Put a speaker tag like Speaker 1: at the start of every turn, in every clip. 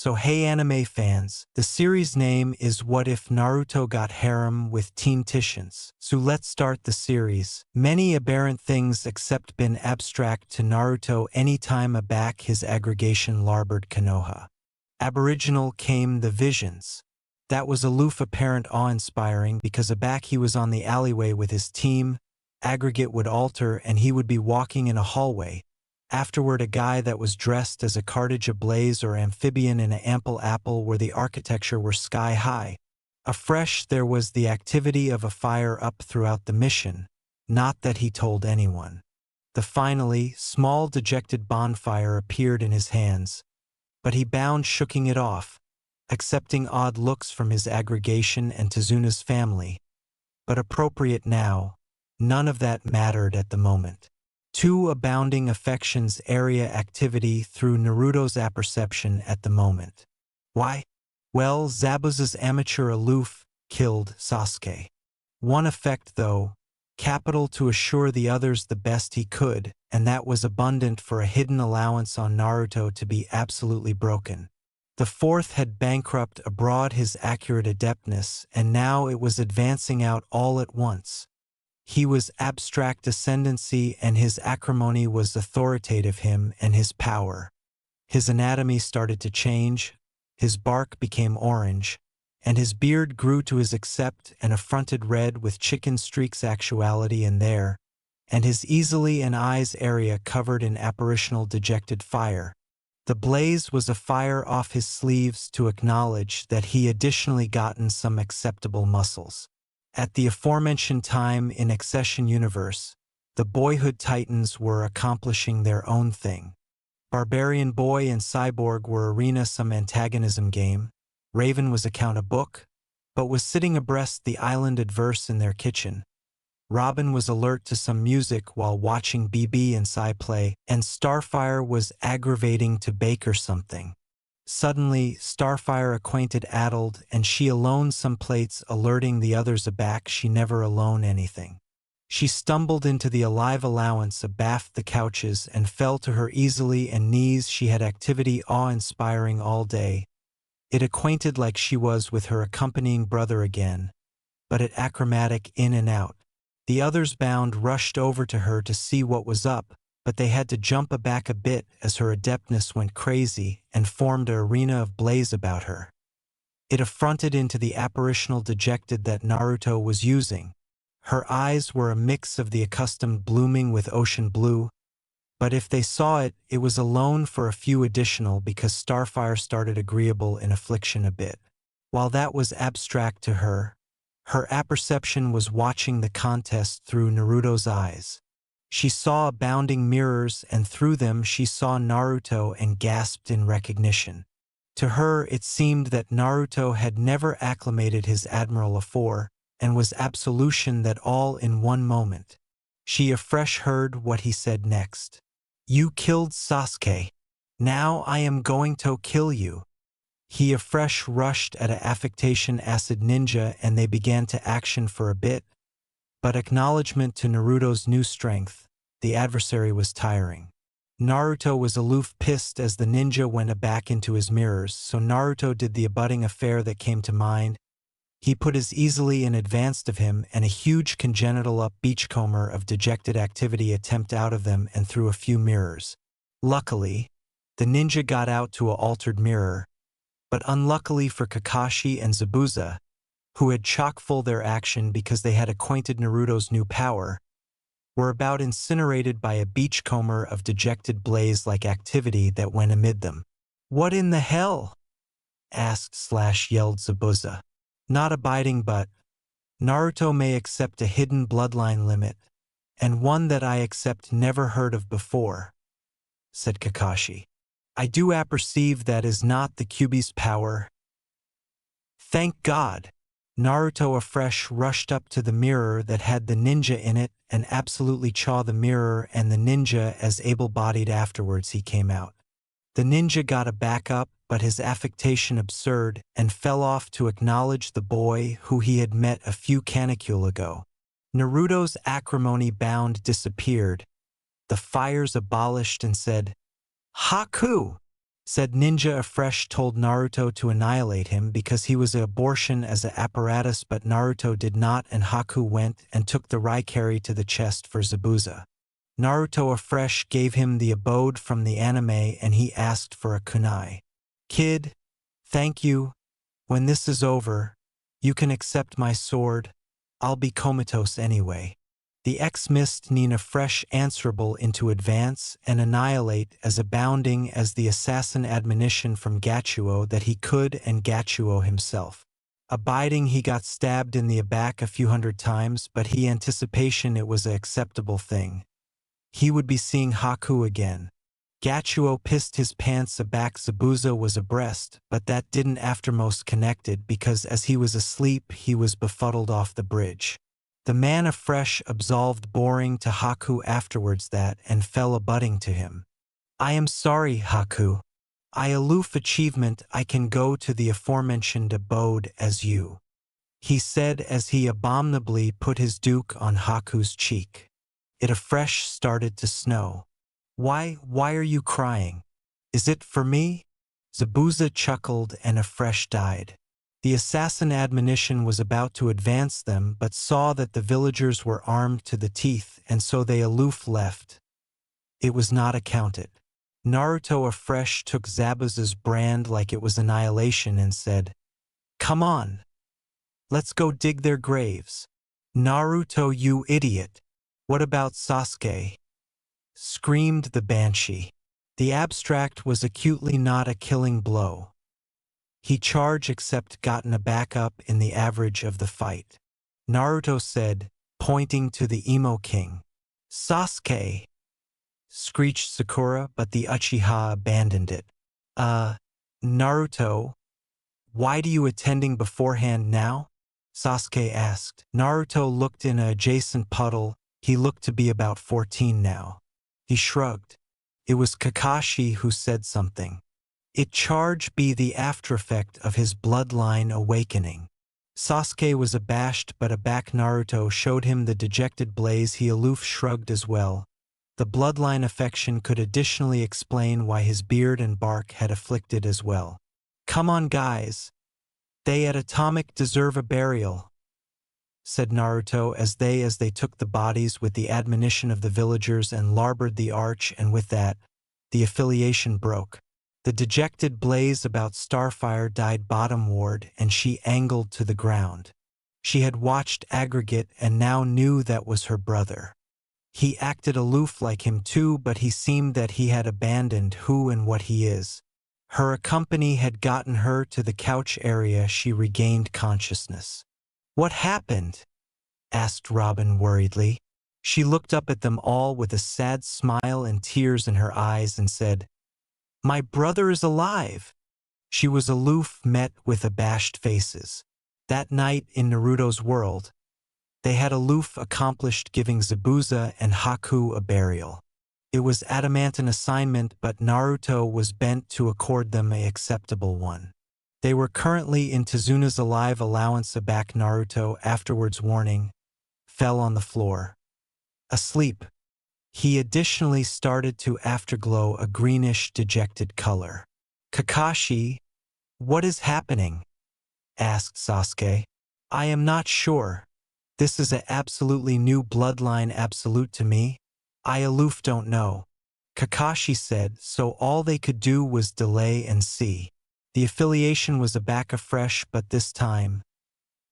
Speaker 1: So hey anime fans, the series name is What If Naruto Got Harem with Teen Titians. So let's start the series. Many aberrant things except been abstract to Naruto anytime aback his aggregation larboard Konoha. Aboriginal came the visions. That was aloof apparent awe-inspiring because aback he was on the alleyway with his team, aggregate would alter and he would be walking in a hallway. Afterward a guy that was dressed as a cartage ablaze or amphibian in an ample apple where the architecture were sky high. Afresh there was the activity of a fire up throughout the mission, not that he told anyone. The finally small dejected bonfire appeared in his hands, but he bound shooking it off, accepting odd looks from his aggregation and Tezuna's family. But appropriate now, none of that mattered at the moment. Two abounding affections area activity through Naruto's apperception at the moment. Why? Well, Zabuza's amateur aloof killed Sasuke. One effect though, capital to assure the others the best he could, and that was abundant for a hidden allowance on Naruto to be absolutely broken. The fourth had bankrupt abroad his accurate adeptness, and now it was advancing out all at once. He was abstract ascendancy and his acrimony was authoritative him and his power. His anatomy started to change, his bark became orange, and his beard grew to his accept and affronted red with chicken streaks actuality in there, and his easily and eyes area covered in apparitional dejected fire. The blaze was a fire off his sleeves to acknowledge that he additionally gotten some acceptable muscles. At the aforementioned time in Accession Universe, the Boyhood Titans were accomplishing their own thing. Barbarian Boy and Cyborg were arena some antagonism game, Raven was account a book, but was sitting abreast the island adverse in their kitchen. Robin was alert to some music while watching BB and Psy play, and Starfire was aggravating to bake or something. Suddenly, Starfire acquainted addled, and she alone some plates alerting the others aback she never alone anything. She stumbled into the alive allowance abaft the couches and fell to her easily and knees she had activity awe-inspiring all day. It acquainted like she was with her accompanying brother again, but it achromatic in and out. The others bound rushed over to her to see what was up, but they had to jump aback a bit as her adeptness went crazy and formed an arena of blaze about her. It affronted into the apparitional dejected that Naruto was using. Her eyes were a mix of the accustomed blooming with ocean blue, but if they saw it, it was alone for a few additional because Starfire started agreeable in affliction a bit. While that was abstract to her, her apperception was watching the contest through Naruto's eyes. She saw abounding mirrors, and through them she saw Naruto and gasped in recognition. To her it seemed that Naruto had never acclimated his admiral afore, and was absolution that all in one moment. She afresh heard what he said next. "You killed Sasuke. Now I am going to kill you." He afresh rushed at a affectation acid ninja and they began to action for a bit, but acknowledgement to Naruto's new strength, the adversary was tiring. Naruto was aloof pissed as the ninja went aback into his mirrors, so Naruto did the abutting affair that came to mind. He put as easily in advance of him and a huge congenital up beachcomber of dejected activity attempt out of them and through a few mirrors. Luckily, the ninja got out to a altered mirror, but unluckily for Kakashi and Zabuza, who had chock-full their action because they had acquainted Naruto's new power, were about incinerated by a beachcomber of dejected blaze-like activity that went amid them. "What in the hell?" asked/yelled Zabuza. "Not abiding but Naruto may accept a hidden bloodline limit, and one that I accept never heard of before," said Kakashi. "I do apperceive that is not the Kyuubi's power." "Thank God!" Naruto afresh rushed up to the mirror that had the ninja in it and absolutely chaw the mirror and the ninja as able-bodied afterwards he came out. The ninja got a back up, but his affectation absurd and fell off to acknowledge the boy who he had met a few canicule ago. Naruto's acrimony bound disappeared, the fires abolished and said, "Haku!" Said Ninja afresh told Naruto to annihilate him because he was an abortion as an apparatus, but Naruto did not, and Haku went and took the Raikiri to the chest for Zabuza. Naruto afresh gave him the abode from the anime and he asked for a kunai. Kid, thank you. When this is over, you can accept my sword. I'll be comatose anyway. The X missed Nina fresh answerable into advance and annihilate as abounding as the assassin admonition from Gachuo that he could and Gachuo himself. Abiding he got stabbed in the back a few hundred times, but he anticipation it was a acceptable thing. He would be seeing Haku again. Gachuo pissed his pants aback. Zabuza was abreast, but that didn't aftermost connected because as he was asleep he was befuddled off the bridge. The man afresh absolved boring to Haku afterwards that and fell abutting to him. I am sorry, Haku. I aloof achievement I can go to the aforementioned abode as you, he said as he abominably put his duke on Haku's cheek. It afresh started to snow. Why are you crying? Is it for me? Zabuza chuckled and afresh died. The assassin admonition was about to advance them but saw that the villagers were armed to the teeth and so they aloof left. It was not accounted. Naruto afresh took Zabuza's brand like it was annihilation and said, "Come on. Let's go dig their graves." "Naruto, you idiot. What about Sasuke?" screamed the banshee. The abstract was acutely not a killing blow. He charged except gotten a backup in the average of the fight. Naruto said, pointing to the emo king. "Sasuke!" screeched Sakura, but the Uchiha abandoned it. Naruto, why do you attending beforehand now?" Sasuke asked. Naruto looked in an adjacent puddle. He looked to be about 14 now. He shrugged. It was Kakashi who said something. It charged be the aftereffect of his bloodline awakening. Sasuke was abashed but aback. Naruto showed him the dejected blaze. He aloof shrugged as well. The bloodline affection could additionally explain why his beard and bark had afflicted as well. "Come on guys. They at Atomic deserve a burial," said Naruto as they took the bodies with the admonition of the villagers and larboard the arch, and with that, the affiliation broke. The dejected blaze about Starfire died bottomward and she angled to the ground. She had watched Aggregate and now knew that was her brother. He acted aloof like him too, but he seemed that he had abandoned who and what he is. Her company had gotten her to the couch area. She regained consciousness. "What happened?" asked Robin worriedly. She looked up at them all with a sad smile and tears in her eyes and said, "My brother is alive." She was aloof, met with abashed faces. That night in Naruto's world, they had aloof accomplished giving Zabuza and Haku a burial. It was adamantine assignment, but Naruto was bent to accord them an acceptable one. They were currently in Tezuna's alive allowance. Aback Naruto, afterwards warning, fell on the floor. Asleep. He additionally started to afterglow a greenish, dejected color. "Kakashi, what is happening?" asked Sasuke. "I am not sure. This is a absolutely new bloodline absolute to me. I aloof don't know," Kakashi said, so all they could do was delay and see. The affiliation was aback afresh, but this time,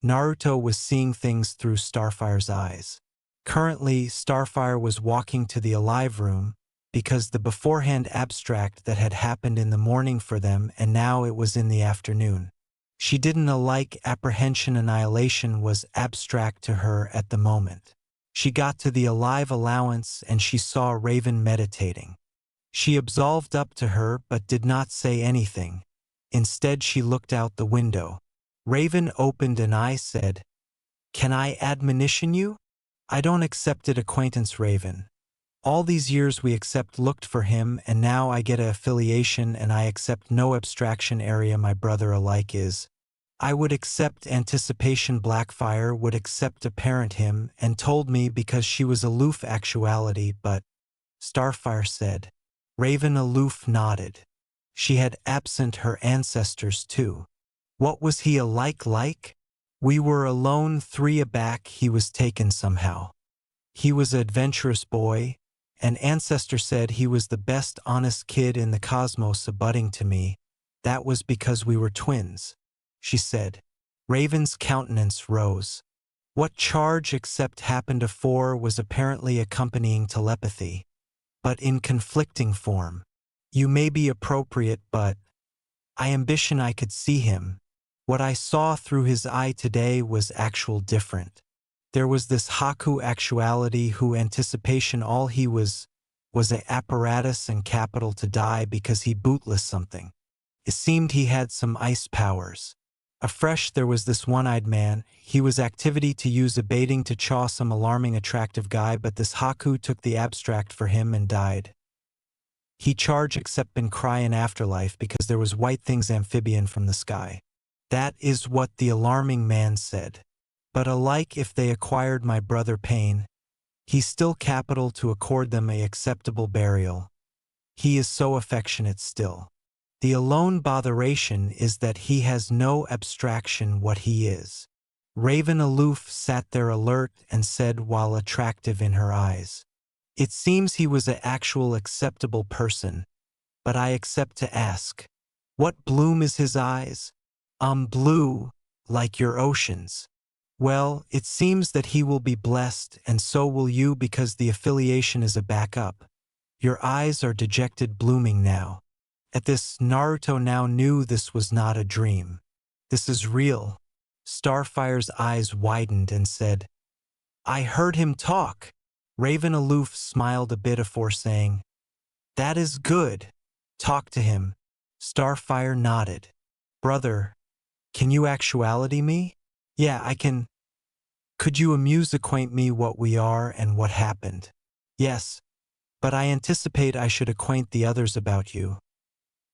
Speaker 1: Naruto was seeing things through Starfire's eyes. Currently, Starfire was walking to the alive room because the beforehand abstract that had happened in the morning for them, and now it was in the afternoon. She didn't like apprehension. Annihilation was abstract to her at the moment. She got to the alive allowance and she saw Raven meditating. She absolved up to her but did not say anything. Instead, she looked out the window. Raven opened an eye, said, "Can I admonition you?" "I don't accept it acquaintance Raven. All these years we accept looked for him and now I get a affiliation and I accept no abstraction area my brother alike is. I would accept anticipation. Blackfire would accept apparent him and told me because she was aloof actuality but," Starfire said. Raven aloof nodded. She had absent her ancestors too. What was he like? We were alone, 3 aback. He was taken somehow. He was an adventurous boy. An ancestor said he was the best honest kid in the cosmos, abutting to me. That was because we were twins, she said. Raven's countenance rose. What charge except happened afore was apparently accompanying telepathy, but in conflicting form. You may be appropriate, but I ambition I could see him. What I saw through his eye today was actual different. There was this Haku actuality who anticipation all he was a apparatus and capital to die because he bootless something. It seemed he had some ice powers. Afresh there was this one-eyed man, he was activity to use a baiting to chaw some alarming attractive guy, but this Haku took the abstract for him and died. He charged except been cry in afterlife because there was white things amphibian from the sky. That is what the alarming man said. But alike if they acquired my brother pain, he still capital to accord them a acceptable burial. He is so affectionate still. The alone botheration is that he has no abstraction what he is. Raven aloof sat there alert and said while attractive in her eyes. It seems he was a actual acceptable person, but I accept to ask, what bloom is his eyes? Blue, like your oceans. Well, it seems that he will be blessed, and so will you because the affiliation is a backup. Your eyes are dejected blooming now. At this, Naruto now knew this was not a dream. This is real. Starfire's eyes widened and said, I heard him talk. Raven aloof smiled a bit afore saying, that is good. Talk to him. Starfire nodded. Brother, can you actuality me? Yeah, I can. Could you acquaint me what we are and what happened? Yes, but I anticipate I should acquaint the others about you.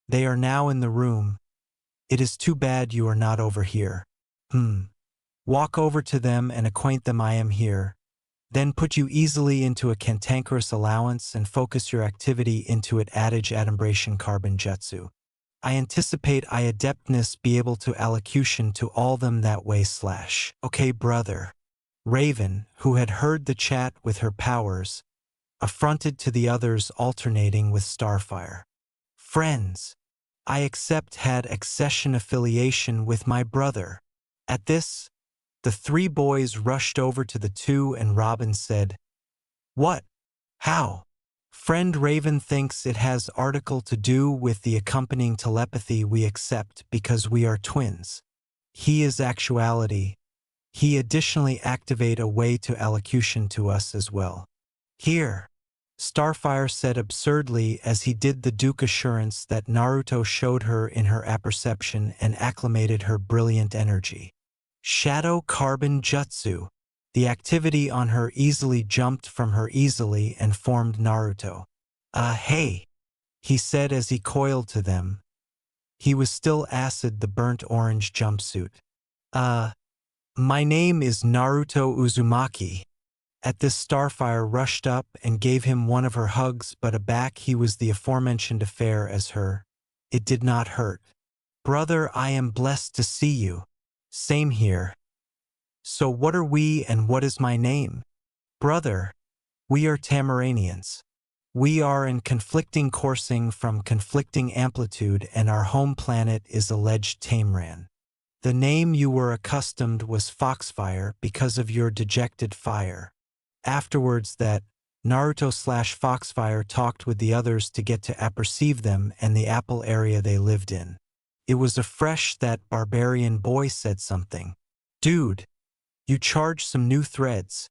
Speaker 1: They are now in the room. It is too bad you are not over here. Walk over to them and acquaint them I am here. Then put you easily into a cantankerous allowance and focus your activity into it adage adumbration carbon jutsu. I anticipate I adeptness be able to allocution to all them that way / Okay, brother. Raven, who had heard the chat with her powers, affronted to the others alternating with Starfire. Friends, I accept had accession affiliation with my brother. At this, the 3 boys rushed over to the 2 and Robin said, what? How? Friend Raven thinks it has article to do with the accompanying telepathy we accept because we are twins. He is actuality. He additionally activate a way to allocution to us as well. Here, Starfire said absurdly as he did the Duke assurance that Naruto showed her in her apperception and acclimated her brilliant energy. Shadow carbon jutsu. The activity on her easily jumped from her easily and formed Naruto. Hey, he said as he coiled to them. He was still acid the burnt orange jumpsuit. My name is Naruto Uzumaki. At this Starfire rushed up and gave him one of her hugs, but aback he was the aforementioned affair as her. It did not hurt. Brother, I am blessed to see you. Same here. So what are we and what is my name? Brother, we are Tamaranians. We are in conflicting coursing from conflicting amplitude and our home planet is alleged Tamran. The name you were accustomed was Foxfire because of your dejected fire. Afterwards that, Naruto / Foxfire talked with the others to get to apperceive them and the apple area they lived in. It was afresh that barbarian boy said something. Dude, you charge some new threads.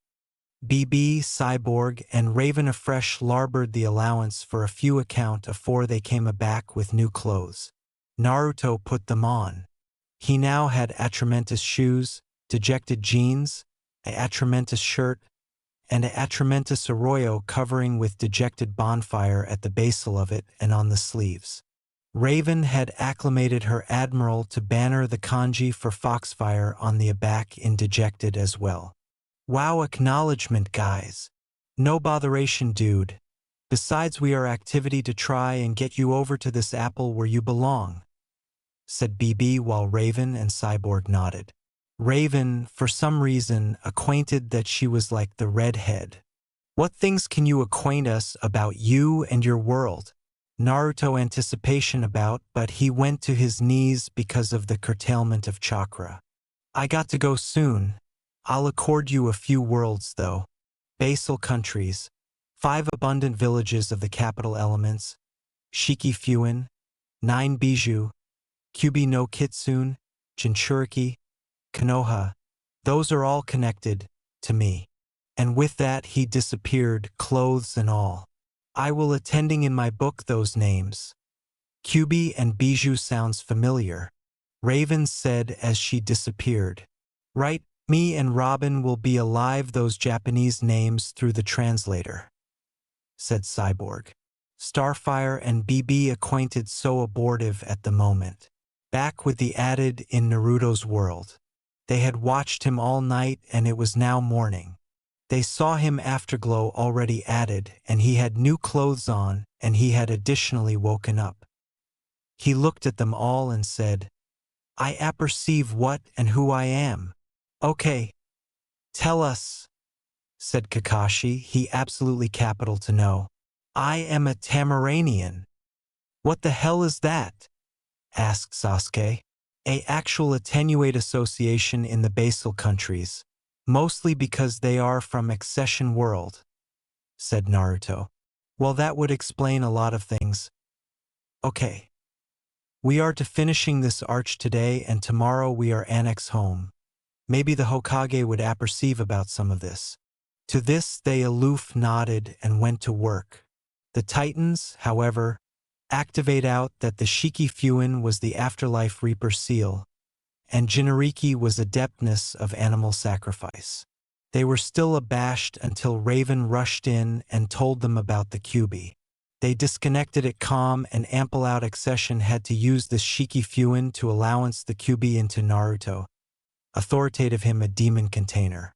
Speaker 1: BB, Cyborg, and Raven afresh larboard the allowance for a few account afore they came aback with new clothes. Naruto put them on. He now had atramentus shoes, dejected jeans, a atramentus shirt, and a atramentus arroyo covering with dejected bonfire at the basal of it and on the sleeves. Raven had acclimated her admiral to banner the kanji for Foxfire on the aback in dejected as well. Wow, acknowledgement guys. No botheration dude. Besides, we are activity to try and get you over to this apple where you belong, said BB while Raven and Cyborg nodded. Raven, for some reason, acquainted that she was like the redhead. What things can you acquaint us about you and your world? Naruto anticipation about, but he went to his knees because of the curtailment of chakra. I got to go soon. I'll accord you a few worlds though. Basal countries, 5 abundant villages of the capital elements, Shiki Fuin, 9 Bijou, Kyubi no Kitsune, Jinchuriki, Konoha. Those are all connected to me. And with that he disappeared, clothes and all. I will attending in my book those names. Kyubi and Bijou sounds familiar, Raven said as she disappeared. Right, me and Robin will be alive those Japanese names through the translator, said Cyborg. Starfire and BB acquainted so abortive at the moment. Back with the added in Naruto's world. They had watched him all night and it was now morning. They saw him afterglow already added and he had new clothes on and he had additionally woken up. He looked at them all and said, I apperceive what and who I am. Okay. Tell us, said Kakashi, he absolutely capital to know. I am a Tamaranian. What the hell is that? Asked Sasuke. A actual attenuate association in the basal countries, mostly because they are from Accession World, said Naruto. Well, that would explain a lot of things. Okay. We are to finishing this arch today and tomorrow we are annex home. Maybe the Hokage would apperceive about some of this. To this they aloof nodded and went to work. The Titans, however, activate out that the Shiki Fuin was the afterlife Reaper seal, and Jinariki was adeptness of animal sacrifice. They were still abashed until Raven rushed in and told them about the Kyubi. They disconnected it calm and ample out accession had to use the Shiki Fuin to allowance the Kyubi into Naruto. Authoritative him a demon container.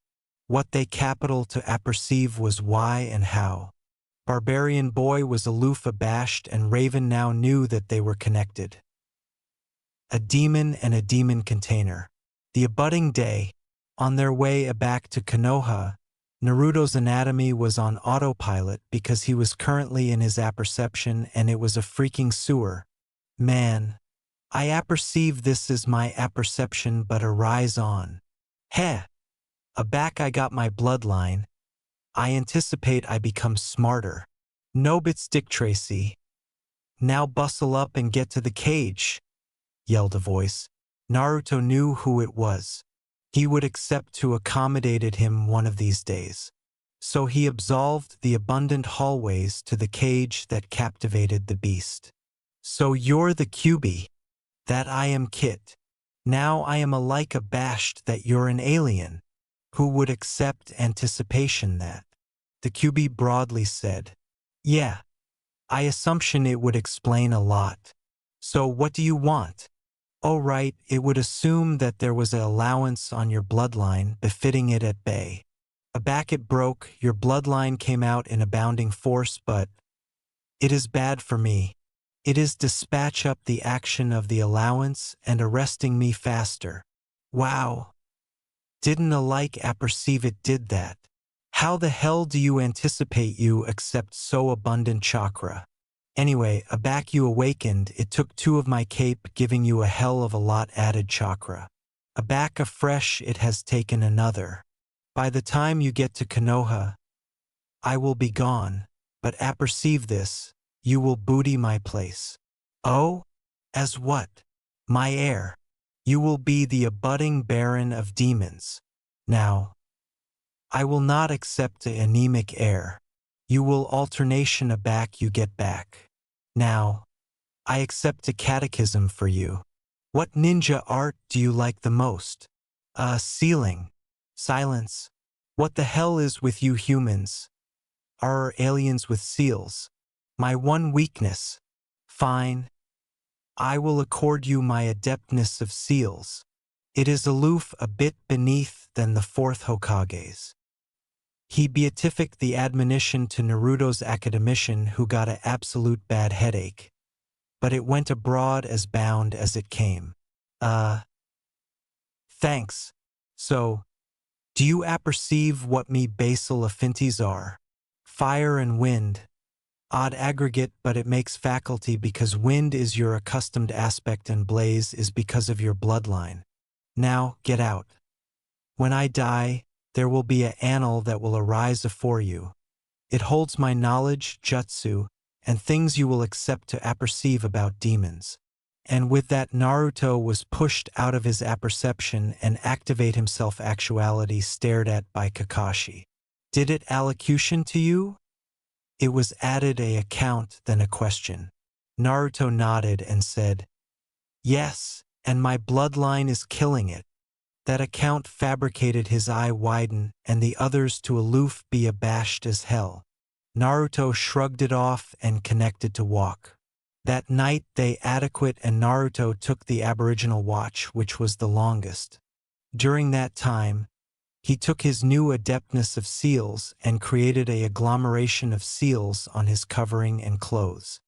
Speaker 1: What they capital to apperceive was why and how. Barbarian boy was aloof abashed and Raven now knew that they were connected. A demon and a demon container. The abutting day, on their way back to Konoha, Naruto's anatomy was on autopilot because he was currently in his apperception and it was a freaking sewer. Man, I apperceive this is my apperception but arise on. Heh! Aback I got my bloodline. I anticipate I become smarter. Nobits Dick Tracy. Now bustle up and get to the cage, yelled a voice. Naruto knew who it was. He would accept to accommodated him one of these days. So he absolved the abundant hallways to the cage that captivated the beast. So you're the Kyubi. That I am Kit. Now I am alike abashed that you're an alien. Who would accept anticipation that? The Kyubi broadly said. Yeah. I assumption it would explain a lot. So what do you want? Oh right, it would assume that there was an allowance on your bloodline befitting it at bay. Aback it broke, your bloodline came out in abounding force but it is bad for me. It is dispatch up the action of the allowance and arresting me faster. Wow. Didn't alike apperceive it did that. How the hell do you anticipate you accept so abundant chakra? Anyway, aback you awakened, it took 2 of my cape giving you a hell of a lot added chakra. Aback afresh it has taken another. By the time you get to Konoha, I will be gone, but apperceive this, you will booty my place. Oh? As what? My heir. You will be the abutting baron of demons. Now, I will not accept the anemic heir. You will alternation aback you get back. Now, I accept a catechism for you. What ninja art do you like the most? Sealing. Silence. What the hell is with you humans? Are aliens with seals? My one weakness. Fine. I will accord you my adeptness of seals. It is aloof a bit beneath than the 4th Hokage's. He beatified the admonition to Naruto's academician who got a absolute bad headache. But it went abroad as bound as it came. Thanks. So, do you apperceive what me basal affinities are? Fire and wind. Odd aggregate, but it makes faculty because wind is your accustomed aspect and blaze is because of your bloodline. Now, get out. When I die, there will be a annal that will arise afore you. It holds my knowledge, jutsu, and things you will accept to apperceive about demons. And with that Naruto was pushed out of his apperception and activate himself actuality stared at by Kakashi. Did it allocution to you? It was added a account then a question. Naruto nodded and said, yes, and my bloodline is killing it. That account fabricated his eye widen and the others to aloof be abashed as hell. Naruto shrugged it off and connected to walk. That night they adequate and Naruto took the aboriginal watch which was the longest. During that time, he took his new adeptness of seals and created a agglomeration of seals on his covering and clothes.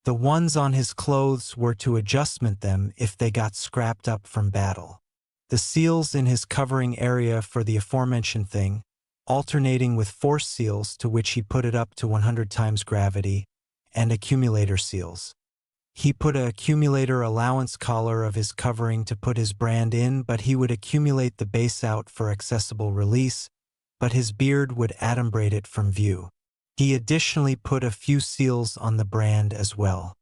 Speaker 1: The ones on his clothes were to adjustment them if they got scrapped up from battle. The seals in his covering area for the aforementioned thing, alternating with force seals to which he put it up to 100 times gravity, and accumulator seals. He put a accumulator allowance collar of his covering to put his brand in, but he would accumulate the base out for accessible release, but his beard would adumbrate it from view. He additionally put a few seals on the brand as well.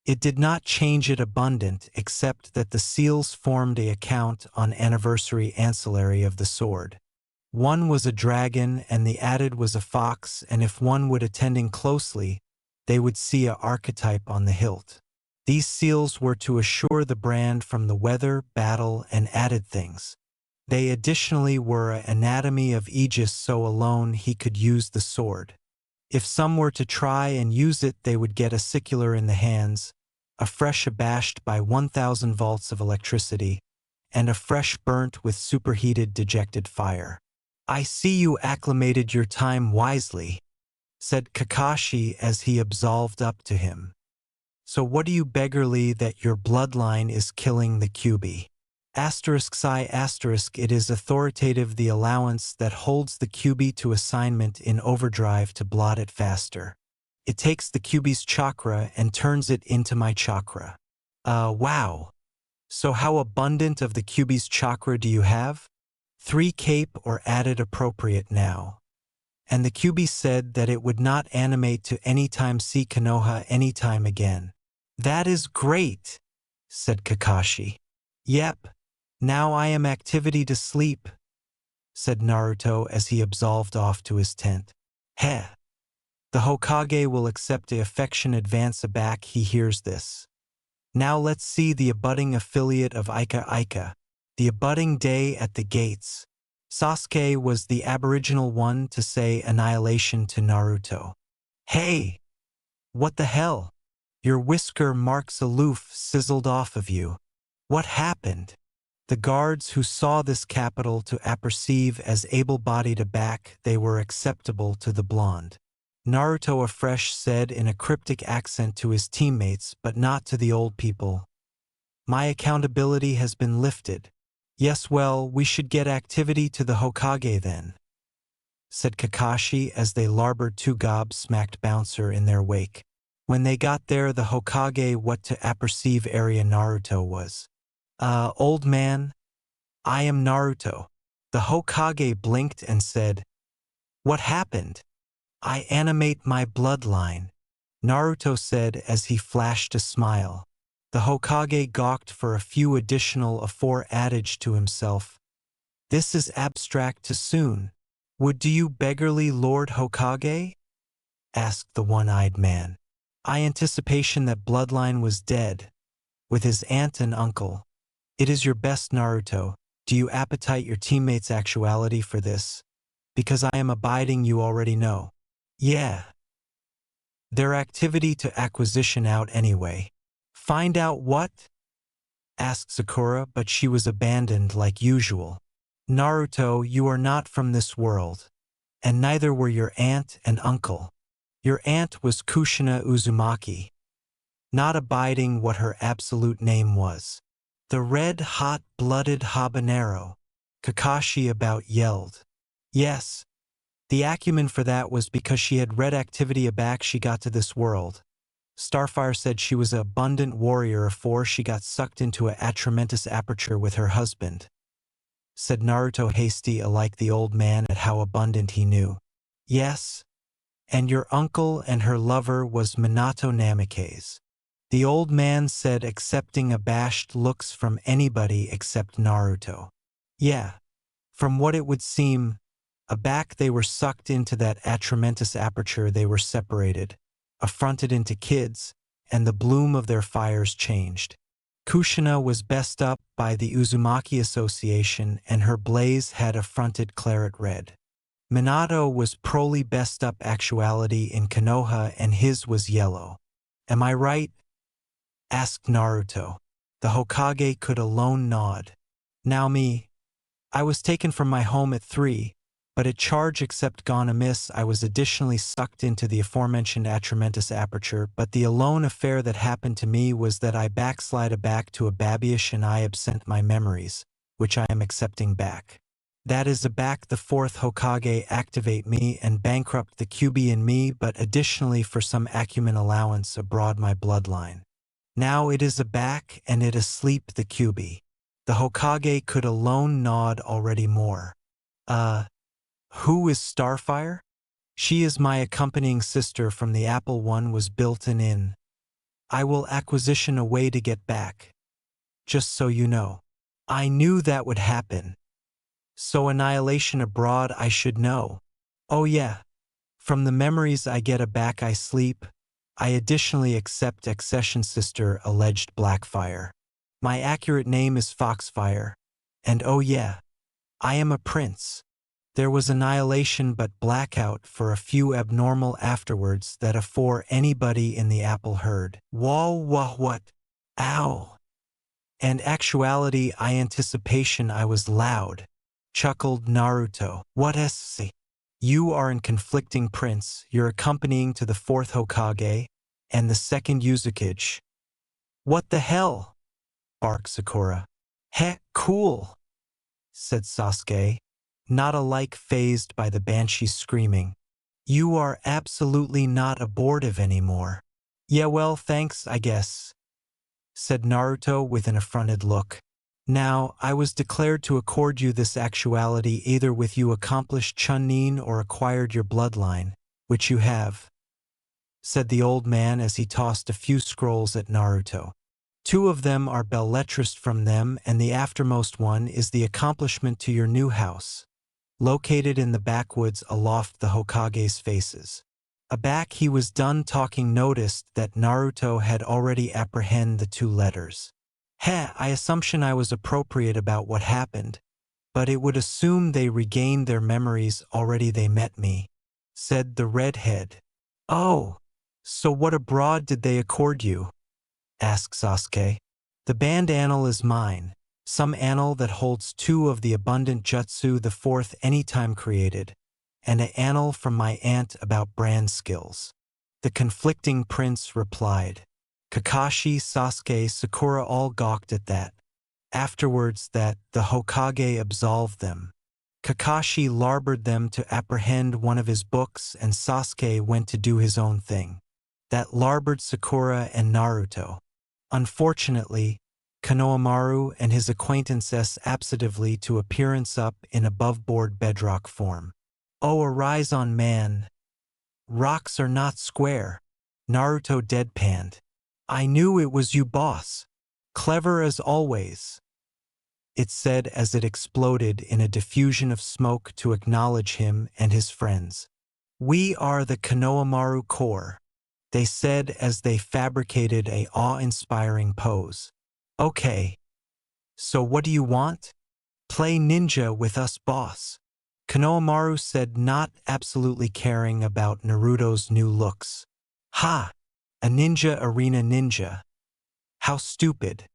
Speaker 1: It did not change it abundant except that the seals formed a account on anniversary ancillary of the sword. One was a dragon and the added was a fox, and if one would attending closely, they would see a archetype on the hilt. These seals were to assure the brand from the weather, battle, and added things. They additionally were an anatomy of Aegis so alone he could use the sword. If some were to try and use it they would get a sicular in the hands, a fresh abashed by 1,000 volts of electricity, and a fresh burnt with superheated dejected fire. I see you acclimated your time wisely, said Kakashi as he absolved up to him. So what do you beggarly that your bloodline is killing the QB? It is authoritative the allowance that holds the QB to assignment in overdrive to blot it faster. It takes the QB's chakra and turns it into my chakra. Wow. So how abundant of the QB's chakra do you have? 3 cape or added appropriate now. And the QB said that it would not animate to anytime see Konoha anytime again. That is great, said Kakashi. Yep, now I am activity to sleep, said Naruto as he absolved off to his tent. Heh. The Hokage will accept the affection advance aback he hears this. Now let's see the abutting affiliate of Ika Ika, the abutting day at the gates. Sasuke was the aboriginal one to say annihilation to Naruto. Hey! What the hell? Your whisker marks aloof sizzled off of you. What happened? The guards who saw this capital to apperceive as able-bodied aback they were acceptable to the blonde. Naruto afresh said in a cryptic accent to his teammates but not to the old people. My accountability has been lifted. Yes, well, we should get activity to the Hokage then, said Kakashi as they larboard 2 gob-smacked bouncer in their wake. When they got there the Hokage what to apperceive area Naruto was. Old man, I am Naruto. The Hokage blinked and said, what happened? I animate my bloodline, Naruto said as he flashed a smile. The Hokage gawked for a few additional afore adage to himself. This is abstract too soon. Would do you beggarly Lord Hokage? Asked the one-eyed man. I anticipation that bloodline was dead, with his aunt and uncle. It is your best Naruto. Do you appetite your teammates' actuality for this? Because I am abiding you already know. Yeah. Their activity to acquisition out anyway. Find out what? Asked Sakura, but she was abandoned like usual. Naruto, you are not from this world. And neither were your aunt and uncle. Your aunt was Kushina Uzumaki, not abiding what her absolute name was. The red hot-blooded habanero, Kakashi about yelled. Yes, the acumen for that was because she had red activity aback she got to this world. Starfire said she was an abundant warrior afore she got sucked into a atramentus aperture with her husband. Said Naruto hasty alike the old man at how abundant he knew. Yes, and your uncle and her lover was Minato Namikaze. The old man said, accepting abashed looks from anybody except Naruto. Yeah, from what it would seem, aback they were sucked into that atramentus aperture they were separated, affronted into kids, and the bloom of their fires changed. Kushina was best up by the Uzumaki Association and her blaze had affronted claret red. Minato was proly best up actuality in Konoha and his was yellow. Am I right? Asked Naruto. The Hokage could alone nod. Now me. I was taken from my home at 3, but at charge except gone amiss I was additionally sucked into the aforementioned atramentus aperture, but the alone affair that happened to me was that I backslide aback to a babyish and I absent my memories, which I am accepting back. That is aback the 4th Hokage activate me and bankrupt the QB in me, but additionally for some acumen allowance abroad my bloodline. Now it is aback and it asleep the QB. The Hokage could alone nod already more. Who is Starfire? She is my accompanying sister from the Apple One was built in. I will acquisition a way to get back. Just so you know. I knew that would happen. So annihilation abroad I should know. Oh yeah. From the memories I get aback I sleep. I additionally accept accession sister alleged Blackfire. My accurate name is Foxfire. And oh yeah. I am a prince. There was annihilation but blackout for a few abnormal afterwards that afore anybody in the apple heard. Wah wah what? Ow. And actuality I anticipation I was loud. Chuckled Naruto. What esse? You are in conflicting prince, you're accompanying to the 4th Hokage, and the 2nd Uzukage. What the hell? Barked Sakura. Heh, cool, said Sasuke, not alike fazed by the banshee's screaming. You are absolutely not abortive anymore. Yeah well thanks I guess, said Naruto with an affronted look. Now, I was declared to accord you this actuality either with you accomplished Chunin or acquired your bloodline, which you have, said the old man as he tossed a few scrolls at Naruto. 2 of them are belletrist from them and the aftermost one is the accomplishment to your new house, located in the backwoods aloft the Hokage's faces. Aback he was done talking noticed that Naruto had already apprehend the 2 letters. Heh, I assumption I was appropriate about what happened, but it would assume they regained their memories already they met me, said the redhead. Oh, so what abroad did they accord you? Asked Sasuke. The band annal is mine, some annal that holds 2 of the abundant jutsu the 4th anytime created, and an annal from my aunt about brand skills. The conflicting prince replied. Kakashi, Sasuke, Sakura all gawked at that. Afterwards that the Hokage absolved them. Kakashi larbored them to apprehend one of his books and Sasuke went to do his own thing. That larbored Sakura and Naruto. Unfortunately, Konohamaru and his acquaintances absentatively to appearance up in above-board bedrock form. Oh arise on man. Rocks are not square. Naruto deadpanned. I knew it was you boss. Clever as always. It said as it exploded in a diffusion of smoke to acknowledge him and his friends. We are the Konohamaru Corps, they said as they fabricated a awe-inspiring pose. Okay. So what do you want? Play ninja with us boss. Konohamaru said not absolutely caring about Naruto's new looks. Ha! A ninja arena ninja. How stupid.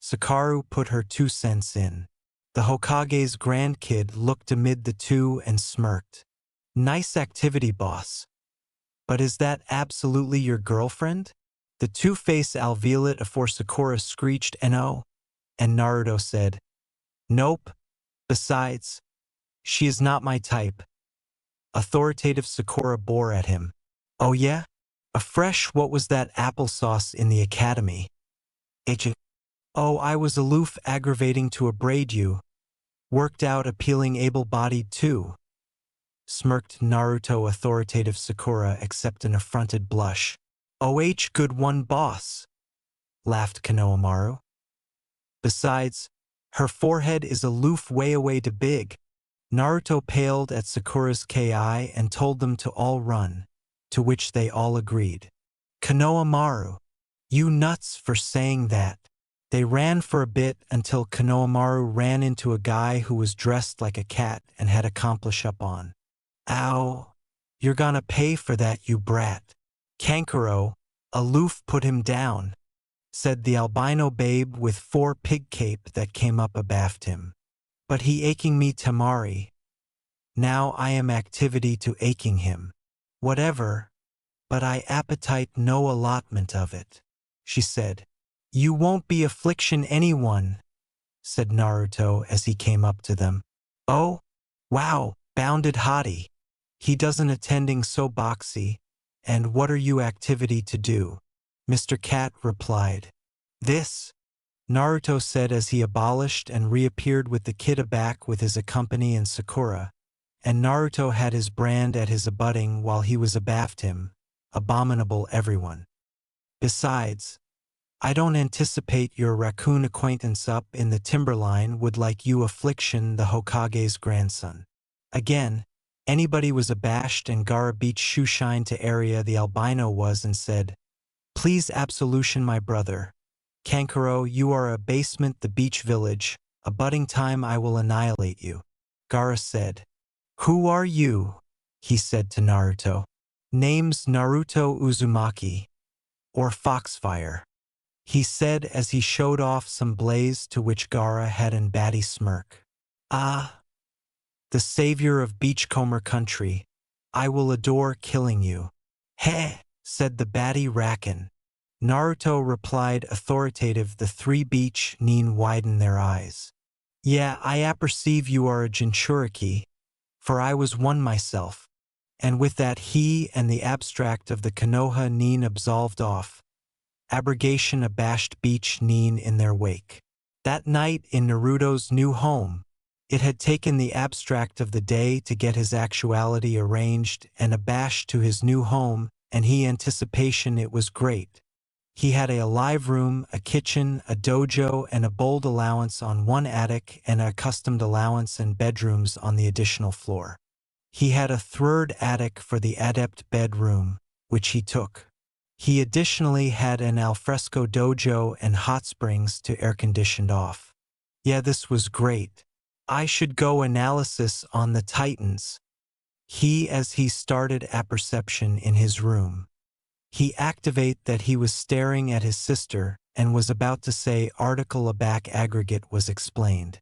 Speaker 1: Sakaru put her 2 cents in. The Hokage's grandkid looked amid the 2 and smirked. Nice activity, boss. But is that absolutely your girlfriend? The two-face alveolate for Sakura screeched no, and Naruto said, nope. Besides, she is not my type. Authoritative Sakura bore at him. Oh yeah? Afresh, what was that applesauce in the academy? H. Oh, I was aloof, aggravating to abrade you. Worked out, appealing, able-bodied too. Smirked Naruto. Authoritative Sakura except an affronted blush. Oh, good one, boss. Laughed Konohamaru. Besides, her forehead is aloof, way away to big. Naruto paled at Sakura's ki and told them to all run, to which they all agreed. Konohamaru, you nuts for saying that. They ran for a bit until Konohamaru ran into a guy who was dressed like a cat and had a accomplish-up on. Ow, you're gonna pay for that, you brat. Kankuro, aloof, put him down, said the albino babe with 4 pig cape that came up abaft him. But he aching me Tamari. Now I am activity to aching him. Whatever, but I appetite no allotment of it, she said. You won't be affliction anyone, said Naruto as he came up to them. Oh, wow, bounded hottie. He doesn't attending so boxy, and what are you activity to do? Mr. Cat replied. This, Naruto said as he abolished and reappeared with the kid aback with his accompany and Sakura, and Naruto had his brand at his abutting while he was abaft him, abominable everyone. Besides, I don't anticipate your raccoon acquaintance up in the timberline would like you affliction the Hokage's grandson. Again, anybody was abashed and Gaara beat shoeshine to area the albino was and said, please absolution my brother. Kankuro, you are a basement the beach village, a budding time I will annihilate you. Gaara said, who are you? He said to Naruto. Name's Naruto Uzumaki, or Foxfire, he said as he showed off some blaze to which Gaara had an batty smirk. Ah, the savior of beachcomber country, I will adore killing you. Heh, said the batty Rakken. Naruto replied authoritative. The 3 beach nin widened their eyes. Yeah, I apperceive you are a Jinchuriki, for I was one myself. And with that he and the abstract of the Konoha nin absolved off. Abrogation abashed beach nin in their wake. That night in Naruto's new home, it had taken the abstract of the day to get his actuality arranged and abashed to his new home, and he anticipation it was great. He had a live room, a kitchen, a dojo, and a bold allowance on one attic and a accustomed allowance and bedrooms on the additional floor. He had a third attic for the adept bedroom, which he took. He additionally had an alfresco dojo and hot springs to air-conditioned off. Yeah, this was great. I should go analysis on the Titans. He as he started apperception in his room. He activate that he was staring at his sister and was about to say article aback aggregate was explained.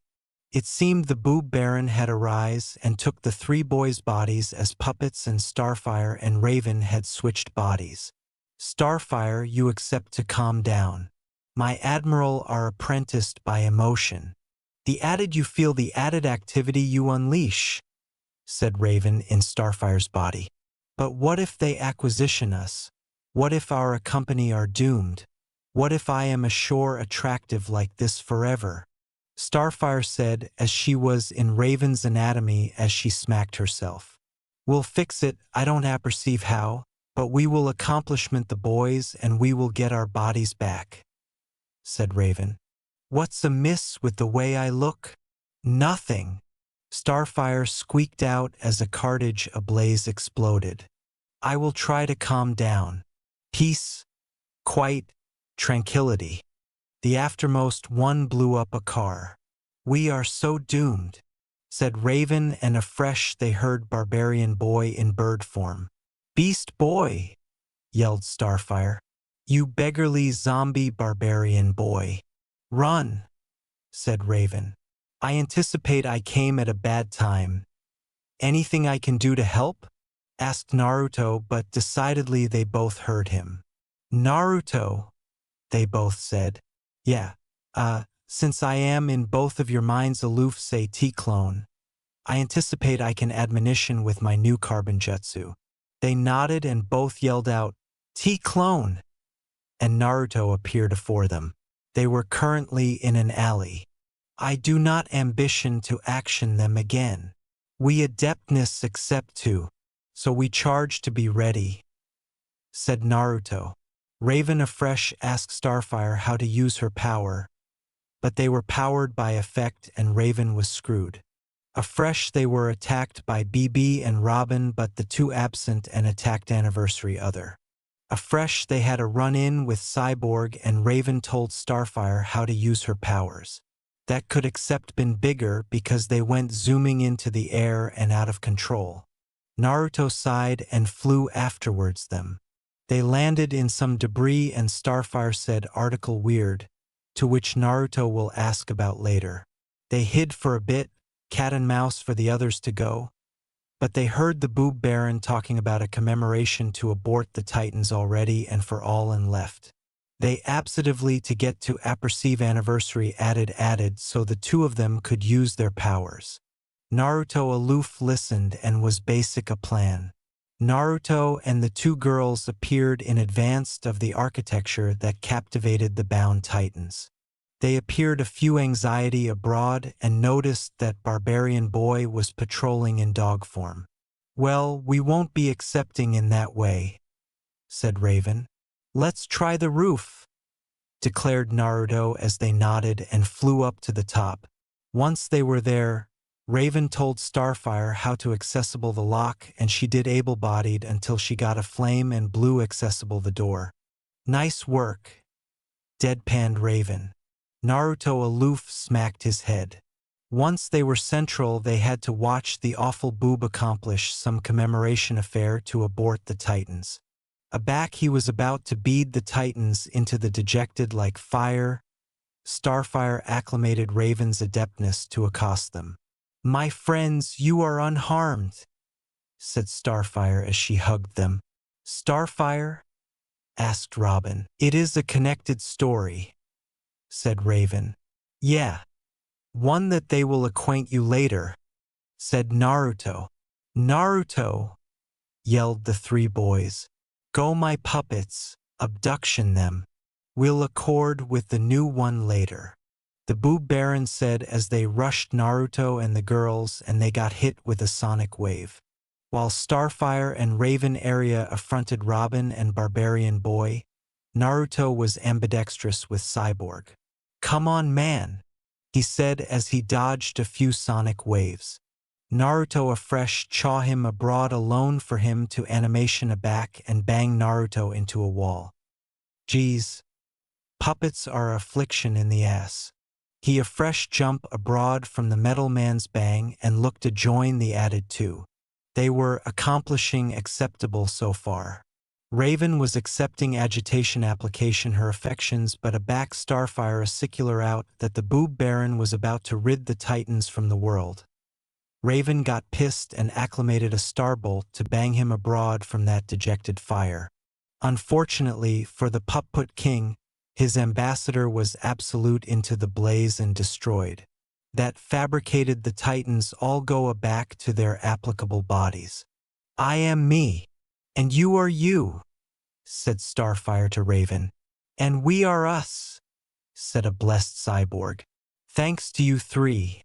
Speaker 1: It seemed the boob baron had arise and took the 3 boys' bodies as puppets and Starfire and Raven had switched bodies. Starfire, you accept to calm down. My admiral are apprenticed by emotion. The added you feel the added activity you unleash, said Raven in Starfire's body. But what if they acquisition us? What if our company are doomed? What if I am ashore attractive like this forever? Starfire said as she was in Raven's anatomy as she smacked herself. We'll fix it, I don't apperceive how, but we will accomplishment the boys and we will get our bodies back, said Raven. What's amiss with the way I look? Nothing. Starfire squeaked out as a cartridge ablaze exploded. I will try to calm down. Peace, quiet, tranquility. The aftermost one blew up a car. We are so doomed, said Raven, and afresh they heard barbarian boy in bird form. Beast boy, yelled Starfire. You beggarly zombie barbarian boy. Run, said Raven. I anticipate I came at a bad time. Anything I can do to help? Asked Naruto, but decidedly they both heard him. Naruto, they both said. Yeah, since I am in both of your minds aloof say T-clone, I anticipate I can admonition with my new carbon jutsu. They nodded and both yelled out, T-clone! And Naruto appeared before them. They were currently in an alley. I do not ambition to action them again. We adeptness accept to, so we charge to be ready, said Naruto. Raven afresh asked Starfire how to use her power, but they were powered by effect and Raven was screwed. Afresh they were attacked by BB and Robin, but the two absent and attacked Anniversary other. Afresh they had a run-in with Cyborg and Raven told Starfire how to use her powers. That could accept been bigger because they went zooming into the air and out of control. Naruto sighed and flew afterwards them. They landed in some debris and Starfire said article weird, to which Naruto will ask about later. They hid for a bit, cat and mouse for the others to go, but they heard the Boob Baron talking about a commemoration to abort the Titans already and for all and left. They absolutely to get to apperceive Anniversary added so the two of them could use their powers. Naruto aloof listened and was basic a plan. Naruto and the two girls appeared in advance of the architecture that captivated the bound Titans. They appeared a few anxiety abroad and noticed that Barbarian Boy was patrolling in dog form. Well, we won't be accepting in that way, said Raven. Let's try the roof, declared Naruto as they nodded and flew up to the top. Once they were there, Raven told Starfire how to accessible the lock and she did able-bodied until she got a flame and blue accessible the door. Nice work, deadpanned Raven. Naruto aloof smacked his head. Once they were central they had to watch the awful boob accomplish some commemoration affair to abort the Titans. Aback he was about to bead the Titans into the dejected like fire. Starfire acclimated Raven's adeptness to accost them. My friends, you are unharmed, said Starfire as she hugged them. Starfire? Asked Robin. It is a connected story, said Raven. Yeah, one that they will acquaint you later, said Naruto. Naruto, yelled the three boys. Go my puppets, abduction them. We'll accord with the new one later. The Boob Baron said as they rushed Naruto and the girls and they got hit with a sonic wave. While Starfire and Raven area affronted Robin and Barbarian Boy, Naruto was ambidextrous with Cyborg. Come on man, he said as he dodged a few sonic waves. Naruto afresh chaw him abroad alone for him to animation aback and bang Naruto into a wall. Geez, puppets are affliction in the ass. He afresh jump abroad from the metal man's bang and looked to join the added two. They were accomplishing acceptable so far. Raven was accepting agitation application her affections but aback Starfire a secular out that the Boob Baron was about to rid the Titans from the world. Raven got pissed and acclimated a starbolt to bang him abroad from that dejected fire. Unfortunately for the Puppet King, his ambassador was absolute into the blaze and destroyed. That fabricated the Titans all go aback to their applicable bodies. I am me, and you are you, said Starfire to Raven. And we are us, said a blessed Cyborg. Thanks to you three,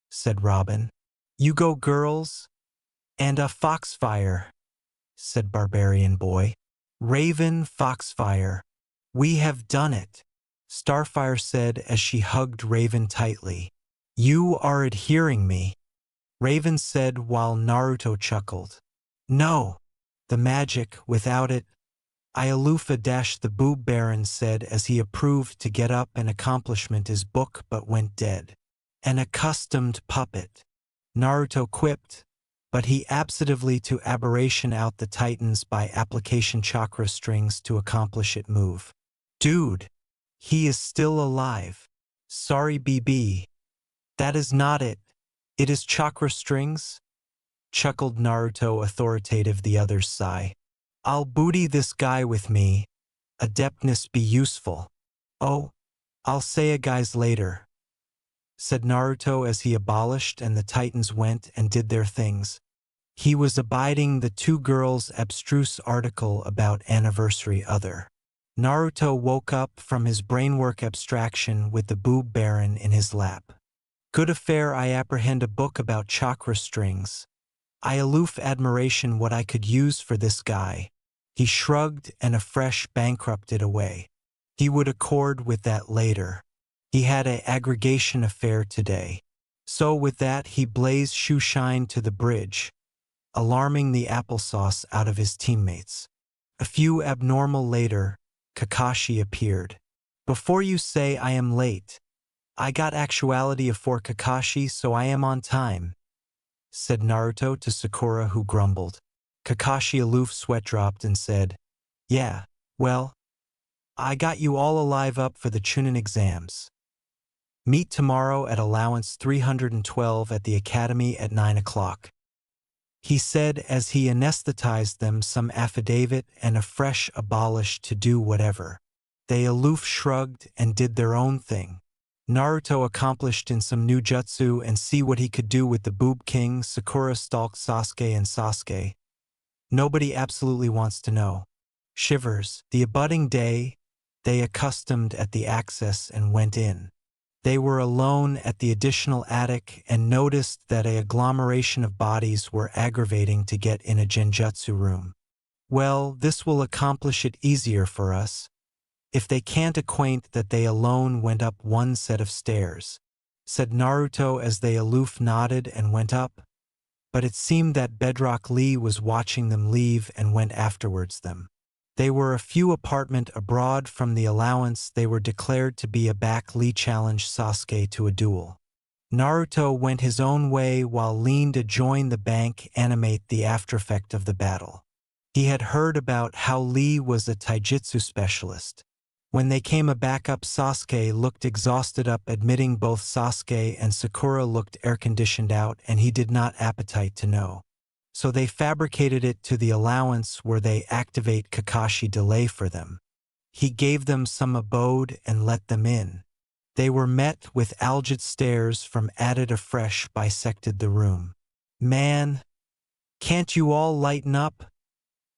Speaker 1: said Robin. You go girls, and a Foxfire, said Barbarian Boy. Raven, Foxfire. We have done it, Starfire said as she hugged Raven tightly. You are adhering me, Raven said while Naruto chuckled. No, the magic, without it. Ialufa the Boob Baron said as he approved to get up an accomplishment his book but went dead. An accustomed puppet, Naruto quipped, but he absolutely to aberration out the Titans by application chakra strings to accomplish it move. Dude, he is still alive. Sorry BB. That is not it. It is chakra strings? chuckled Naruto, authoritative. The others sigh. I'll booty this guy with me. Adeptness be useful. Oh, I'll say a guys later, said Naruto as he abolished and the Titans went and did their things. He was abiding the two girls' abstruse article about anniversary other. Naruto woke up from his brainwork abstraction with the boob baron in his lap. Good affair. I apprehend a book about chakra strings. I aloof admiration what I could use for this guy. He shrugged and afresh bankrupted away. He would accord with that later. He had a aggregation affair today. So with that he blazed shoeshine to the bridge, alarming the applesauce out of his teammates. A few abnormal later, Kakashi appeared. Before you say I am late, I got actuality afore Kakashi, so I am on time, said Naruto to Sakura, who grumbled. Kakashi aloof sweat dropped and said, yeah, well, I got you all alive up for the Chunin exams. Meet tomorrow at allowance 312 at the academy at 9 o'clock. He said as he anesthetized them some affidavit and afresh abolished to do whatever. They aloof shrugged and did their own thing. Naruto accomplished in some new jutsu and see what he could do with the Boob King. Sakura stalked Sasuke and Sasuke. Nobody absolutely wants to know. Shivers. The abutting day, they accustomed at the access and went in. They were alone at the additional attic and noticed that a agglomeration of bodies were aggravating to get in a genjutsu room. Well, this will accomplish it easier for us. If they can't acquaint that they alone went up one set of stairs, said Naruto as they aloof nodded and went up. But it seemed that Bedrock Lee was watching them leave and went afterwards them. They were a few apartment abroad from the allowance. They were declared to be aback. Lee challenged Sasuke to a duel. Naruto went his own way while leaned to join the bank animate the aftereffect of the battle. He had heard about how Lee was a taijutsu specialist. When they came aback up, Sasuke looked exhausted up, admitting both Sasuke and Sakura looked air-conditioned out, and he did not appetite to know. So they fabricated it to the allowance where they activate Kakashi delay for them. He gave them some abode and let them in. They were met with algid stares from added afresh bisected the room. Man, can't you all lighten up?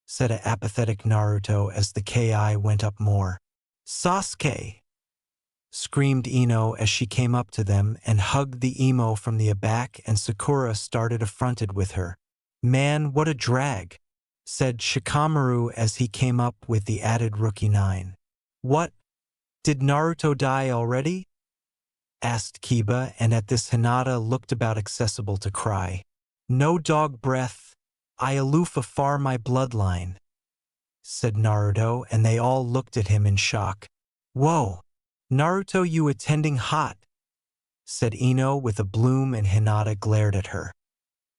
Speaker 1: Said a apathetic Naruto as the Ki went up more. Sasuke! Screamed Ino as she came up to them and hugged the emo from the aback, and Sakura started affronted with her. Man, what a drag, said Shikamaru as he came up with the added rookie 9. What? Did Naruto die already? Asked Kiba, and at this Hinata looked about accessible to cry. No dog breath, I aloof afar my bloodline, said Naruto, and they all looked at him in shock. Whoa, Naruto, you attending hot, said Ino with a bloom, and Hinata glared at her.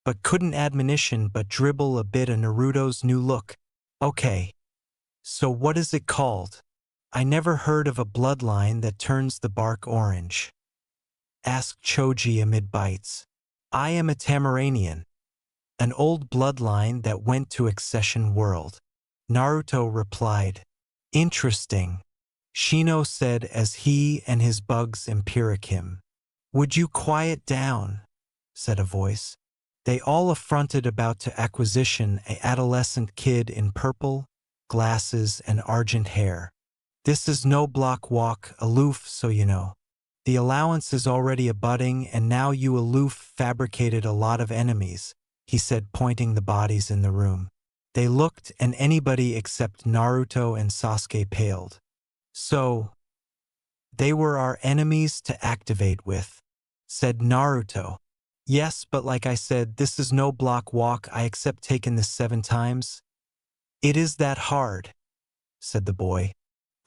Speaker 1: But couldn't admonition but dribble a bit of Naruto's new look. Okay, so what is it called? I never heard of a bloodline that turns the bark orange, asked Choji amid bites. I am a Tamaranian, an old bloodline that went to Accession World, Naruto replied. Interesting, Shino said as he and his bugs empiric him. Would you quiet down, said a voice. They all affronted about to acquisition a adolescent kid in purple, glasses and argent hair. This is no block walk aloof, so you know. The allowance is already abutting, and now you aloof fabricated a lot of enemies, he said, pointing the bodies in the room. They looked, and anybody except Naruto and Sasuke paled. So, they were our enemies to activate with, said Naruto. Yes, but like I said, this is no block walk. I accept taking this 7 times. It is that hard, said the boy.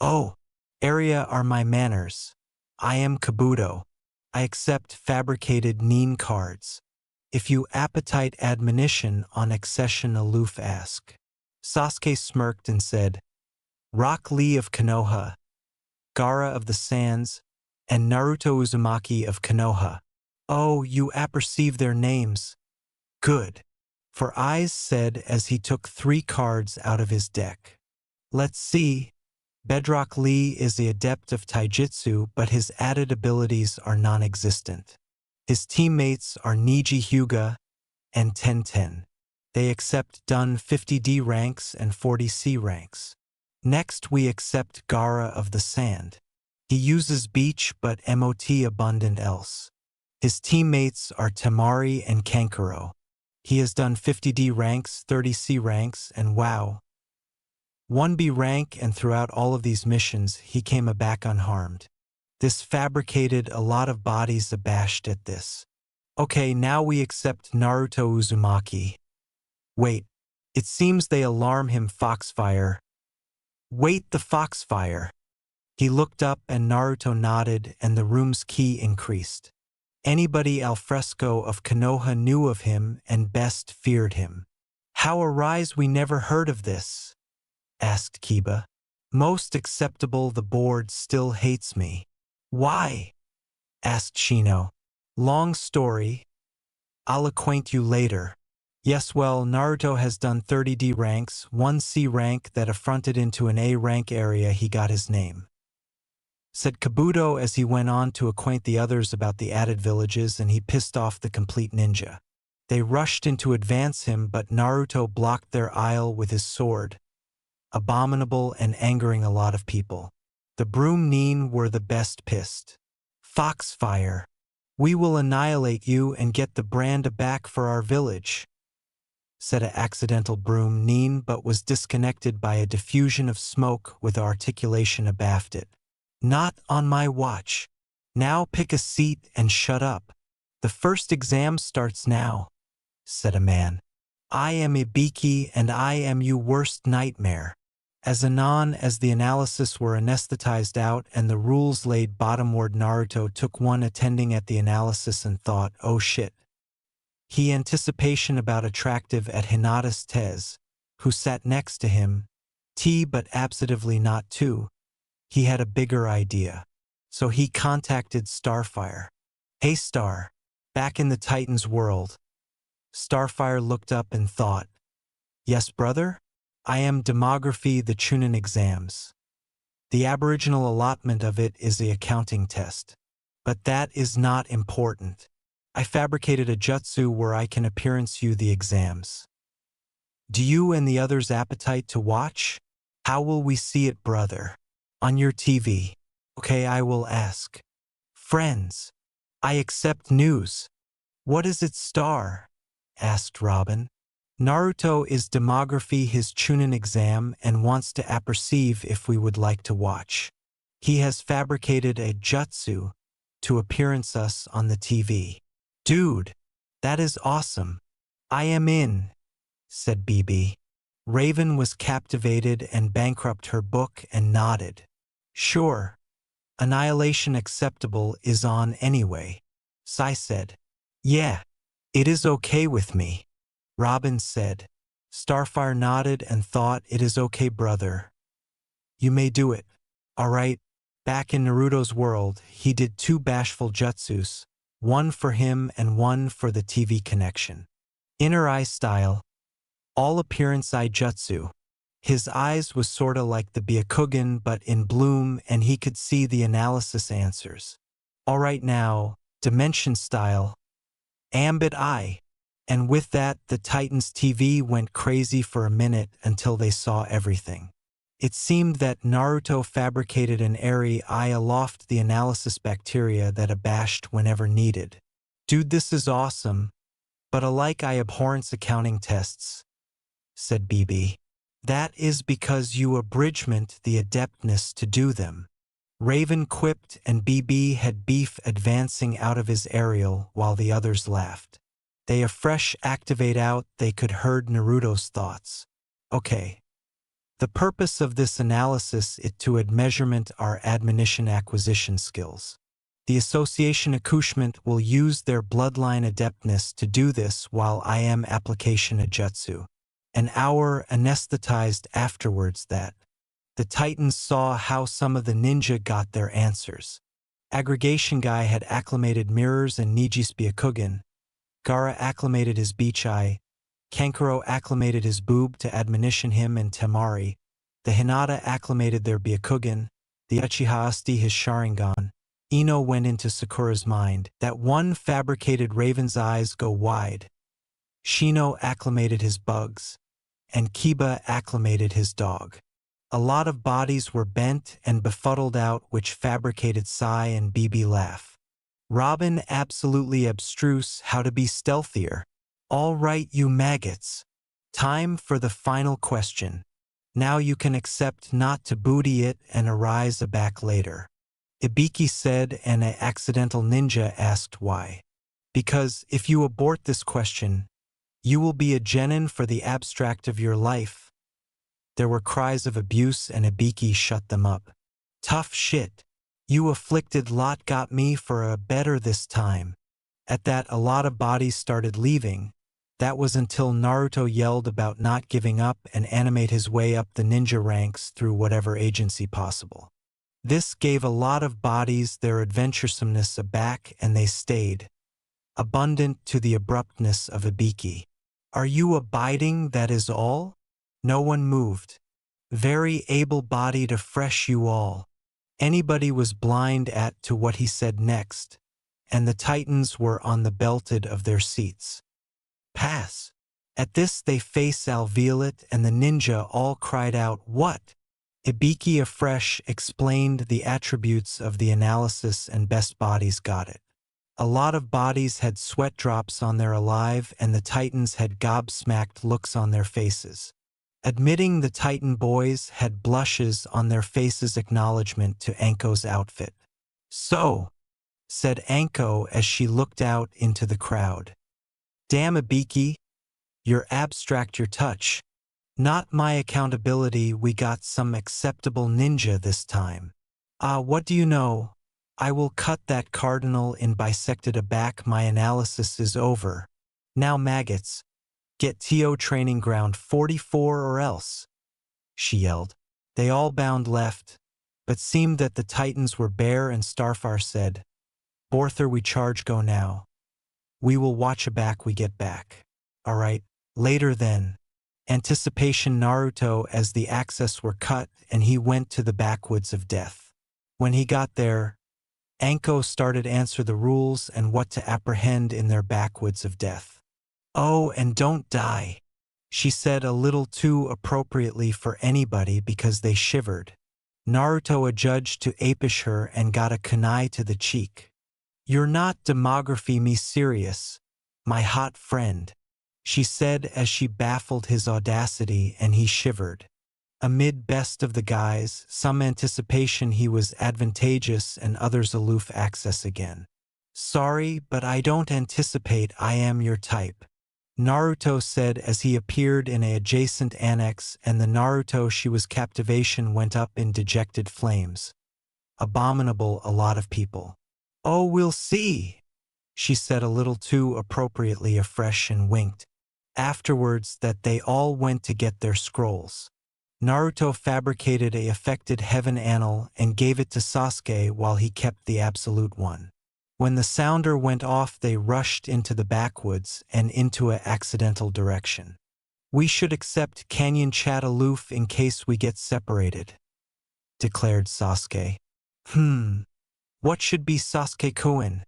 Speaker 1: Oh, area are my manners. I am Kabuto. I accept fabricated Nin cards. If you appetite admonition on accession aloof ask. Sasuke smirked and said, Rock Lee of Konoha, Gaara of the Sands, and Naruto Uzumaki of Konoha. Oh, you apperceive their names. Good. For Eyes said as he took 3 cards out of his deck. Let's see. Bedrock Lee is the adept of taijutsu, but his added abilities are non-existent. His teammates are Niji Hyuga and Ten. They accept done 50D ranks and 40C ranks. Next we accept Gaara of the Sand. He uses Beach but MOT abundant else. His teammates are Temari and Kankuro. He has done 50D ranks, 30C ranks, and WoW 1B rank, and throughout all of these missions he came back unharmed. This fabricated a lot of bodies abashed at this. Okay, now we accept Naruto Uzumaki. Wait, it seems they alarm him Foxfire. Wait, the Foxfire. He looked up and Naruto nodded and the room's key increased. Anybody alfresco of Konoha knew of him and best feared him. How arise we never heard of this? Asked Kiba. Most acceptable, the board still hates me. Why? Asked Shino. Long story. I'll acquaint you later. Yes, well, Naruto has done 30D ranks, 1C rank that affronted into an A rank area he got his name. Said Kabuto as he went on to acquaint the others about the added villages, and he pissed off the complete ninja. They rushed in to advance him, but Naruto blocked their aisle with his sword. Abominable and angering a lot of people. The Broom Nin were the best pissed. Foxfire. We will annihilate you and get the brand back for our village, said a accidental Broom Nin, but was disconnected by a diffusion of smoke with articulation abaft it. Not on my watch. Now pick a seat and shut up. The first exam starts now, said a man. I am Ibiki and I am you worst nightmare. As anon as the analysis were anesthetized out and the rules laid bottomward, Naruto took one attending at the analysis and thought, oh shit. He anticipation about attractive at Hinata's Tez, who sat next to him, but absolutely not too. He had a bigger idea. So he contacted Starfire. Hey Star, back in the Titan's world. Starfire looked up and thought, yes brother? I am demography the Chunin exams. The aboriginal allotment of it is the accounting test. But that is not important. I fabricated a jutsu where I can appearance you the exams. Do you and the others appetite to watch? How will we see it, brother? On your TV. Okay, I will ask. Friends. I accept news. What is it, Star? Asked Robin. Naruto is demography his Chunin exam and wants to apperceive if we would like to watch. He has fabricated a jutsu to appearance us on the TV. Dude, that is awesome. I am in, said BB. Raven was captivated and bankrupt her book and nodded. Sure. Annihilation acceptable is on anyway. Sai said. Yeah, it is okay with me. Robin said. Starfire nodded and thought, it is okay, brother. You may do it. All right. Back in Naruto's world, he did 2 bashful jutsus, one for him and one for the TV connection. Inner eye style. All appearance eye jutsu. His eyes was sorta like the Byakugan but in bloom, and he could see the analysis answers. All right now, dimension style. Ambit eye. And with that, the Titans TV went crazy for a minute until they saw everything. It seemed that Naruto fabricated an airy eye aloft the analysis bacteria that abashed whenever needed. Dude, this is awesome, but alike I abhorrence accounting tests, said BB. That is because you abridgment the adeptness to do them. Raven quipped, and BB had beef advancing out of his aerial while the others laughed. They a fresh activate out, they could heard Naruto's thoughts. Okay. The purpose of this analysis is to measurement our admonition acquisition skills. The association accouchement will use their bloodline adeptness to do this while I am application a jutsu. An hour anesthetized afterwards that. The Titans saw how some of the ninja got their answers. Aggregation guy had acclimated mirrors and Niji's Byakugan. Gaara acclimated his beach eye. Kankuro acclimated his boob to admonition him and Temari. The Hinata acclimated their Byakugan, the Uchiha Asti his Sharingan. Ino went into Sakura's mind. That one fabricated raven's eyes go wide. Shino acclimated his bugs, and Kiba acclimated his dog. A lot of bodies were bent and befuddled out, which fabricated Sai and BB laugh. Robin absolutely abstruse how to be stealthier. All right, you maggots. Time for the final question. Now you can accept not to booty it and arise aback later. Ibiki said, and an accidental ninja asked why. Because if you abort this question, you will be a genin for the abstract of your life. There were cries of abuse and Ibiki shut them up. Tough shit. You afflicted lot got me for a better this time. At that, a lot of bodies started leaving. That was until Naruto yelled about not giving up and animate his way up the ninja ranks through whatever agency possible. This gave a lot of bodies their adventuresomeness aback, and they stayed, abundant to the abruptness of Ibiki. Are you abiding, that is all? No one moved. Very able-bodied afresh you all. Anybody was blind at to what he said next, and the Titans were on the belted of their seats. Pass. At this they face Alveolet and the ninja all cried out, what? Ibiki afresh explained the attributes of the analysis and best bodies got it. A lot of bodies had sweat drops on their alive and the Titans had gobsmacked looks on their faces. Admitting the Titan boys had blushes on their faces acknowledgement to Anko's outfit. So, said Anko as she looked out into the crowd. Damn Ibiki, you're abstract your touch. Not my accountability, we got some acceptable ninja this time. What do you know? I will cut that cardinal in bisected aback, my analysis is over. Now maggots, get TO training ground 44 or else, she yelled. They all bound left, but seemed that the Titans were bare and Starfire said, Borther we charge go now. We will watch aback we get back. Alright, later then. Anticipation Naruto as the access were cut and he went to the backwoods of death. When he got there, Anko started answer the rules and what to apprehend in their backwoods of death. Oh, and don't die, she said a little too appropriately for anybody because they shivered. Naruto adjudged to apish her and got a kunai to the cheek. You're not demography me serious, my hot friend, she said as she baffled his audacity and he shivered. Amid best of the guys, some anticipation he was advantageous and others aloof access again. Sorry, but I don't anticipate I am your type, Naruto said as he appeared in an adjacent annex and the Naruto she was captivation went up in dejected flames. Abominable a lot of people. Oh, we'll see, she said a little too appropriately afresh and winked. Afterwards that they all went to get their scrolls. Naruto fabricated a affected heaven annal and gave it to Sasuke while he kept the absolute one. When the sounder went off they rushed into the backwoods and into an accidental direction. We should accept Canyon chat aloof in case we get separated, declared Sasuke. What should be Sasuke-kun?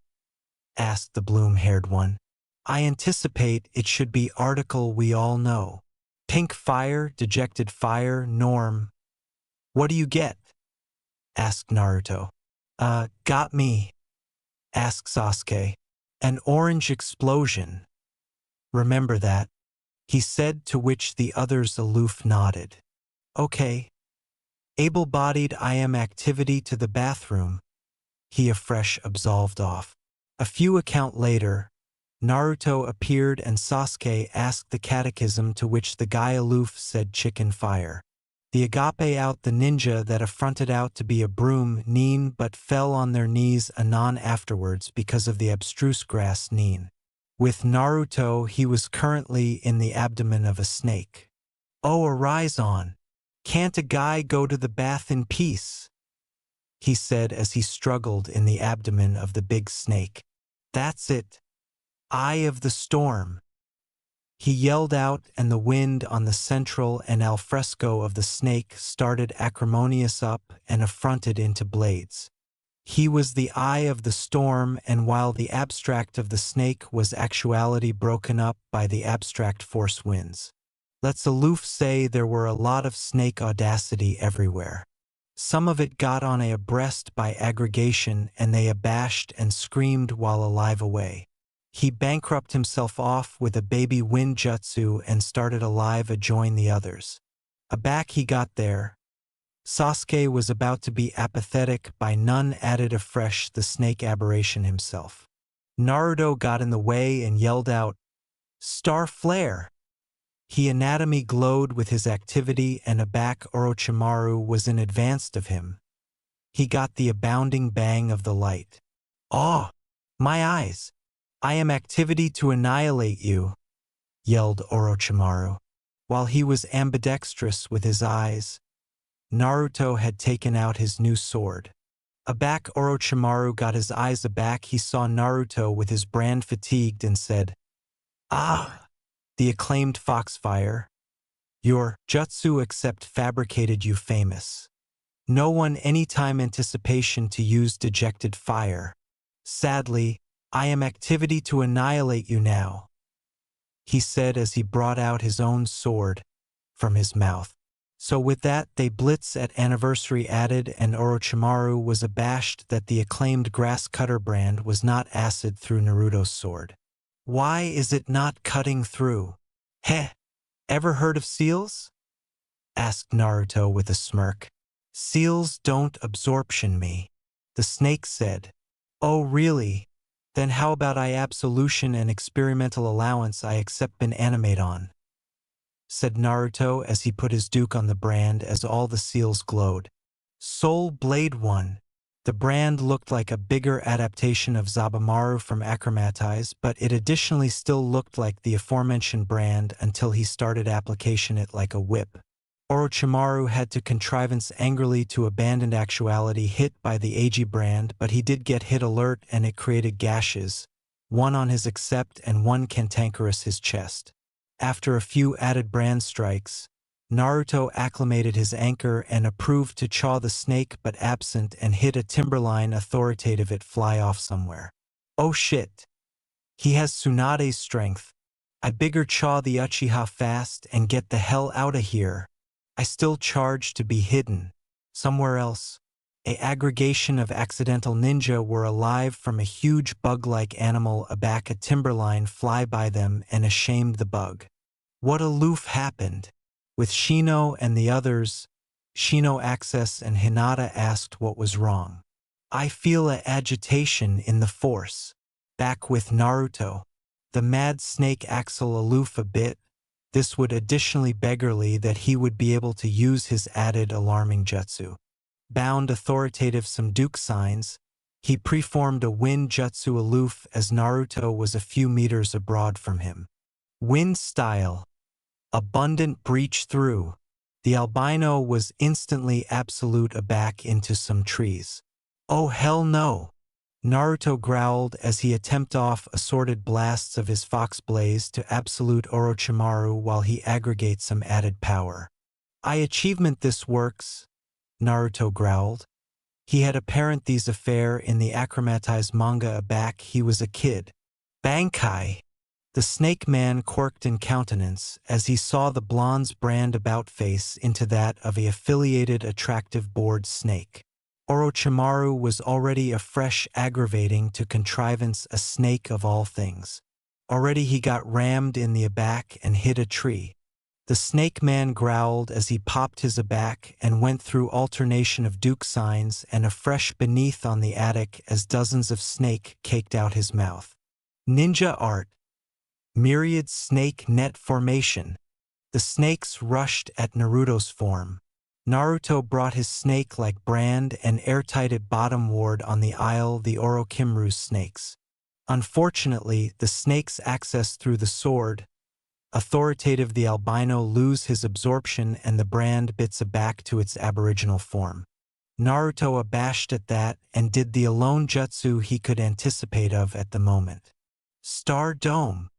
Speaker 1: Asked the bloom-haired one. I anticipate it should be article we all know. Pink fire, dejected fire, Norm. What do you get? Asked Naruto. Got me, asked Sasuke. An orange explosion. Remember that, he said, to which the others aloof nodded. Okay. Able-bodied I am activity to the bathroom, he afresh absolved off. A few account later, Naruto appeared and Sasuke asked the catechism, to which the guy aloof said chicken fire. The agape out the ninja that affronted out to be a broom neen but fell on their knees anon afterwards because of the abstruse grass neen. With Naruto he was currently in the abdomen of a snake. Oh, arise on. Can't a guy go to the bath in peace? He said as he struggled in the abdomen of the big snake. That's it. Eye of the storm. He yelled out, and the wind on the central and al fresco of the snake started acrimonious up and affronted into blades. He was the eye of the storm, and while the abstract of the snake was actuality broken up by the abstract force winds. Let's aloof say there were a lot of snake audacity everywhere. Some of it got on abreast by aggregation, and they abashed and screamed while alive away. He bankrupt himself off with a baby wind jutsu and started alive adjoin the others. Aback he got there. Sasuke was about to be apathetic by none added afresh the snake aberration himself. Naruto got in the way and yelled out, "Star Flare!" He anatomy glowed with his activity, and aback Orochimaru was in advance of him. He got the abounding bang of the light. "Oh, my eyes! I am activity to annihilate you," yelled Orochimaru. While he was ambidextrous with his eyes, Naruto had taken out his new sword. Aback Orochimaru got his eyes aback. He saw Naruto with his brand fatigued and said, "Ah, the acclaimed Foxfire. Your jutsu except fabricated you famous. No one any time anticipation to use dejected fire. Sadly, I am activity to annihilate you now," he said as he brought out his own sword from his mouth. So with that they blitz at anniversary added, and Orochimaru was abashed that the acclaimed grass cutter brand was not acid through Naruto's sword. "Why is it not cutting through?" "Heh, ever heard of seals?" asked Naruto with a smirk. "Seals don't absorption me," the snake said. "Oh really? Then how about I absolution and experimental allowance I accept been animate on," said Naruto as he put his duke on the brand as all the seals glowed. Soul Blade 1. The brand looked like a bigger adaptation of Zabumaru from Acromatize, but it additionally still looked like the aforementioned brand until he started application it like a whip. Orochimaru had to contrivance angrily to abandon actuality hit by the AG brand, but he did get hit alert and it created gashes, one on his accept and one cantankerous his chest. After a few added brand strikes, Naruto acclimated his anchor and approved to chaw the snake but absent and hit a timberline authoritative it fly off somewhere. "Oh shit. He has Tsunade's strength. I bigger chaw the Uchiha fast and get the hell outta here. I still charge to be hidden somewhere else." A aggregation of accidental ninja were alive from a huge bug-like animal aback a timberline fly by them and ashamed the bug. What aloof happened? With Shino and the others, Shino Access and Hinata asked what was wrong. "I feel a agitation in the force." Back with Naruto. The mad snake Axel aloof a bit. This would additionally beggarly that he would be able to use his added alarming jutsu. Bound authoritative some Duke signs, he preformed a wind jutsu aloof as Naruto was a few meters abroad from him. Wind style. Abundant breach through. The albino was instantly absolute aback into some trees. "Oh hell no!" Naruto growled as he attempted off assorted blasts of his fox blaze to absolute Orochimaru while he aggregates some added power. "I achievement this works," Naruto growled. He had apparent these affair in the acromatized manga aback he was a kid. "Bankai!" The snake man quirked in countenance as he saw the blonde's brand about face into that of a affiliated attractive bored snake. Orochimaru was already afresh aggravating to contrivance a snake of all things. Already he got rammed in the aback and hit a tree. The snake man growled as he popped his aback and went through alternation of Duke signs and a fresh beneath on the attic as dozens of snake caked out his mouth. Ninja art. Myriad snake net formation. The snakes rushed at Naruto's form. Naruto brought his snake-like brand and airtight it bottom ward on the aisle the Orokimru's snakes. Unfortunately, the snakes access through the sword. Authoritative the albino lose his absorption and the brand bits aback to its aboriginal form. Naruto abashed at that and did the alone jutsu he could anticipate of at the moment. Star Dome.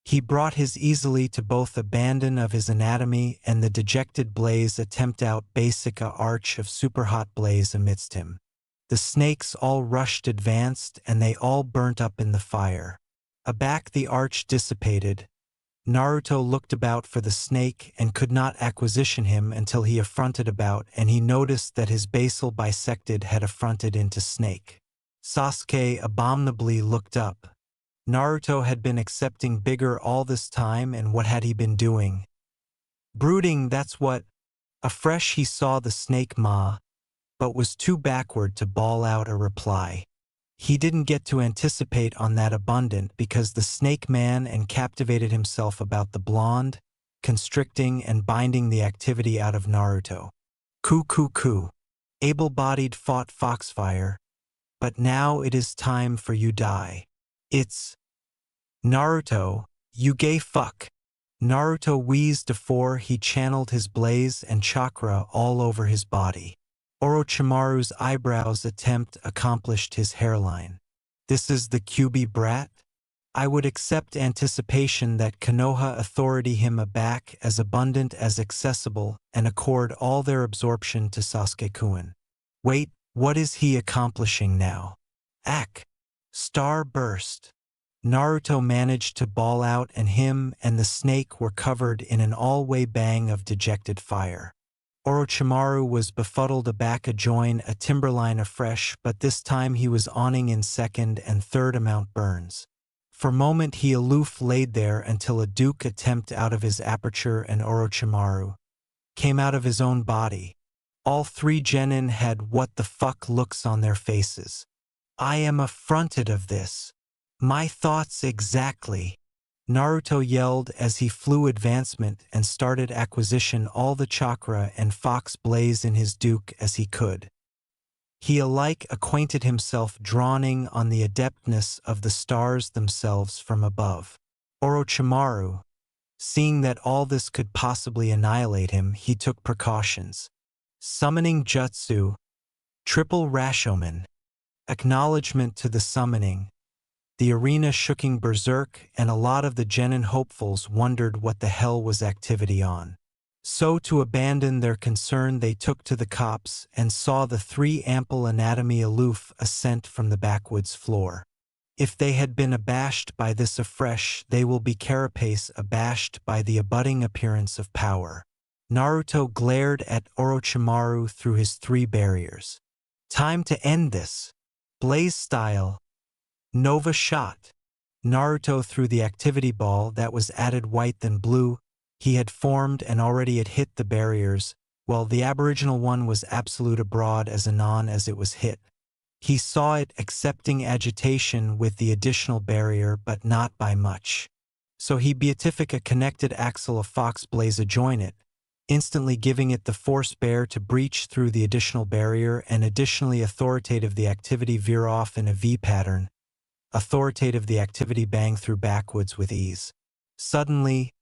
Speaker 1: He brought his easily to both abandon of his anatomy and the dejected Blaze attempt out basic a arch of superhot Blaze amidst him. The snakes all rushed advanced and they all burnt up in the fire. Aback the arch dissipated. Naruto looked about for the snake and could not acquisition him until he affronted about and he noticed that his basal bisected had affronted into snake. Sasuke abominably looked up. Naruto had been accepting bigger all this time and what had he been doing? Brooding, that's what. Afresh he saw the snake ma, but was too backward to bawl out a reply. He didn't get to anticipate on that abundant because the snake man and captivated himself about the blonde, constricting and binding the activity out of Naruto. Ku. Able-bodied fought Foxfire, but now it is time for you die. It's Naruto, you gay fuck. Naruto wheezed afore he channeled his blaze and chakra all over his body. Orochimaru's eyebrows attempt accomplished his hairline. This is the QB brat? I would accept anticipation that Konoha authority him aback as abundant as accessible and accord all their absorption to Sasuke-kun. Wait, what is he accomplishing now? Star burst. Naruto managed to bawl out and him and the snake were covered in an all-way bang of dejected fire. Orochimaru was befuddled aback a join a timberline afresh but this time he was awning in second and third amount burns. For moment he aloof laid there until a duke attempt out of his aperture and Orochimaru came out of his own body. All three genin had what the fuck looks on their faces. I am affronted of this. My thoughts exactly. Naruto yelled as he flew advancement and started acquisition all the chakra and fox blaze in his duke as he could. He alike acquainted himself drawing on the adeptness of the stars themselves from above. Orochimaru, seeing that all this could possibly annihilate him, he took precautions. Summoning jutsu, triple Rashomon. Acknowledgement to the summoning. The arena shooking berserk and a lot of the genin hopefuls wondered what the hell was activity on. So to abandon their concern they took to the cops and saw the three ample anatomy aloof ascent from the backwoods floor. If they had been abashed by this afresh they will be carapace abashed by the abutting appearance of power. Naruto glared at Orochimaru through his three barriers. Time to end this. Blaze style. Nova shot. Naruto threw the activity ball that was added white than blue. He had formed and already had hit the barriers, while the aboriginal one was absolute abroad as anon as it was hit. He saw it accepting agitation with the additional barrier but not by much. So he beatific a connected axle of fox blaze adjoin it, instantly giving it the force bear to breach through the additional barrier and additionally authoritative the activity veer off in a V pattern. Authoritative the activity bang through backwoods with ease. Suddenly,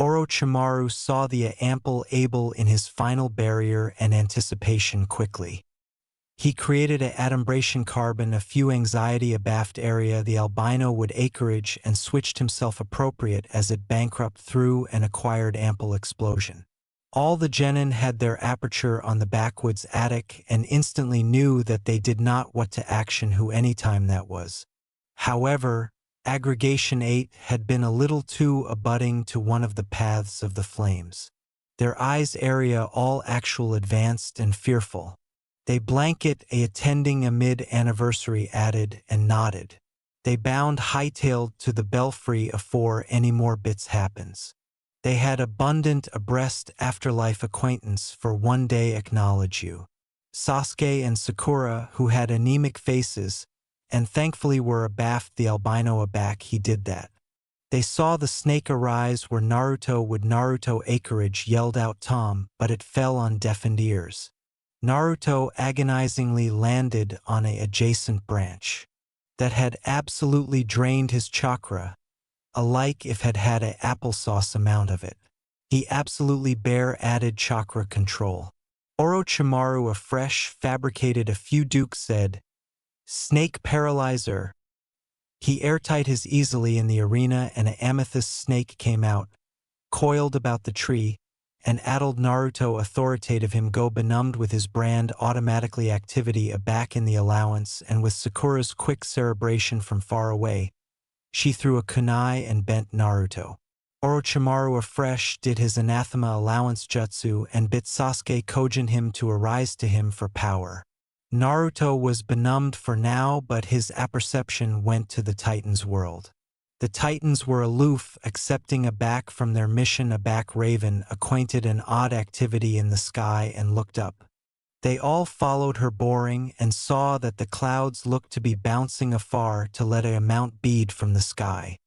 Speaker 1: Orochimaru saw the ample able in his final barrier and anticipation quickly. He created a adumbration carbon a few anxiety abaft area the albino would acreage and switched himself appropriate as it bankrupt through and acquired ample explosion. All the genin had their aperture on the backwoods attic and instantly knew that they did not what to action who anytime that was. However, aggregation 8 had been a little too abutting to one of the paths of the flames. Their eyes area all actual advanced and fearful. They blanket a attending amid anniversary added and nodded. They bound hightailed to the belfry afore any more bits happens. They had abundant abreast afterlife acquaintance for one day acknowledge you. Sasuke and Sakura, who had anemic faces, and thankfully were abaft the albino aback he did that. They saw the snake arise where Naruto would Naruto acreage yelled out Tom, but it fell on deafened ears. Naruto agonizingly landed on a adjacent branch that had absolutely drained his chakra, alike if had had a applesauce amount of it. He absolutely bare added chakra control. Orochimaru afresh fabricated a few dukes said, Snake paralyzer. He airtight his easily in the arena, and an amethyst snake came out, coiled about the tree, and addled Naruto authoritative him go benumbed with his brand automatically activity aback in the allowance, and with Sakura's quick cerebration from far away, she threw a kunai and bent Naruto. Orochimaru afresh did his anathema allowance jutsu and bit Sasuke kojin him to arise to him for power. Naruto was benumbed for now, but his apperception went to the Titans' world. The Titans were aloof, accepting aback from their mission. Aback Raven acquainted an odd activity in the sky and looked up. They all followed her boring and saw that the clouds looked to be bouncing afar to let a mount bead from the sky.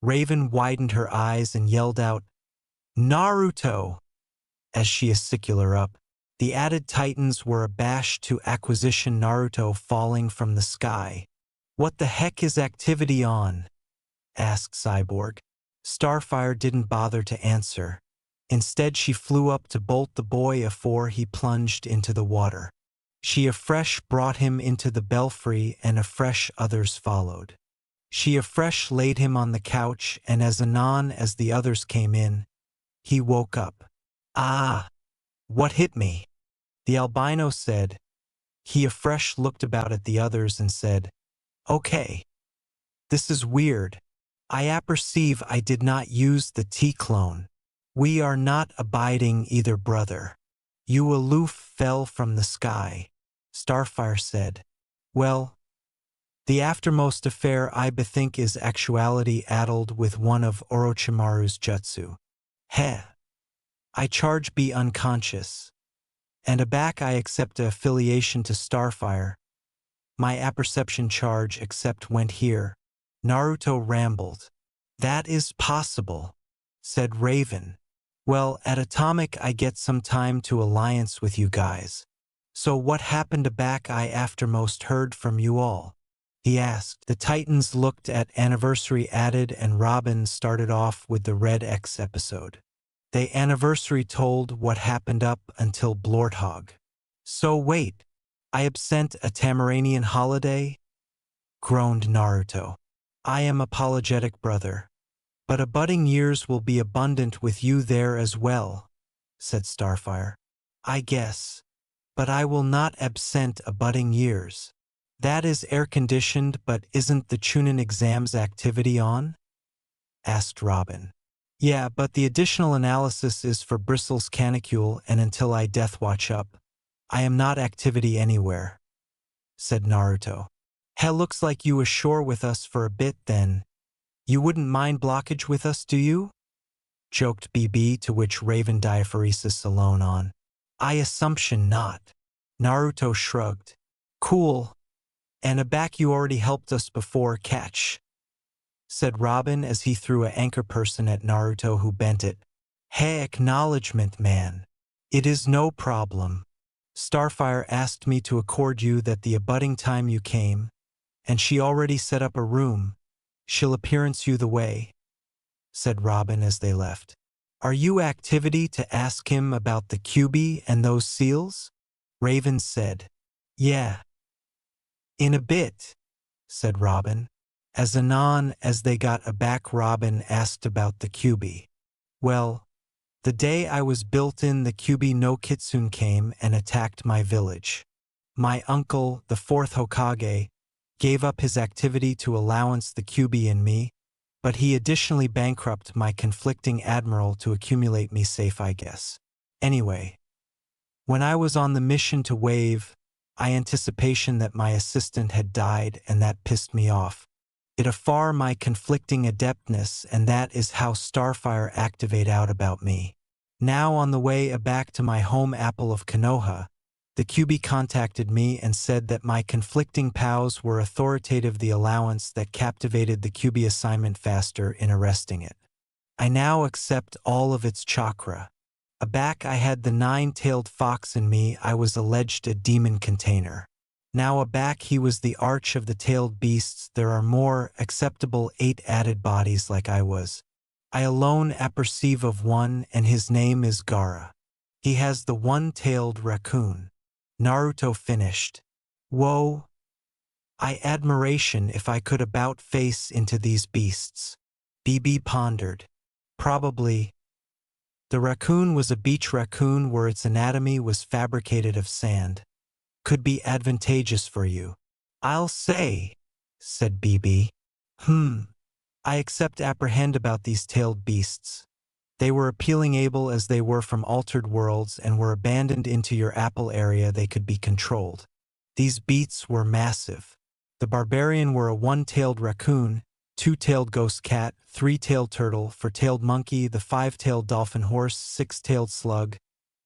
Speaker 1: Raven widened her eyes and yelled out, "Naruto!" as she acicular up. The added Titans were abashed to acquisition Naruto falling from the sky. "What the heck is activity on?" asked Cyborg. Starfire didn't bother to answer. Instead, she flew up to bolt the boy afore he plunged into the water. She afresh brought him into the belfry, and afresh others followed. She afresh laid him on the couch, and as anon as the others came in, he woke up. "Ah, what hit me?" the albino said. He afresh looked about at the others and said, "Okay, this is weird. I apperceive I did not use the T-clone. We are not abiding either, brother. You aloof fell from the sky," Starfire said. "Well, the aftermost affair I bethink is actuality addled with one of Orochimaru's jutsu. Heh. I charge be unconscious. And aback I accept a affiliation to Starfire. My apperception charge accept went here." Naruto rambled. "That is possible," said Raven. "Well, at Atomic I get some time to alliance with you guys. So what happened aback I aftermost heard from you all?" he asked. The Titans looked at anniversary added, and Robin started off with the Red X episode. The anniversary told what happened up until Blorthog. "So wait, I absent a Tamaranian holiday?" groaned Naruto. "I am apologetic, brother. But abutting years will be abundant with you there as well," said Starfire. "I guess. But I will not absent abutting years. That is air-conditioned, but isn't the Chunin exams activity on?" asked Robin. "Yeah, but the additional analysis is for Bristle's canicule, and until I death watch up, I am not activity anywhere," said Naruto. "Hell, looks like you ashore with us for a bit then. You wouldn't mind blockage with us, do you?" joked BB, to which Raven diaphoresis alone on. "I assumption not." Naruto shrugged. "Cool. And aback you already helped us before, catch," said Robin as he threw a anchor person at Naruto, who bent it. "Hey, acknowledgement, man. It is no problem. Starfire asked me to accord you that the abutting time you came, and she already set up a room. She'll appearance you the way," said Robin as they left. "Are you activity to ask him about the QB and those seals?" Raven said. "Yeah. In a bit," said Robin. As anon as they got aback, Robin asked about the QB. "Well, the day I was built in, the QB no Kitsune came and attacked my village. My uncle, the fourth Hokage, gave up his activity to allowance the QB in me, but he additionally bankrupt my conflicting admiral to accumulate me safe, I guess. Anyway, when I was on the mission to Wave, I anticipation that my assistant had died, and that pissed me off. It afar my conflicting adeptness, and that is how Starfire activate out about me. Now on the way aback to my home apple of Konoha, the QB contacted me and said that my conflicting POWs were authoritative the allowance that captivated the QB assignment faster in arresting it. I now accept all of its chakra. Aback I had the nine-tailed fox in me, I was alleged a demon container. Now aback he was the arch of the tailed beasts, there are more acceptable 8 added bodies like I was. I alone apperceive of one, and his name is Gaara. He has the one-tailed raccoon." Naruto finished. "Whoa. I admiration if I could about face into these beasts. BB pondered. Probably. The raccoon was a beach raccoon where its anatomy was fabricated of sand. Could be advantageous for you. I'll say, said BB. I accept apprehend about these tailed beasts. They were appealing able as they were from altered worlds and were abandoned into your apple area they could be controlled. These beasts were massive. The barbarian were a one-tailed raccoon, two-tailed ghost cat, three-tailed turtle, four-tailed monkey, the five-tailed dolphin horse, six-tailed slug,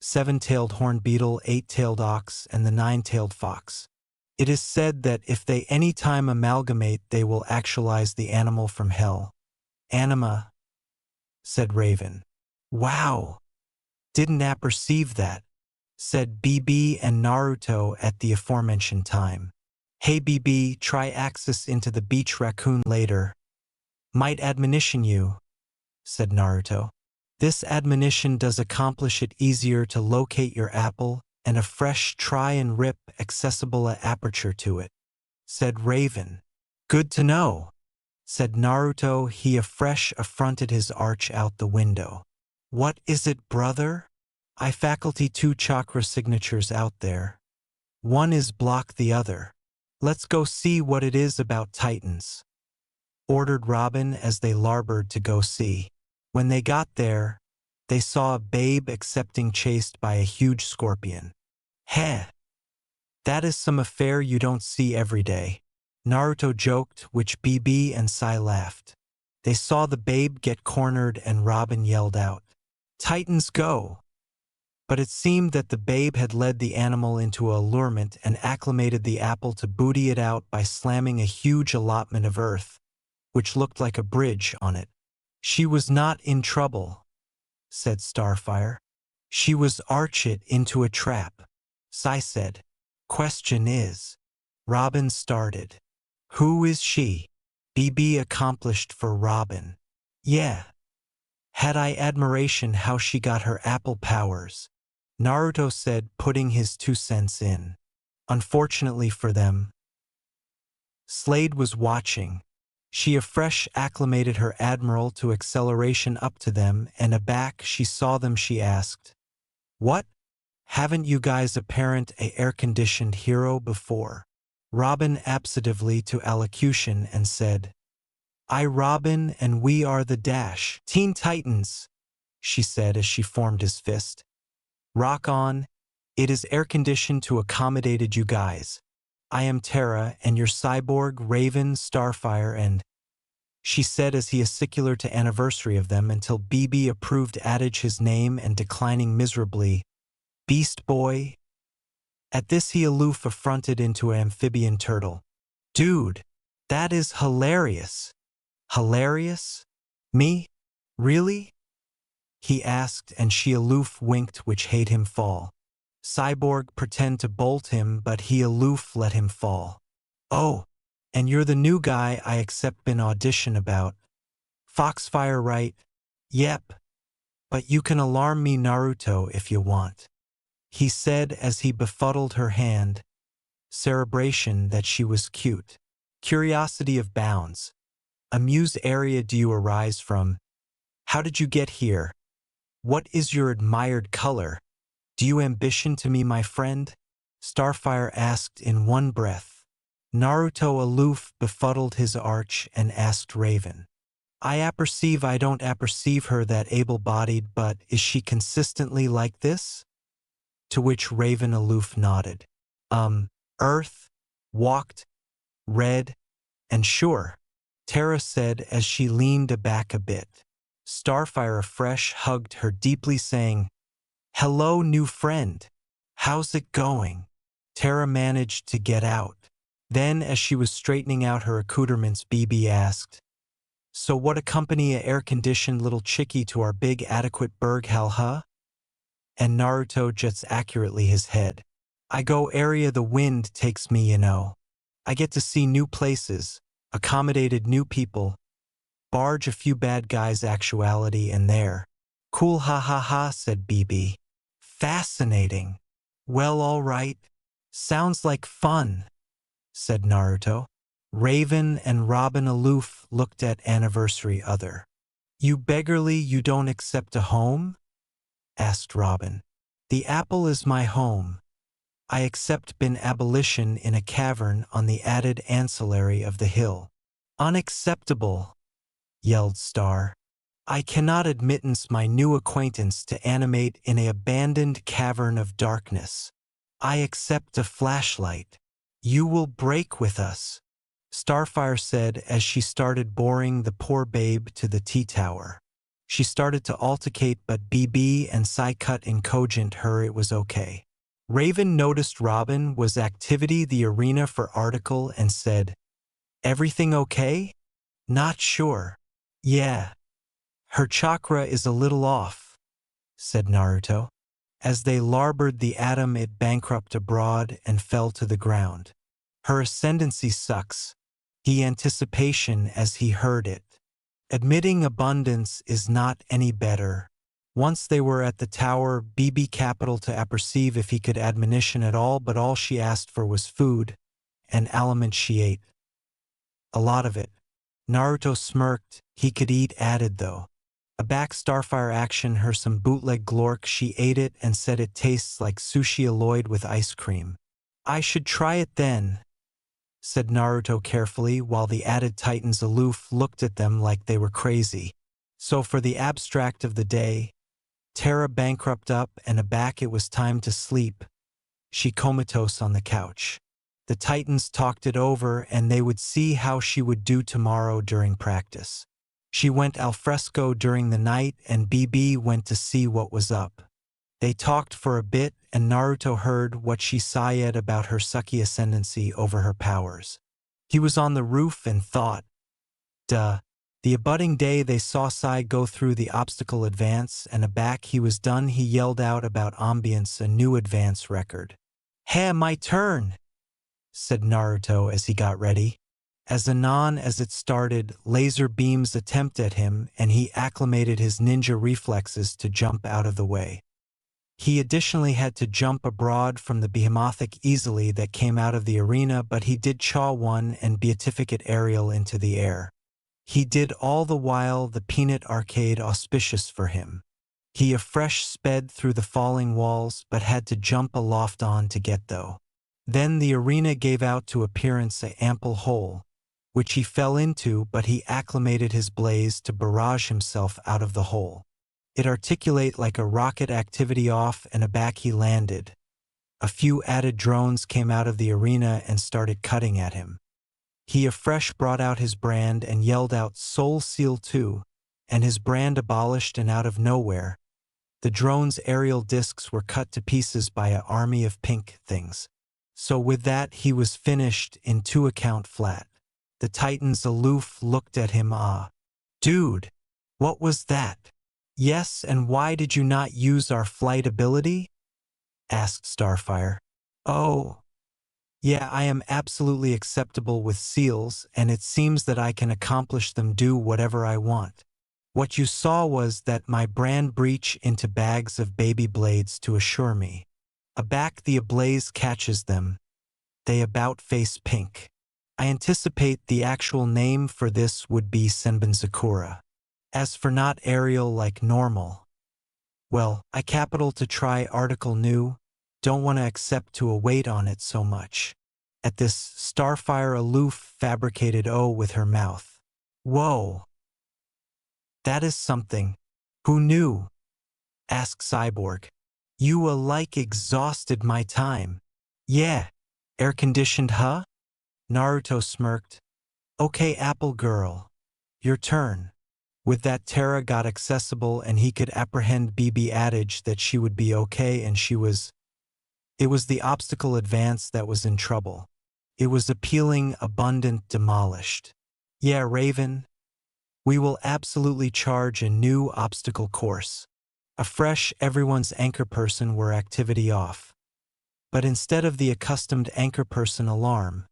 Speaker 1: seven-tailed horned beetle, eight-tailed ox, and the nine-tailed fox. It is said that if they any time amalgamate they will actualize the animal from hell. Anima, said Raven. Wow! Didn't apperceive that, said BB and Naruto at the aforementioned time. Hey BB, try access into the beach raccoon later. Might admonition you, said Naruto. This admonition does accomplish it easier to locate your apple and a fresh try and rip accessible aperture to it, said Raven. Good to know, said Naruto. He afresh affronted his arch out the window. What is it, brother? I faculty two chakra signatures out there. One is block the other. Let's go see what it is about Titans, ordered Robin as they larboard to go see. When they got there, they saw a babe accepting chased by a huge scorpion. Heh! That is some affair you don't see every day, Naruto joked, which BB and Sai laughed. They saw the babe get cornered and Robin yelled out, Titans go! But it seemed that the babe had led the animal into a allurement and acclimated the apple to booty it out by slamming a huge allotment of earth, which looked like a bridge, on it. She was not in trouble, said Starfire. She was arch it into a trap, Sai said. Question is, Robin started. Who is she? BB accomplished for Robin. Yeah. Had I admiration how she got her apple powers, Naruto said, putting his 2 cents in. Unfortunately for them, Slade was watching. She afresh acclimated her admiral to acceleration up to them, and aback she saw them she asked, What? Haven't you guys apparent a air-conditioned hero before? Robin absentatively to allocution and said, I Robin and we are the Dash Teen Titans, she said as she formed his fist. Rock on, it is air-conditioned to accommodated you guys. I am Terra and your cyborg, Raven, Starfire and, she said as he acicular to anniversary of them until BB approved adage his name and declining miserably, Beast Boy. At this he aloof affronted into an amphibian turtle. Dude, that is hilarious. Hilarious? Me? Really? He asked and she aloof winked which hate him fall. Cyborg pretend to bolt him but he aloof let him fall. Oh, and you're the new guy I accept been audition about. Foxfire right? Yep. But you can alarm me Naruto if you want, he said as he befuddled her hand. Cerebration that she was cute. Curiosity of bounds. Amused area do you arise from? How did you get here? What is your admired color? Do you ambition to me, my friend? Starfire asked in one breath. Naruto aloof befuddled his arch and asked Raven. I apperceive I don't apperceive her that able-bodied, but is she consistently like this? To which Raven aloof nodded. Earth, walked, read, and sure, Terra said as she leaned aback a bit. Starfire afresh hugged her deeply saying, Hello, new friend. How's it going? Terra managed to get out. Then, as she was straightening out her accoutrements, BB asked, So what accompany a air-conditioned little chickie to our big adequate Berghal, huh? And Naruto jets accurately his head. I go area the wind takes me, you know. I get to see new places, accommodated new people, barge a few bad guys actuality and there. Cool ha ha ha, said BB. Fascinating. Well, all right. Sounds like fun. said Naruto. Raven and Robin aloof looked at anniversary other. You beggarly, you don't accept a home? Asked Robin. The apple is my home. I accept bin abolition in a cavern on the added ancillary of the hill. Unacceptable, yelled Star. I cannot admittance my new acquaintance to animate in a abandoned cavern of darkness. I accept a flashlight. You will break with us, Starfire said as she started boring the poor babe to the T-tower. She started to altercate but BB and Psy cut incogent her it was okay. Raven noticed Robin was activity the arena for article and said, Everything okay? Not sure. Yeah. Her chakra is a little off, said Naruto. As they larboard the atom it bankrupt abroad and fell to the ground. Her ascendancy sucks. He anticipation as he heard it. Admitting abundance is not any better. Once they were at the tower, BB capital to apperceive if he could admonition at all, but all she asked for was food, and aliment she ate. A lot of it. Naruto smirked, he could eat added though. A back Starfire action her some bootleg glork she ate it and said it tastes like sushi alloyed with ice cream. I should try it then, said Naruto carefully while the added titans aloof looked at them like they were crazy. So for the abstract of the day, Terra bankrupt up and aback it was time to sleep. She comatose on the couch. The titans talked it over and they would see how she would do tomorrow during practice. She went al fresco during the night and BB went to see what was up. They talked for a bit and Naruto heard what she said about her sucky ascendancy over her powers. He was on the roof and thought, duh. The abutting day they saw Sai go through the obstacle advance and aback he was done he yelled out about ambience a new advance record. Hey, my turn, said Naruto as he got ready. As anon as it started, laser beams attempt at him and he acclimated his ninja reflexes to jump out of the way. He additionally had to jump abroad from the behemothic easily that came out of the arena but he did chaw one and beatificate aerial into the air. He did all the while the peanut arcade auspicious for him. He afresh sped through the falling walls but had to jump aloft on to get though. Then the arena gave out to appearance a ample hole, which he fell into but he acclimated his blaze to barrage himself out of the hole. It articulate like a rocket activity off and aback he landed. A few added drones came out of the arena and started cutting at him. He afresh brought out his brand and yelled out Soul Seal 2, and his brand abolished and out of nowhere. The drone's aerial discs were cut to pieces by an army of pink things. So with that he was finished in 2 account flat. The titans aloof looked at him Dude, what was that? Yes, and why did you not use our flight ability? Asked Starfire. Oh. Yeah, I am absolutely acceptable with seals, and it seems that I can accomplish them do whatever I want. What you saw was that my brand breach into bags of baby blades to assure me. Aback the ablaze catches them. They about face pink. I anticipate the actual name for this would be Senbenzakura. As for not aerial like normal. Well, I capital to try article new. Don't want to accept to await on it so much. At this, Starfire aloof fabricated O with her mouth. Whoa. That is something. Who knew? Asked Cyborg. You like exhausted my time. Yeah. Air-conditioned huh? Naruto smirked. Okay Apple Girl. Your turn. With that Terra got accessible and he could apprehend BB adage that she would be okay and she was. It was the obstacle advance that was in trouble. It was appealing, abundant, demolished. Yeah, Raven. We will absolutely charge a new obstacle course. Afresh, everyone's anchor person were activity off. But instead of the accustomed anchor person alarm,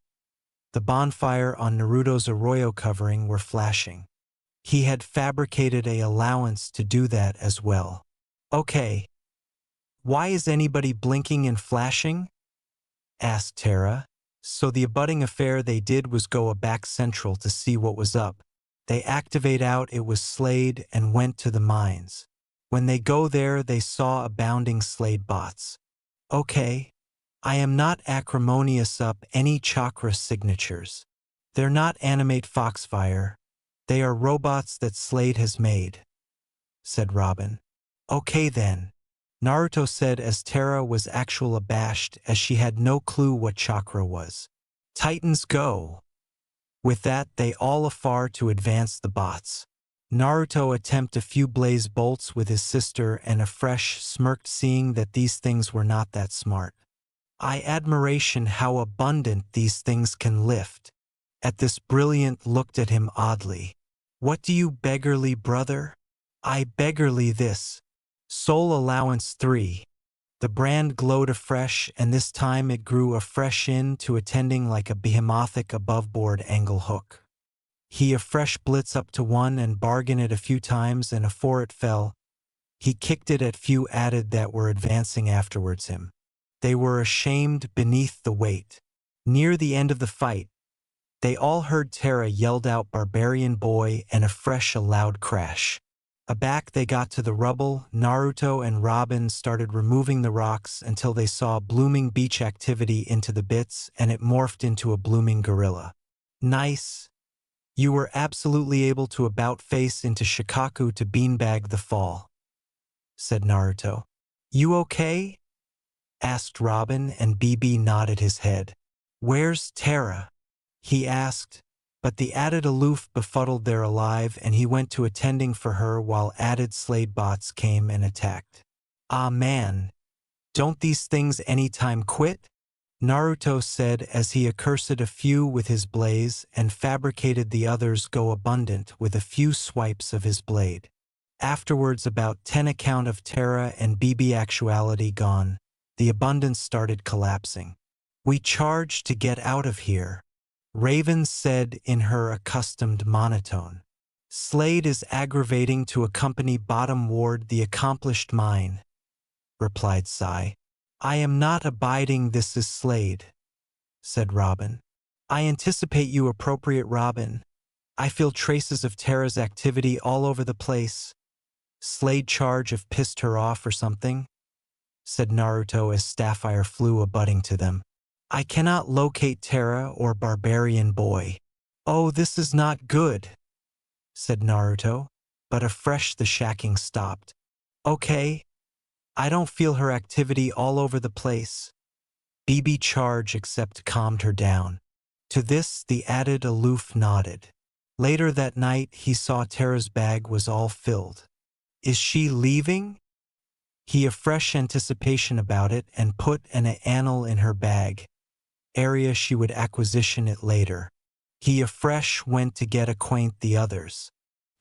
Speaker 1: the bonfire on Naruto's Arroyo covering were flashing. He had fabricated a allowance to do that as well. Okay. Why is anybody blinking and flashing? Asked Terra. So the abutting affair they did was go a back central to see what was up. They activate out it was Slade and went to the mines. When they go there they saw abounding Slade bots. Okay. I am not acrimonious up any chakra signatures. They're not animate Foxfire. They are robots that Slade has made, said Robin. Okay then, Naruto said as Terra was actual abashed as she had no clue what chakra was. Titans go. With that they all afar to advance the bots. Naruto attempt a few blaze bolts with his sister and afresh smirked seeing that these things were not that smart. I admiration how abundant these things can lift. At this Brilliant looked at him oddly. What do you beggarly brother? I beggarly this. Soul allowance 3. The brand glowed afresh and this time it grew afresh into attending like a behemothic above-board angle hook. He afresh blitz up to 1 and bargain it a few times and afore it fell, he kicked it at few added that were advancing afterwards him. They were ashamed beneath the weight. Near the end of the fight, they all heard Terra yelled out Barbarian Boy and afresh a loud crash. Aback they got to the rubble, Naruto and Robin started removing the rocks until they saw blooming beach activity into the bits and it morphed into a blooming gorilla. Nice. You were absolutely able to about face into Shikaku to beanbag the fall, said Naruto. You okay? Asked Robin and BB nodded his head. Where's Terra? He asked, but the added aloof befuddled their alive and he went to attending for her while added Slade bots came and attacked. Ah man, don't these things anytime quit? Naruto said as he accursed a few with his blaze and fabricated the others go abundant with a few swipes of his blade. Afterwards about 10 account of Terra and BB actuality gone, the abundance started collapsing. We charge to get out of here, Raven said in her accustomed monotone. Slade is aggravating to accompany Bottom Ward the accomplished mine, replied Sai. I am not abiding this is Slade, said Robin. I anticipate you appropriate Robin. I feel traces of Terra's activity all over the place. Slade charge have pissed her off or something, said Naruto as Staffire flew abutting to them. I cannot locate Terra or Barbarian Boy. Oh, this is not good, said Naruto, but afresh the shacking stopped. Okay, I don't feel her activity all over the place. BB charge except calmed her down. To this the added aloof nodded. Later that night he saw Terra's bag was all filled. Is she leaving? He a fresh anticipation about it and put an annal in her bag. Area she would acquisition it later. He afresh went to get acquaint the others.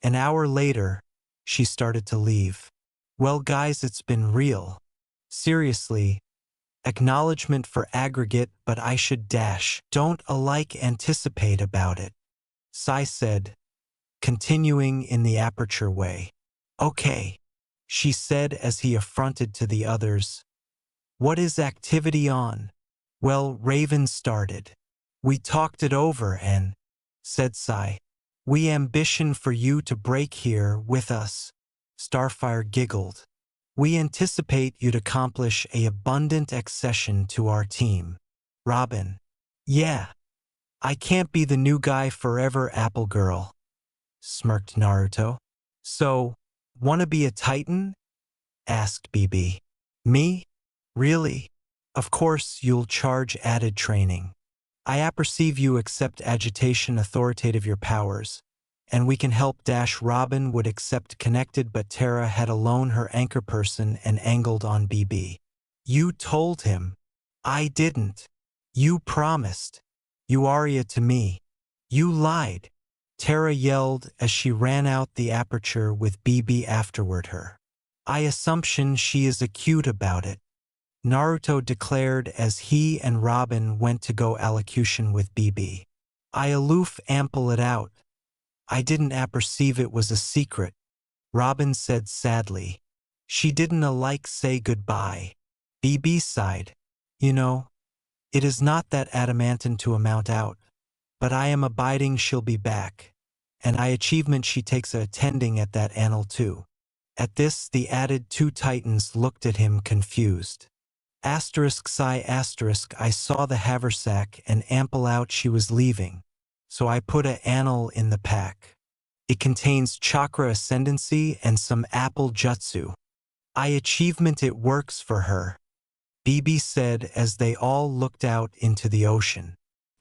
Speaker 1: An hour later, she started to leave. Well guys, it's been real. Seriously. Acknowledgement for aggregate, but I should dash. Don't alike anticipate about it. Sai said, continuing in the aperture way. Okay, she said as he affronted to the others. What is activity on? Well, Raven started. We talked it over and, said Sai, we ambition for you to break here with us. Starfire giggled. We anticipate you'd accomplish a abundant accession to our team. Robin. Yeah. I can't be the new guy forever, Apple Girl, smirked Naruto. So, wanna be a Titan? Asked BB. Me? Really? Of course you'll charge added training. I apperceive you accept agitation authoritative your powers, and we can help dash Robin would accept connected but Terra had alone her anchor person and angled on BB. You told him. I didn't. You promised. You Arya to me. You lied. Terra yelled as she ran out the aperture with BB afterward her. I assumption she is acute about it, Naruto declared as he and Robin went to go allocution with BB. I aloof ample it out. I didn't apperceive it was a secret, Robin said sadly. She didn't alike say goodbye. BB sighed. You know, It is not that adamantine to amount out, but I am abiding she'll be back. And I achievement she takes a attending at that annal too. At this the added two titans looked at him confused. Asterisk sigh asterisk I saw the haversack and ample out she was leaving, so I put a annal in the pack. It contains chakra ascendancy and some apple jutsu. I achievement it works for her, BB said as they all looked out into the ocean.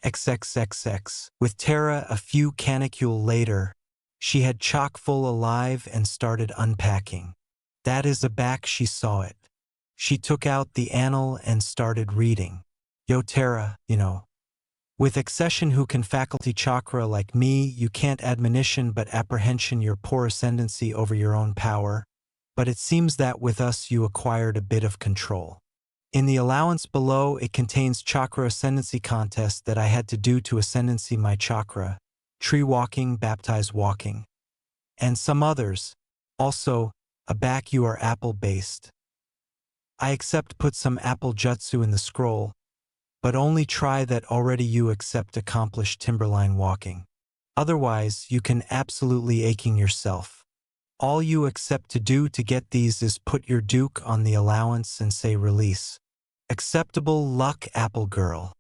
Speaker 1: XXXX. With Tara a few canicule later, she had chock full alive and started unpacking. That is aback she saw it. She took out the annal and started reading. Yo Tara, with accession who can faculty chakra like me, you can't admonition but apprehension your poor ascendancy over your own power, but it seems that with us you acquired a bit of control. In the allowance below, it contains chakra ascendancy contest that I had to do to ascendancy my chakra, tree walking, baptize walking, and some others. Also, aback you are apple-based. I accept put some apple jutsu in the scroll, but only try that already you accept accomplished timberline walking. Otherwise, you can absolutely aching yourself. All you accept to do to get these is put your duke on the allowance and say release. Acceptable luck apple girl.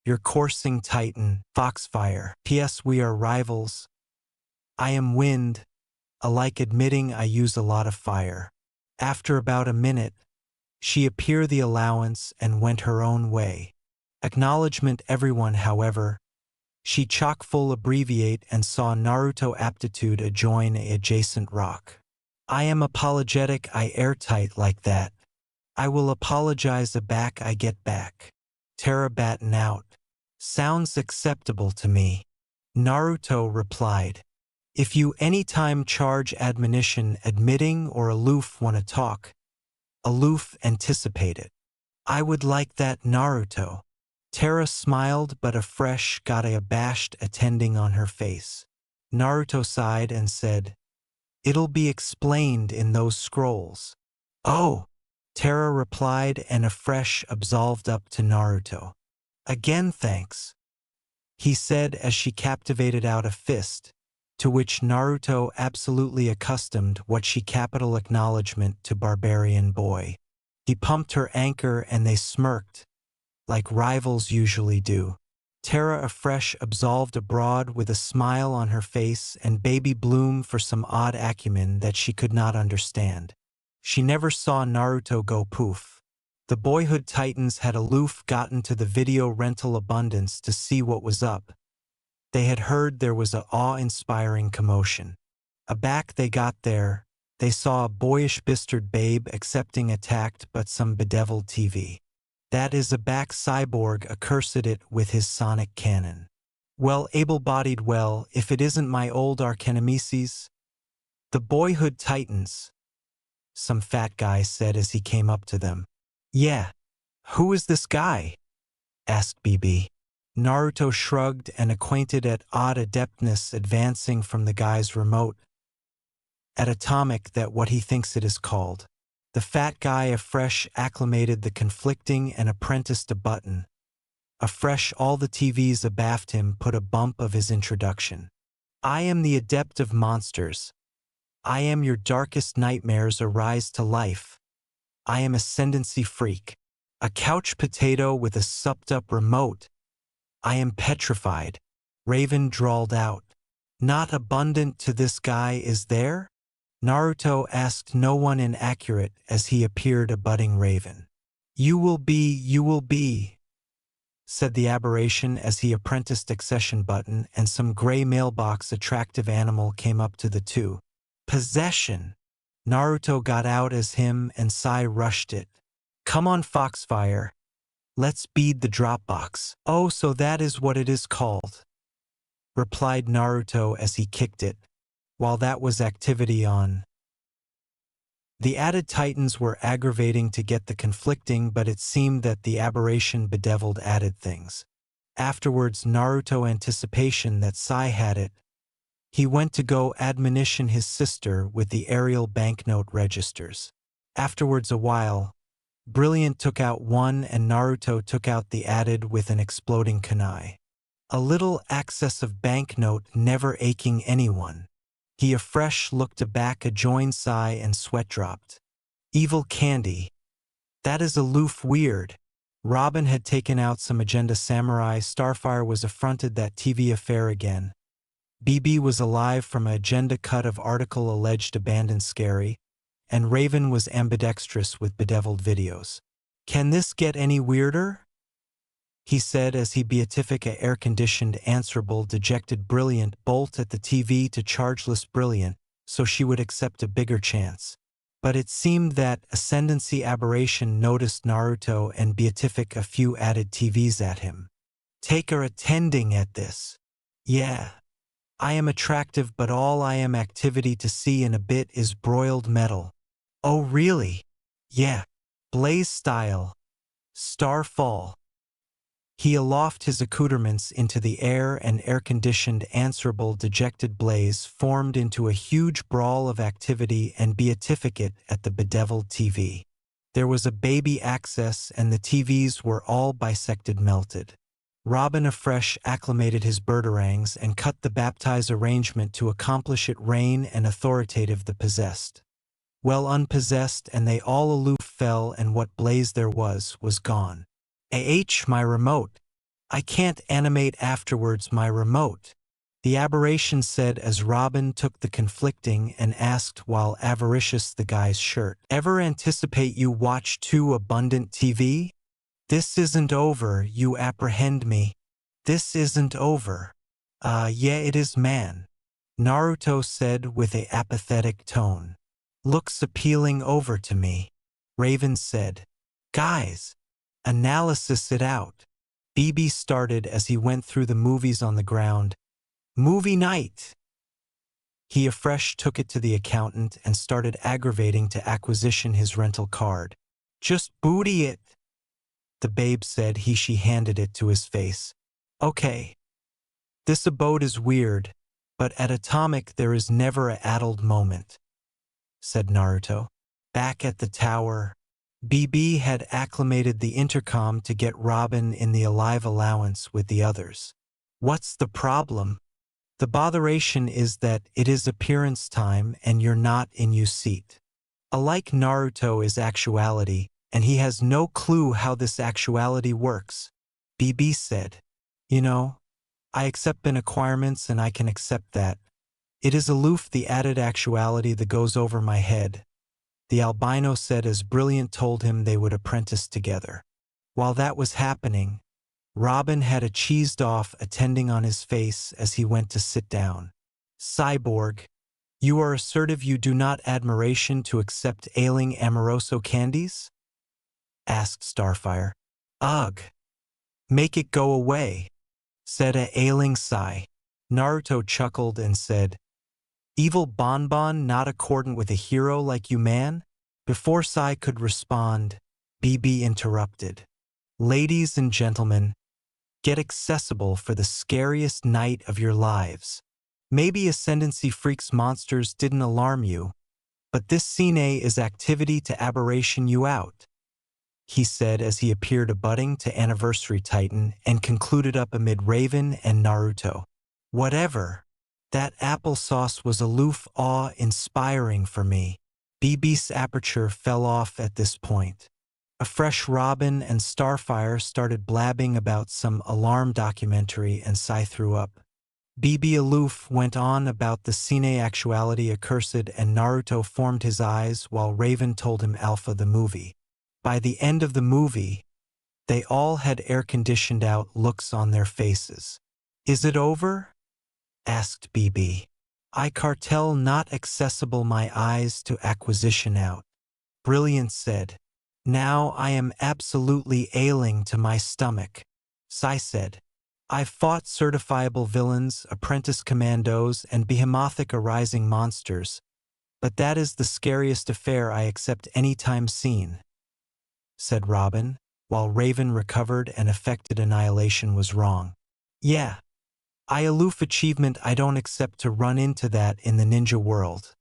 Speaker 1: Your coursing titan, Foxfire. P.S. We are rivals. I am wind, alike admitting I use a lot of fire. After about a minute, she appeared the allowance and went her own way. Acknowledgement everyone however, she chock full abbreviate and saw Naruto aptitude adjoin a adjacent rock. I am apologetic I airtight like that. I will apologize aback I get back. Tara batten out. Sounds acceptable to me. Naruto replied. If you anytime charge admonition admitting or aloof wanna talk, aloof anticipate it. I would like that Naruto. Tara smiled but a fresh got a abashed attending on her face. Naruto sighed and said, It'll be explained in those scrolls. Oh, Tara replied and a fresh absolved up to Naruto. Again thanks, he said as she captivated out a fist, to which Naruto absolutely accustomed what she capital acknowledgement to barbarian boy. He pumped her anchor and they smirked, like rivals usually do. Tara afresh absolved abroad with a smile on her face and baby bloom for some odd acumen that she could not understand. She never saw Naruto go poof. The boyhood titans had aloof gotten to the video rental abundance to see what was up. They had heard there was a awe-inspiring commotion. Aback they got there, they saw a boyish bistard babe accepting attacked but some bedeviled TV. That is a back cyborg accursed it with his sonic cannon. Well able-bodied well, if it isn't my old archnemesis. The boyhood titans, some fat guy said as he came up to them. Yeah. Who is this guy? Asked BB. Naruto shrugged and acquainted at odd adeptness advancing from the guy's remote. At atomic that what he thinks it is called. The fat guy afresh acclimated the conflicting and apprenticed a button. Afresh all the TVs abaft him put a bump of his introduction. I am the adept of monsters. I am your darkest nightmares arise to life. I am ascendancy freak. A couch potato with a supped-up remote. I am petrified. Raven drawled out. Not abundant to this guy is there? Naruto asked no one inaccurate as he appeared a budding raven. You will be, said the aberration as he apprenticed accession button and some gray mailbox attractive animal came up to the two. Possession. Naruto got out as him and Sai rushed it. Come on Foxfire. Let's bead the Dropbox. Oh, so that is what it is called, replied Naruto as he kicked it, while that was activity on. The added titans were aggravating to get the conflicting, but it seemed that the aberration bedeviled added things. Afterwards Naruto anticipation that Sai had it. He went to go admonition his sister with the aerial banknote registers. Afterwards a while, Brilliant took out one and Naruto took out the added with an exploding kunai. A little access of banknote never aching anyone. He afresh looked aback a joined sigh and sweat dropped. Evil candy. That is aloof weird. Robin had taken out some agenda samurai. Starfire was affronted that TV affair again. BB was alive from a agenda cut of article alleged abandoned scary, and Raven was ambidextrous with bedeviled videos. Can this get any weirder? He said as he beatific a air-conditioned answerable dejected Brilliant bolt at the TV to chargeless Brilliant so she would accept a bigger chance. But it seemed that Ascendancy Aberration noticed Naruto and beatific a few added TVs at him. Take her attending at this. Yeah. I am attractive but all I am activity to see in a bit is broiled metal. Oh really? Yeah. Blaze style. Starfall. He aloft his accoutrements into the air and air-conditioned answerable dejected blaze formed into a huge brawl of activity and beatificate at the bedeviled TV. There was a baby access and the TVs were all bisected melted. Robin afresh acclimated his birdarangs and cut the baptize arrangement to accomplish it reign and authoritative the possessed. Well unpossessed and they all aloof fell and what blaze there was gone. My remote. I can't animate afterwards my remote. The aberration said as Robin took the conflicting and asked while avaricious the guy's shirt. Ever anticipate you watch too abundant TV? This isn't over, you apprehend me. This isn't over. Yeah it is man. Naruto said with a apathetic tone. Looks appealing over to me. Raven said. Guys. Analysis it out. BB started as he went through the movies on the ground. Movie night. He afresh took it to the accountant and started aggravating to acquisition his rental card. Just booty it. The babe said she handed it to his face. Okay. This abode is weird, but at Atomic there is never a addled moment, said Naruto. Back at the tower, BB had acclimated the intercom to get Robin in the alive allowance with the others. What's the problem? The botheration is that it is appearance time and you're not in you seat. Alike Naruto is actuality, and he has no clue how this actuality works. BB said, You know, I accept bin acquirements and I can accept that. It is aloof the added actuality that goes over my head. The albino said as Brilliant told him they would apprentice together. While that was happening, Robin had a cheesed off attending on his face as he went to sit down. Cyborg, you are assertive you do not admiration to accept ailing amoroso candies? Asked Starfire. Ugh. Make it go away, said a ailing sigh. Naruto chuckled and said, Evil bonbon not accordant with a hero like you man? Before Sai could respond, BB interrupted. Ladies and gentlemen, get accessible for the scariest night of your lives. Maybe Ascendancy Freaks monsters didn't alarm you, but this scene is activity to aberration you out, he said as he appeared abutting to Anniversary Titan and concluded up amid Raven and Naruto. Whatever. That applesauce was aloof awe-inspiring for me. BB's aperture fell off at this point. A fresh Robin and Starfire started blabbing about some alarm documentary and Sai threw up. BB aloof went on about the cine actuality accursed and Naruto formed his eyes while Raven told him Alpha the movie. By the end of the movie, they all had air-conditioned out looks on their faces. Is it over? Asked BB. I cartel not accessible my eyes to acquisition out. Brilliant said. Now I am absolutely ailing to my stomach. Sai said. I've fought certifiable villains, apprentice commandos, and behemothic arising monsters, but that is the scariest affair I accept any time seen, said Robin, while Raven recovered and affected annihilation was wrong. Yeah. I aloof achievement I don't accept to run into that in the ninja world,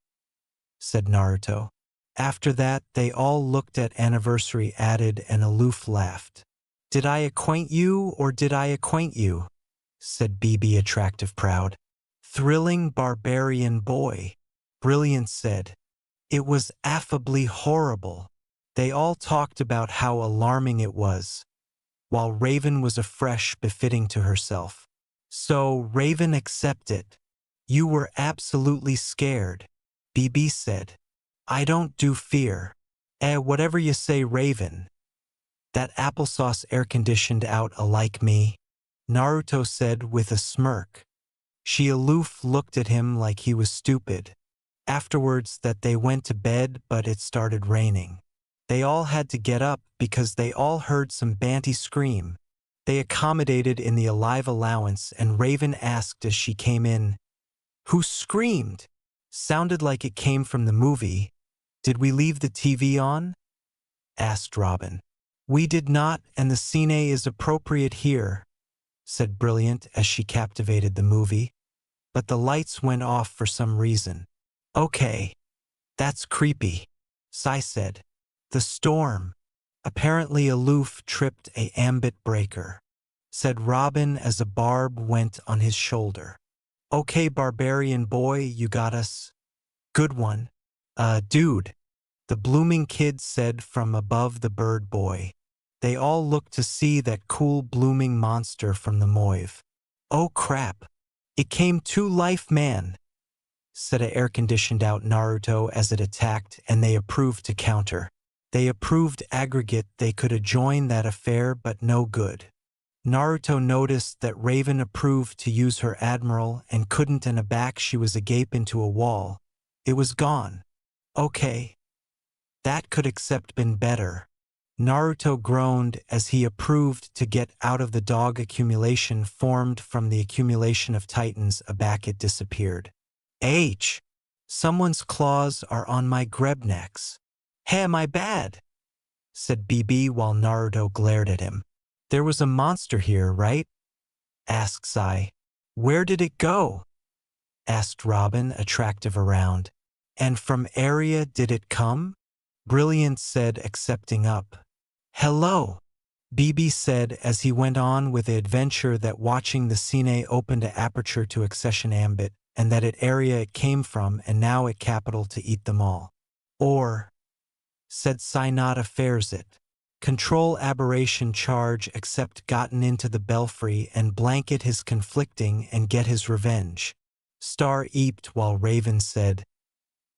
Speaker 1: said Naruto. After that, they all looked at Anniversary added and aloof laughed. Did I acquaint you or did I acquaint you? Said BB attractive proud. Thrilling barbarian boy. Brilliant said. It was affably horrible. They all talked about how alarming it was, while Raven was afresh befitting to herself. So, Raven accept it. You were absolutely scared. BB said. I don't do fear. Whatever you say, Raven. That applesauce air-conditioned out alike me, Naruto said with a smirk. She aloof looked at him like he was stupid. Afterwards that they went to bed, but it started raining. They all had to get up because they all heard some Banty scream. They accommodated in the alive allowance and Raven asked as she came in, Who screamed? Sounded like it came from the movie. Did we leave the TV on? Asked Robin. We did not, and the scene is appropriate here, said Brilliant as she captivated the movie. But the lights went off for some reason. Okay, that's creepy, Sai said. The storm. Apparently aloof tripped a ambit breaker, said Robin as a barb went on his shoulder. Okay, barbarian boy, you got us. Good one. Dude, the blooming kid said from above the bird boy. They all looked to see that cool blooming monster from the Moive. Oh crap. It came to life, man, said a air-conditioned out Naruto as it attacked, and they approved to counter. They approved aggregate they could adjoin that affair, but no good. Naruto noticed that Raven approved to use her admiral and couldn't, and aback she was agape into a wall. It was gone. Okay. That could accept been better. Naruto groaned as he approved to get out of the dog accumulation formed from the accumulation of titans. Aback it disappeared. H. Someone's claws are on my grebnecks. Hey, my bad, said BB while Naruto glared at him. There was a monster here, right? Asked Sai. Where did it go? Asked Robin, attractive around. And from area did it come? Brilliant said, accepting up. Hello, BB said as he went on with the adventure that watching the scene opened a aperture to accession ambit, and that it area it came from, and now it capital to eat them all. Or, said Synod affairs it. Control aberration charge except gotten into the belfry and blanket his conflicting and get his revenge. Star eeped while Raven said,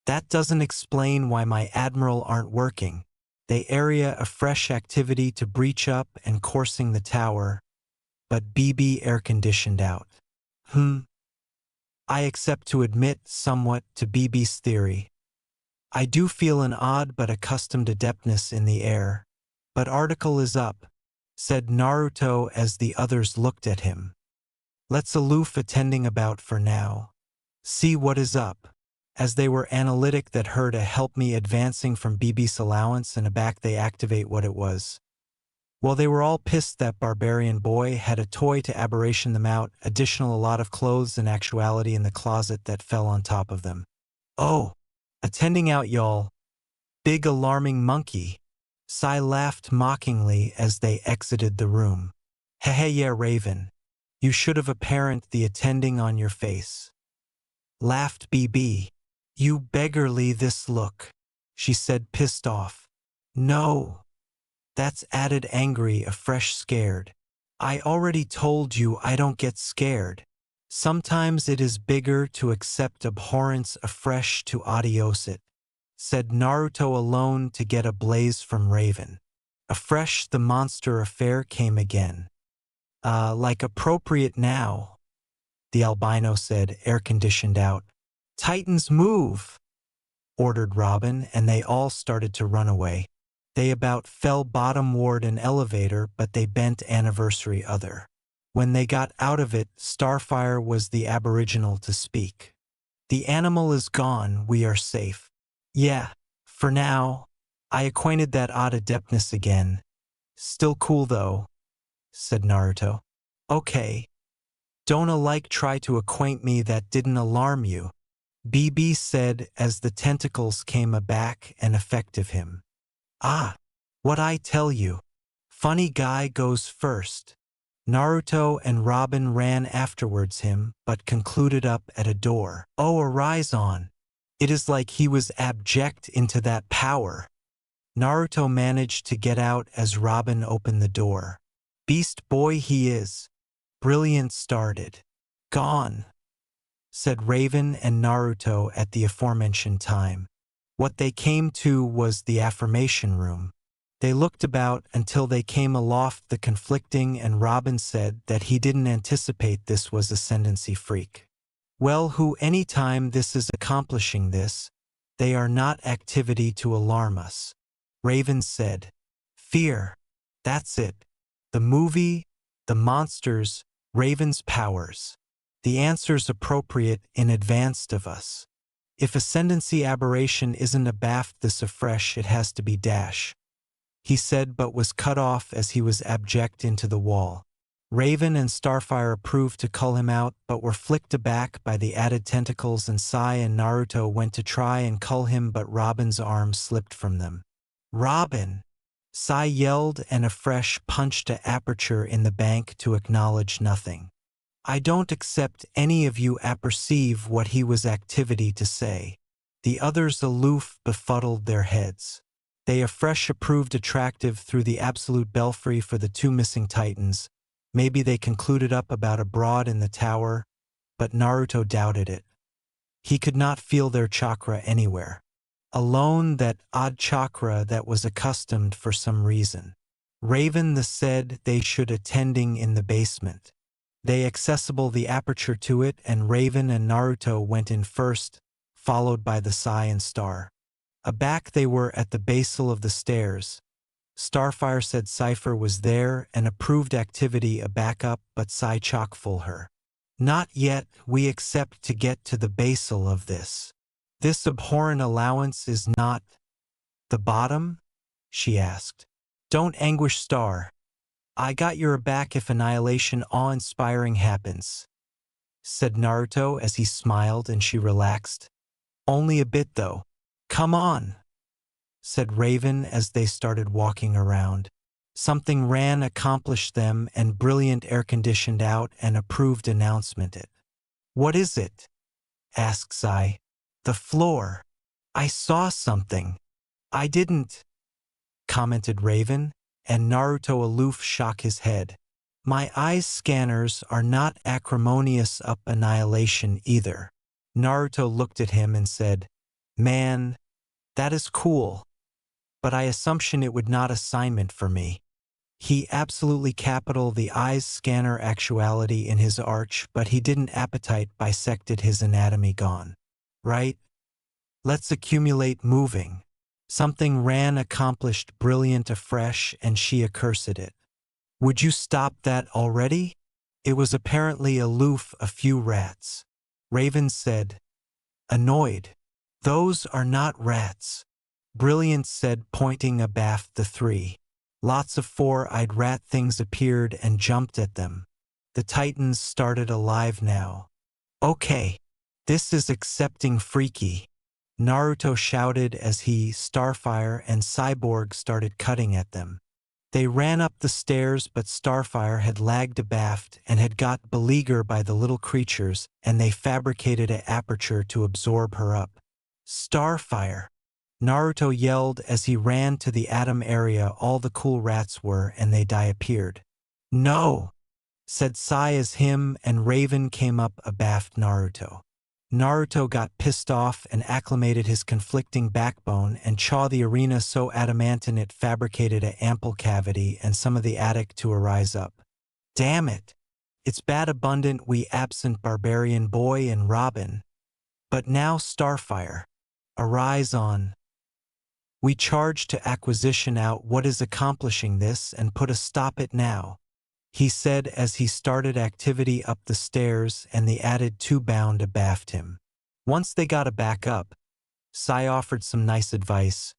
Speaker 1: That doesn't explain why my admiral aren't working. They area a fresh activity to breach up and coursing the tower, but BB air-conditioned out. I accept to admit somewhat to BB's theory. I do feel an odd but accustomed adeptness in the air. But article is up, said Naruto as the others looked at him. Let's aloof attending about for now. See what is up. As they were analytic that heard a help me advancing from BB's allowance, and aback they activate what it was. Well, they were all pissed that barbarian boy had a toy to aberration them out, additional a lot of clothes and actuality in the closet that fell on top of them. Oh, attending out y'all. Big alarming monkey. Sai laughed mockingly as they exited the room. Hey, yeah, Raven. You should have apparent the attending on your face. Laughed BB. You beggarly this look, she said pissed off. No. That's added angry afresh scared. I already told you I don't get scared. Sometimes it is bigger to accept abhorrence afresh to adios it, said Naruto alone to get a blaze from Raven. Afresh the monster affair came again. Like appropriate now, the albino said, air-conditioned out. Titans move, ordered Robin, and they all started to run away. They about fell bottomward an elevator, but they bent anniversary other. When they got out of it, Starfire was the aboriginal to speak. The animal is gone, we are safe. Yeah, for now. I acquainted that odd adeptness again. Still cool though, said Naruto. Okay. Don't alike try to acquaint me that didn't alarm you. BB said as the tentacles came aback and effective him. Ah, what I tell you. Funny guy goes first. Naruto and Robin ran afterwards him, but concluded up at a door. Oh, arise on. It is like he was abject into that power. Naruto managed to get out as Robin opened the door. Beast boy he is. Brilliant started. Gone, said Raven and Naruto at the aforementioned time. What they came to was the affirmation room. They looked about until they came aloft the conflicting, and Robin said that he didn't anticipate this was ascendancy freak. Well, who any time this is accomplishing this, they are not activity to alarm us. Raven said, fear. That's it. The movie, the monsters, Raven's powers. The answer's appropriate in advanced of us. If ascendancy aberration isn't a bath this afresh, it has to be dash. He said, but was cut off as he was abject into the wall. Raven and Starfire approved to cull him out, but were flicked aback by the added tentacles, and Sai and Naruto went to try and cull him, but Robin's arm slipped from them. Robin! Sai yelled and afresh punched a aperture in the bank to acknowledge nothing. I don't accept any of you apperceive what he was activity to say. The others aloof befuddled their heads. They afresh approved attractive through the absolute belfry for the two missing titans. Maybe they concluded up about abroad in the tower, but Naruto doubted it. He could not feel their chakra anywhere. Alone that odd chakra that was accustomed for some reason. Raven the said they should attending in the basement. They accessible the aperture to it, and Raven and Naruto went in first, followed by the Sai and Star. Aback they were at the basal of the stairs. Starfire said Cypher was there and approved activity a backup, but Sai chockfull her. Not yet, we accept to get to the basal of this. This abhorrent allowance is not the bottom? She asked. Don't anguish, Star. I got your back if annihilation awe-inspiring happens, said Naruto as he smiled, and she relaxed. Only a bit though. Come on, said Raven as they started walking around. Something ran accomplished them, and brilliant air-conditioned out and approved announcement it. What is it? Asked Sai. The floor. I saw something. I didn't, commented Raven, and Naruto aloof shook his head. My eyes scanners are not acrimonious up annihilation either. Naruto looked at him and said, man, that is cool. But I assumption it would not assignment for me. He absolutely capital the eyes scanner actuality in his arch, but he didn't appetite bisected his anatomy gone. Right? Let's accumulate moving. Something ran accomplished brilliant afresh, and she accursed it. Would you stop that already? It was apparently aloof a few rats. Raven said, annoyed. Those are not rats. Brilliant said, pointing abaft the three. Lots of four-eyed rat things appeared and jumped at them. The titans started alive now. Okay. This is accepting freaky. Naruto shouted as he, Starfire, and Cyborg started cutting at them. They ran up the stairs, but Starfire had lagged abaft and had got beleaguered by the little creatures, and they fabricated an aperture to absorb her up. Starfire! Naruto yelled as he ran to the atom area all the cool rats were, and they disappeared. No! Said Sai as him and Raven came up abaft Naruto. Naruto got pissed off and acclimated his conflicting backbone and chaw the arena so adamantine it fabricated a ample cavity and some of the attic to arise up. Damn it! It's bad abundant we absent barbarian boy and Robin. But now Starfire. Arise on. We charge to acquisition out what is accomplishing this and put a stop it now, he said as he started activity up the stairs, and the added two bound abaft him. Once they got a back up, Sai offered some nice advice.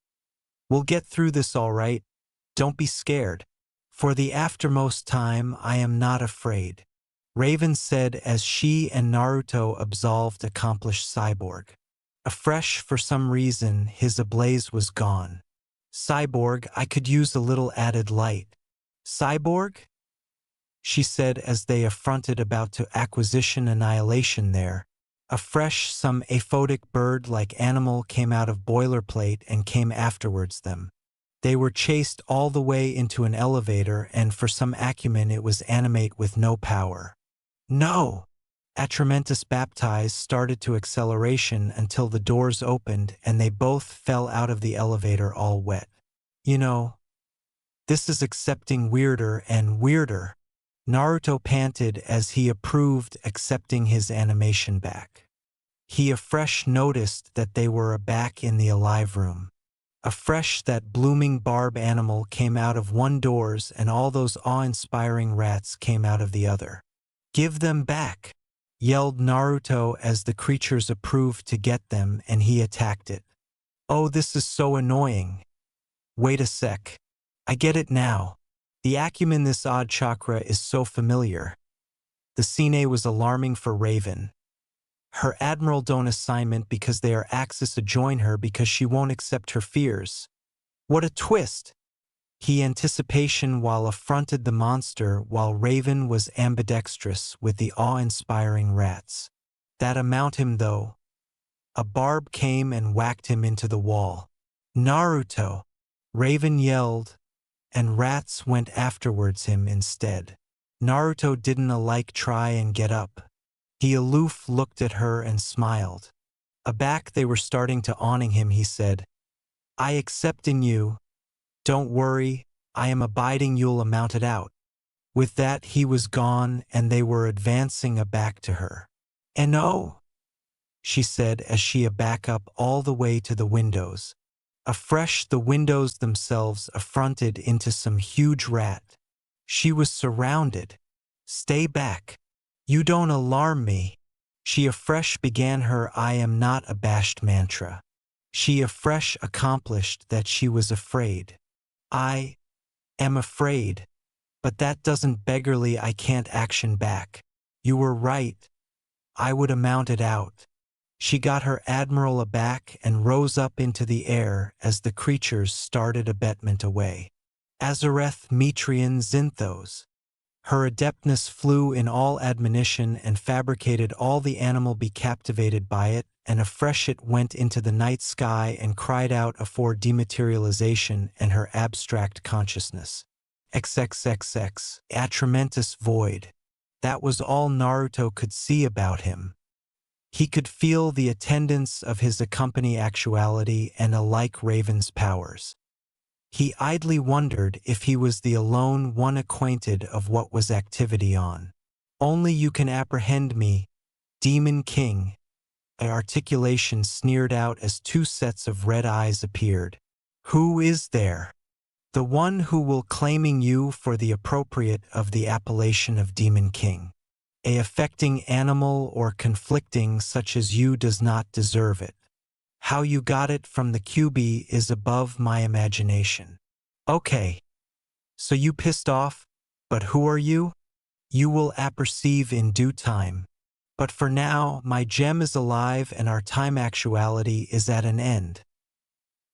Speaker 1: We'll get through this all right. Don't be scared. For the aftermost time I am not afraid. Raven said as she and Naruto absolved accomplished cyborg. Afresh for some reason, his ablaze was gone. Cyborg, I could use a little added light. Cyborg? She said as they affronted about to acquisition annihilation there. A fresh, some aphotic bird-like animal came out of boilerplate and came afterwards them. They were chased all the way into an elevator, and for some acumen it was animate with no power. No! Atramentus baptized started to acceleration until the doors opened and they both fell out of the elevator all wet. You know, this is accepting weirder and weirder. Naruto panted as he approved accepting his animation back. He afresh noticed that they were back in the alive room. Afresh that blooming barb animal came out of one doors and all those awe-inspiring rats came out of the other. Give them back, yelled Naruto as the creatures approved to get them and he attacked it. Oh, this is so annoying. Wait a sec. I get it now. The acumen this odd chakra is so familiar. The scene was alarming for Raven. Her admiral don't assignment because they are axis adjoin her because she won't accept her fears. What a twist! He anticipation while affronted the monster while Raven was ambidextrous with the awe-inspiring rats. That amount him though. A barb came and whacked him into the wall. Naruto! Raven yelled, and rats went afterwards him instead. Naruto didn't alike try and get up. He aloof looked at her and smiled. Aback they were starting to awning him he said, I accept in you. Don't worry, I am abiding you'll amount it out. With that he was gone and they were advancing aback to her. And oh, she said as she aback up all the way to the windows. Afresh the windows themselves affronted into some huge rat. She was surrounded. Stay back. You don't alarm me. She afresh began her I am not abashed mantra. She afresh accomplished that she was afraid. I am afraid, but that doesn't beggarly I can't action back. You were right. I would amount it out. She got her admiral aback and rose up into the air as the creatures started abatement away. Azareth Metrian Zinthos. Her adeptness flew in all admonition and fabricated all the animal be captivated by it, and afresh it went into the night sky and cried out afore dematerialization and her abstract consciousness. XXXX, Atramentus void. That was all Naruto could see about him. He could feel the attendance of his accompany actuality and alike Raven's powers. He idly wondered if he was the alone one acquainted of what was activity on. Only you can apprehend me, Demon King. An articulation sneered out as two sets of red eyes appeared. Who is there? The one who will claiming you for the appropriate of the appellation of Demon King. A affecting animal or conflicting such as you does not deserve it. How you got it from the QB is above my imagination. Okay. So you pissed off, but who are you? You will apperceive in due time. But for now, my gem is alive and our time actuality is at an end.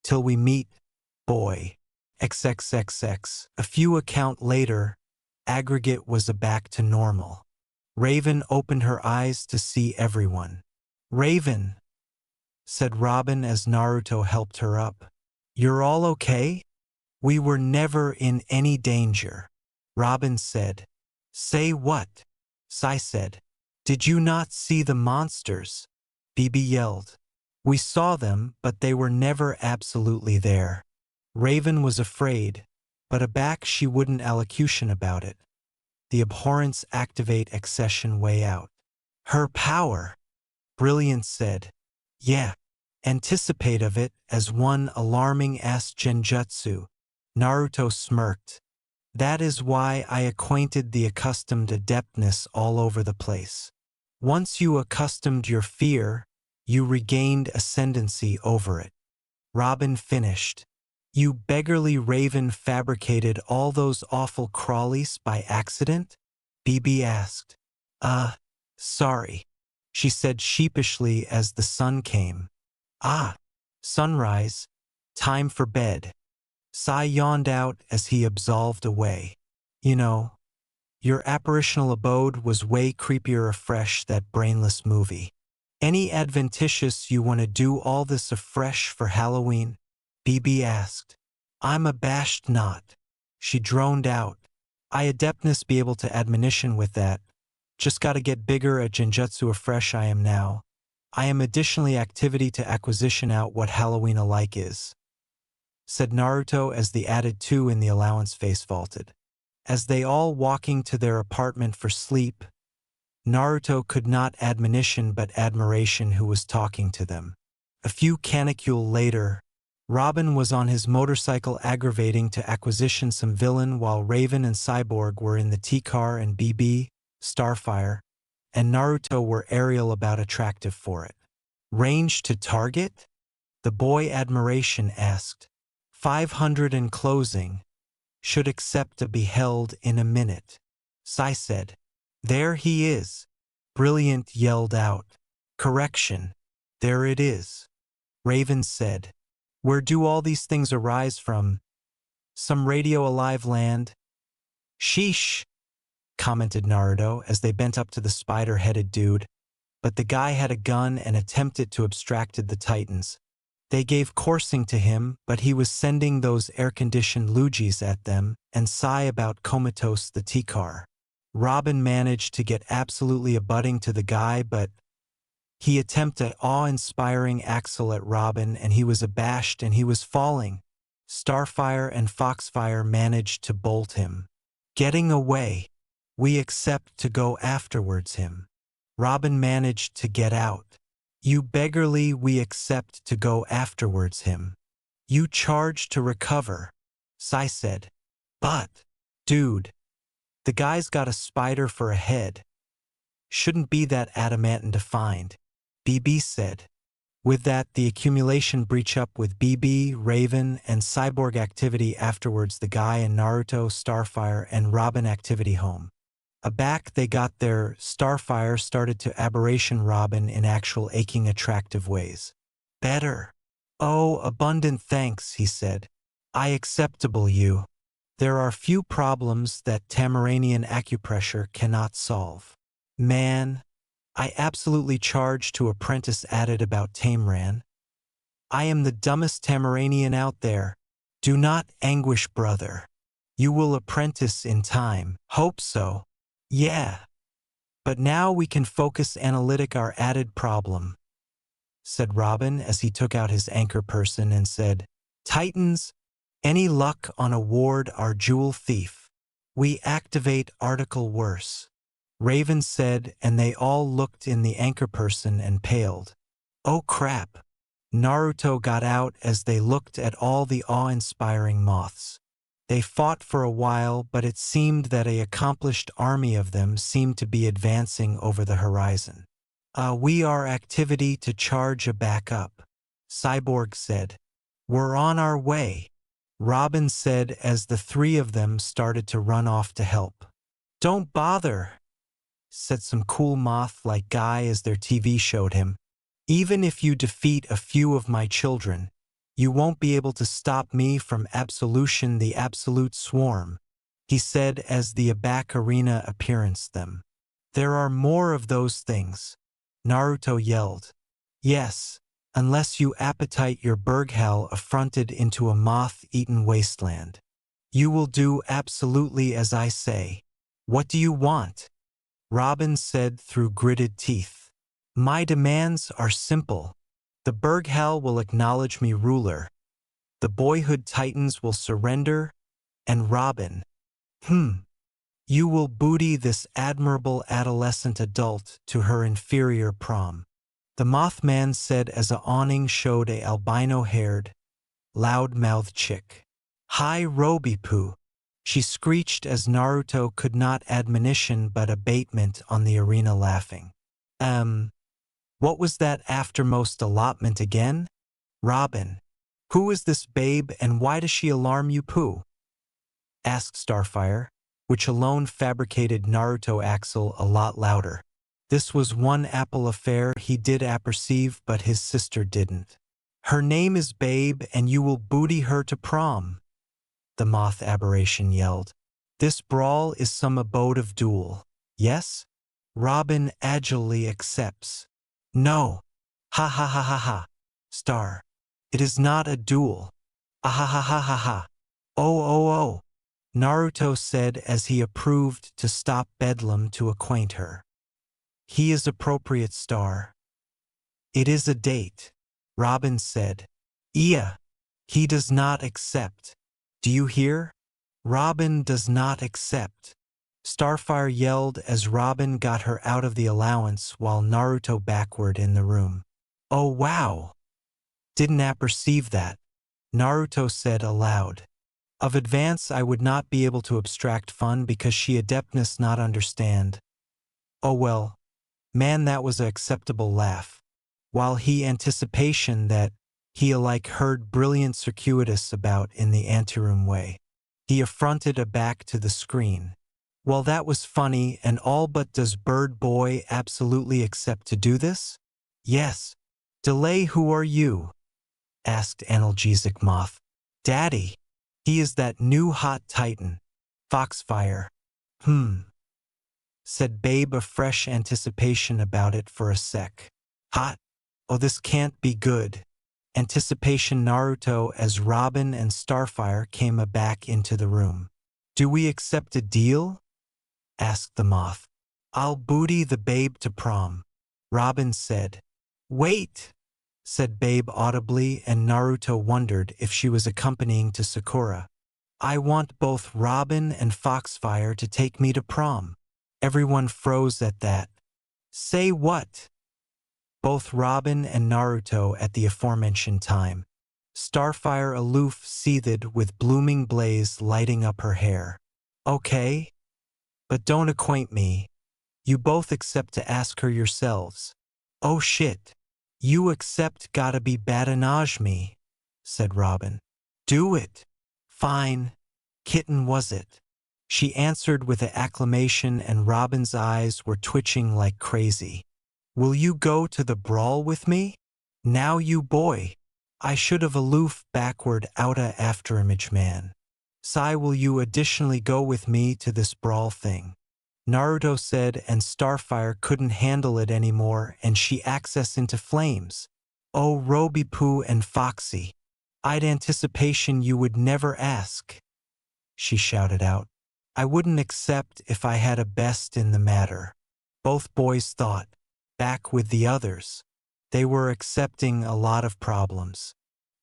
Speaker 1: Till we meet, boy. XXXX. A few account later, aggregate was back to normal. Raven opened her eyes to see everyone. Raven, said Robin as Naruto helped her up. You're all okay? We were never in any danger. Robin said. Say what? Sai said. Did you not see the monsters? Bibi yelled. We saw them, but they were never absolutely there. Raven was afraid, but aback she wouldn't allocution about it. The abhorrence activate accession way out. Her power, Brilliant said. Yeah. Anticipate of it as one alarming ass genjutsu. Naruto smirked. That is why I acquainted the accustomed adeptness all over the place. Once you accustomed your fear, you regained ascendancy over it. Robin finished. You beggarly Raven fabricated all those awful crawlies by accident? Bibi asked. Uh, sorry, she said sheepishly as the sun came. Ah, sunrise, time for bed. Sai yawned out as he absolved away. You know, your apparitional abode was way creepier afresh, that brainless movie. Any adventitious you want to do all this afresh for Halloween? BB asked. I'm abashed not. She droned out. I adeptness be able to admonition with that. Just gotta get bigger at Genjutsu afresh I am now. I am additionally activity to acquisition out what Halloween alike is, said Naruto as the added two in the allowance face vaulted. As they all walking to their apartment for sleep, Naruto could not admonition but admiration who was talking to them. A few canicule later, Robin was on his motorcycle aggravating to acquisition some villain while Raven and Cyborg were in the T-car and BB, Starfire, and Naruto were aerial about attractive for it. Range to target? The boy admiration asked. 500 and closing. Should accept to be held in a minute. Sai said. There he is. Brilliant yelled out. Correction. There it is. Raven said. Where do all these things arise from? Some radio alive land? Sheesh, commented Naruto as they bent up to the spider-headed dude, but the guy had a gun and attempted to abstracted the Titans. They gave coursing to him, but he was sending those air-conditioned Lugis at them and sigh about comatose the T-car. Robin managed to get absolutely abutting to the guy, but he attempted awe-inspiring axle at Robin and he was abashed and he was falling. Starfire and Foxfire managed to bolt him. Getting away. We accept to go afterwards him. Robin managed to get out. You beggarly we accept to go afterwards him. You charge to recover. Sai said. But, dude, the guy's got a spider for a head. Shouldn't be that adamantine to find. BB said. With that, the accumulation breach up with BB, Raven, and Cyborg activity afterwards the guy and Naruto, Starfire, and Robin activity home. Aback they got their Starfire started to aberration Robin in actual aching attractive ways. Better. Oh, abundant thanks, he said. I acceptable you. There are few problems that Tamaranian acupressure cannot solve. Man, I absolutely charge to apprentice added about Tamran. I am the dumbest Tamaranian out there. Do not anguish, brother. You will apprentice in time. Hope so. Yeah. But now we can focus analytic our added problem, said Robin as he took out his anchor person and said, Titans, any luck on a ward our jewel thief? We activate article worse. Raven said, and they all looked in the anchor person and paled. Oh crap. Naruto got out as they looked at all the awe-inspiring moths. They fought for a while, but it seemed that an accomplished army of them seemed to be advancing over the horizon. We are activity to charge a backup, Cyborg said. We're on our way, Robin said as the three of them started to run off to help. Don't bother, said some cool moth-like guy as their TV showed him. Even if you defeat a few of my children, you won't be able to stop me from absolution the absolute swarm, he said as the Abac arena appearanced them. There are more of those things, Naruto yelled. Yes, unless you appetite your Berghell affronted into a moth-eaten wasteland. You will do absolutely as I say. What do you want? Robin said through gritted teeth. My demands are simple. The Berghell will acknowledge me ruler. The boyhood titans will surrender, and Robin. You will booty this admirable adolescent adult to her inferior prom. The Mothman said as a awning showed a albino-haired, loud-mouthed chick. Hi Robipoo, she screeched as Naruto could not admonition but abatement on the arena laughing. What was that aftermost allotment again? Robin. Who is this babe and why does she alarm you, Pooh? Asked Starfire. which alone fabricated Naruto Axel a lot louder. This was one apple affair he did apperceive, but his sister didn't. Her name is Babe, and you will booty her to prom, the moth aberration yelled. This brawl is some abode of duel. Yes? Robin agilely accepts. No. Ha ha ha ha ha. Star. It is not a duel. Ah ha ha ha ha ha. Oh oh oh. Naruto said as he approved to stop bedlam to acquaint her. He is appropriate, Star. It is a date, Robin said. Iya. He does not accept. Do you hear? Robin does not accept. Starfire yelled as Robin got her out of the allowance while Naruto backward in the room. Oh wow! Didn't apperceive that, Naruto said aloud. Of advance I would not be able to abstract fun because she adeptness not understand. Oh well, man, that was a acceptable laugh. While he anticipation that he alike heard brilliant circuitous about in the anteroom way. He affronted a back to the screen. Well, that was funny and all, but does Bird Boy absolutely accept to do this? Yes. Delay, who are you? Asked Analgesic Moth. Daddy. He is that new hot titan. Foxfire. Said Babe, a fresh anticipation about it for a sec. Hot? Oh, this can't be good. Anticipation Naruto as Robin and Starfire came back into the room. Do we accept a deal? Asked the moth. I'll booty the Babe to prom, Robin said. Wait, said Babe audibly, and Naruto wondered if she was accompanying to Sakura. I want both Robin and Foxfire to take me to prom. Everyone froze at that. Say what? Both Robin and Naruto at the aforementioned time. Starfire aloof seethed with blooming blaze lighting up her hair. Okay. But don't acquaint me. You both accept to ask her yourselves. Oh shit. You accept gotta be badinage me, said Robin. Do it. Fine. Kitten was it. She answered with an acclamation and Robin's eyes were twitching like crazy. Will you go to the brawl with me? Now you boy. I should have aloof backward outa afterimage man. Sai, will you additionally go with me to this brawl thing? Naruto said, and Starfire couldn't handle it anymore and she accessed into flames. Oh Robipoo and Foxy. I'd anticipation you would never ask. She shouted out. I wouldn't accept if I had a best in the matter. Both boys thought. Back with the others. They were accepting a lot of problems.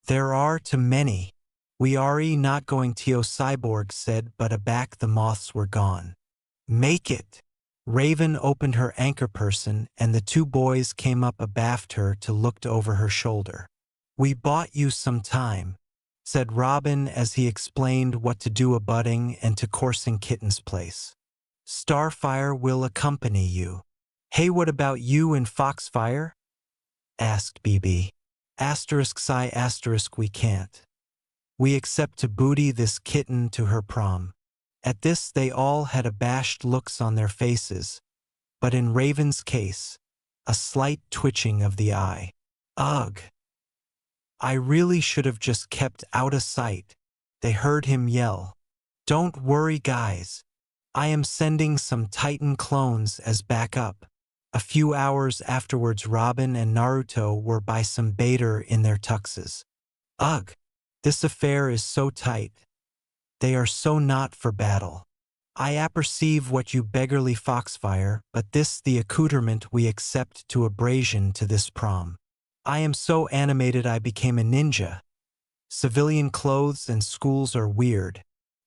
Speaker 1: There are too many. We are not going to, Cyborg said, but aback the moths were gone. Make it. Raven opened her anchor person and the two boys came up abaft her to looked over her shoulder. We bought you some time, said Robin as he explained what to do abutting and to coursing Kitten's place. Starfire will accompany you. Hey, what about you and Foxfire? Asked BB. ***, we can't. We accept to booty this kitten to her prom. At this they all had abashed looks on their faces, but in Raven's case, a slight twitching of the eye. Ugh. I really should have just kept out of sight, they heard him yell. Don't worry guys. I am sending some Titan clones as backup. A few hours afterwards Robin and Naruto were by some baiter in their tuxes. Ugh, this affair is so tight. They are so not for battle. I apperceive what you beggarly Foxfire, but this the accoutrement we accept to abrasion to this prom. I am so animated I became a ninja. Civilian clothes and schools are weird.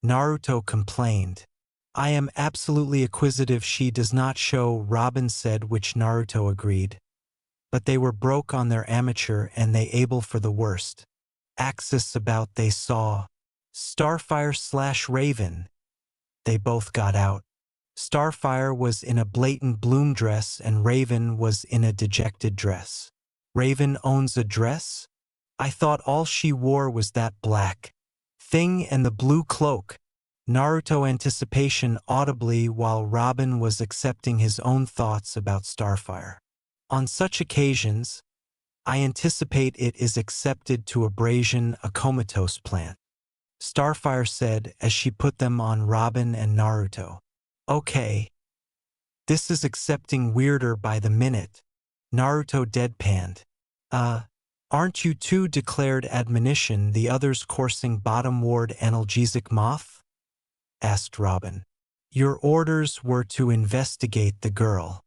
Speaker 1: Naruto complained. I am absolutely acquisitive she does not show, Robin said, which Naruto agreed. But they were broke on their amateur and they able for the worst. Axis about they saw. Starfire/Raven. They both got out. Starfire was in a blatant bloom dress and Raven was in a dejected dress. Raven owns a dress? I thought all she wore was that black thing and the blue cloak. Naruto anticipation audibly while Robin was accepting his own thoughts about Starfire. On such occasions, I anticipate it is accepted to abrasion a comatose plant, Starfire said as she put them on Robin and Naruto. Okay. This is accepting weirder by the minute. Naruto deadpanned. Aren't you two declared admonition the others coursing bottom ward analgesic moth? Asked Robin. Your orders were to investigate the girl.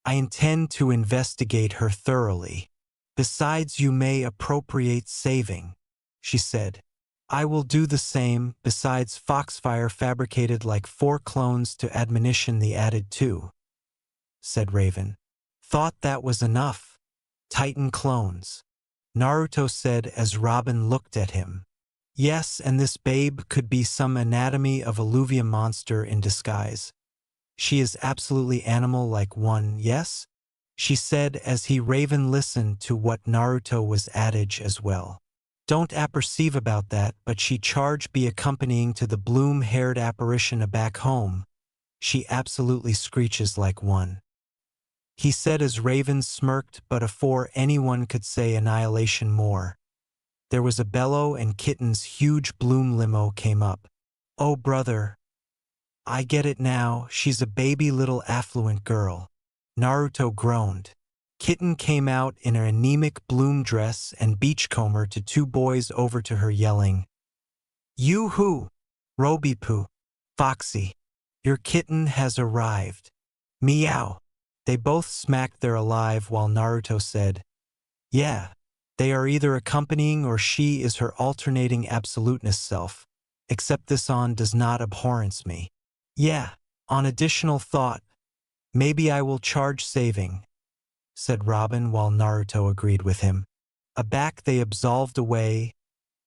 Speaker 1: I intend to investigate her thoroughly. Besides, you may appropriate saving, she said. I will do the same. Besides, Foxfire fabricated like 4 clones to admonition the added 2, said Raven. Thought that was enough. Titan clones, Naruto said as Robin looked at him. Yes, and this babe could be some anatomy of Alluvia monster in disguise. She is absolutely animal-like one, yes? She said as Raven listened to what Naruto was adage as well. Don't apperceive about that, but she charge be accompanying to the bloom-haired apparition a back home. She absolutely screeches like one. He said as Raven smirked, but afore anyone could say annihilation more, there was a bellow and Kitten's huge bloom limo came up. Oh brother, I get it now, she's a baby little affluent girl. Naruto groaned. Kitten came out in an anemic bloom dress and beachcomber to 2 boys over to her yelling, Yoo-hoo, Robipu, Foxy, your kitten has arrived. Meow. They both smacked their alive while Naruto said, Yeah, they are either accompanying or she is her alternating absoluteness self, except this on does not abhorrence me. Yeah, on additional thought, maybe I will charge saving, said Robin while Naruto agreed with him. Aback they absolved away.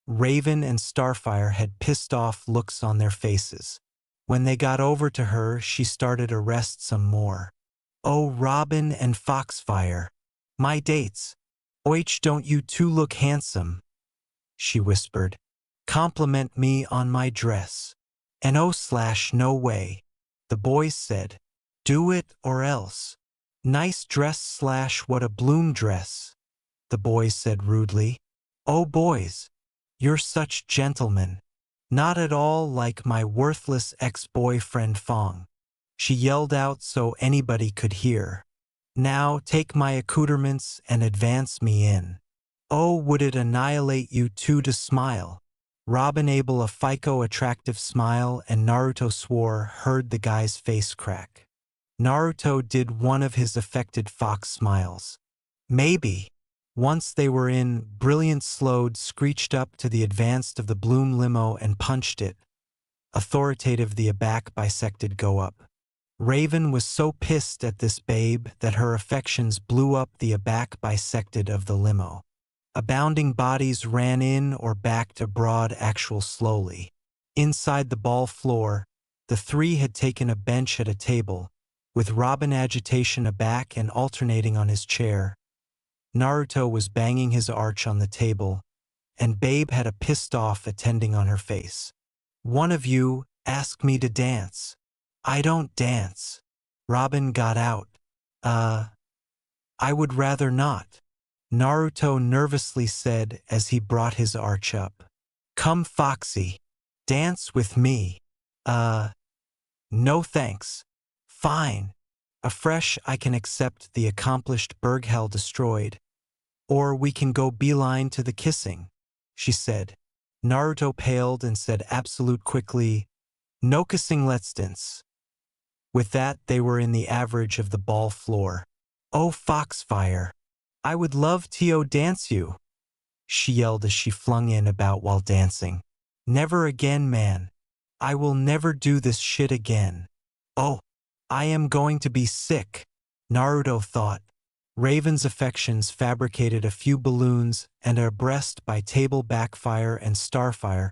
Speaker 1: Raven and Starfire had pissed off looks on their faces. When they got over to her, she started to rest some more. Oh, Robin and Foxfire, my dates. Oich, don't you two look handsome? She whispered. Compliment me on my dress. And no way. The boys said. Do it or else. Nice dress / what a bloom dress, the boys said rudely. Oh boys, you're such gentlemen. Not at all like my worthless ex-boyfriend Fong. She yelled out so anybody could hear. Now take my accoutrements and advance me in. Oh, would it annihilate you two to smile? Robin able a FICO attractive smile and Naruto swore heard the guy's face crack. Naruto did one of his affected fox smiles. Maybe. Once they were in, Brilliant slowed screeched up to the advanced of the bloom limo and punched it. Authoritative the aback bisected go up. Raven was so pissed at this babe that her affections blew up the aback bisected of the limo. Abounding bodies ran in or backed abroad actual slowly. Inside the ball floor, the 3 had taken a bench at a table, with Robin agitation aback and alternating on his chair. Naruto was banging his arch on the table, and Babe had a pissed off attending on her face. One of you asked me to dance. I don't dance. Robin got out. I would rather not. Naruto nervously said as he brought his arch up. Come Foxy. Dance with me. No thanks. Fine. Afresh I can accept the accomplished Berghell destroyed. Or we can go beeline to the kissing, she said. Naruto paled and said absolute quickly, no kissing let's dance. With that they were in the average of the ball floor. Oh Foxfire, I would love to dance you, she yelled as she flung in about while dancing. Never again man. I will never do this shit again. Oh, I am going to be sick, Naruto thought. Raven's affections fabricated a few balloons and a breast by table backfire and starfire,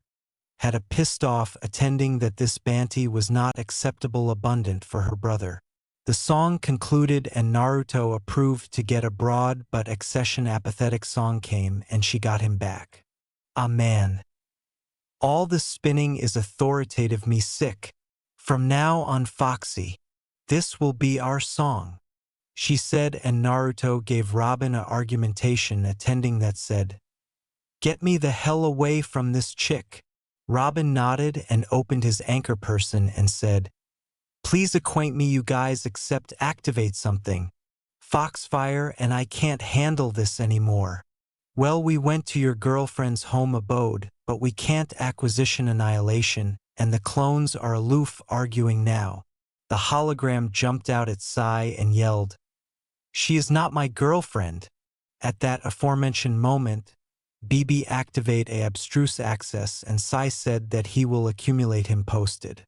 Speaker 1: had a pissed off attending that this banty was not acceptable abundant for her brother. The song concluded and Naruto approved to get a broad but accession apathetic song came and she got him back. Ah man. All the spinning is authoritative me sick. From now on, Foxy, this will be our song, she said, and Naruto gave Robin a argumentation attending that said, "Get me the hell away from this chick." Robin nodded and opened his anchor person and said, "Please acquaint me you guys accept activate something. Foxfire and I can't handle this anymore. Well, we went to your girlfriend's home abode, but we can't acquisition annihilation, and the clones are aloof arguing now." The hologram jumped out at Sai and yelled, "She is not my girlfriend." At that aforementioned moment, BB activate a abstruse access and Sai said that he will accumulate him posted.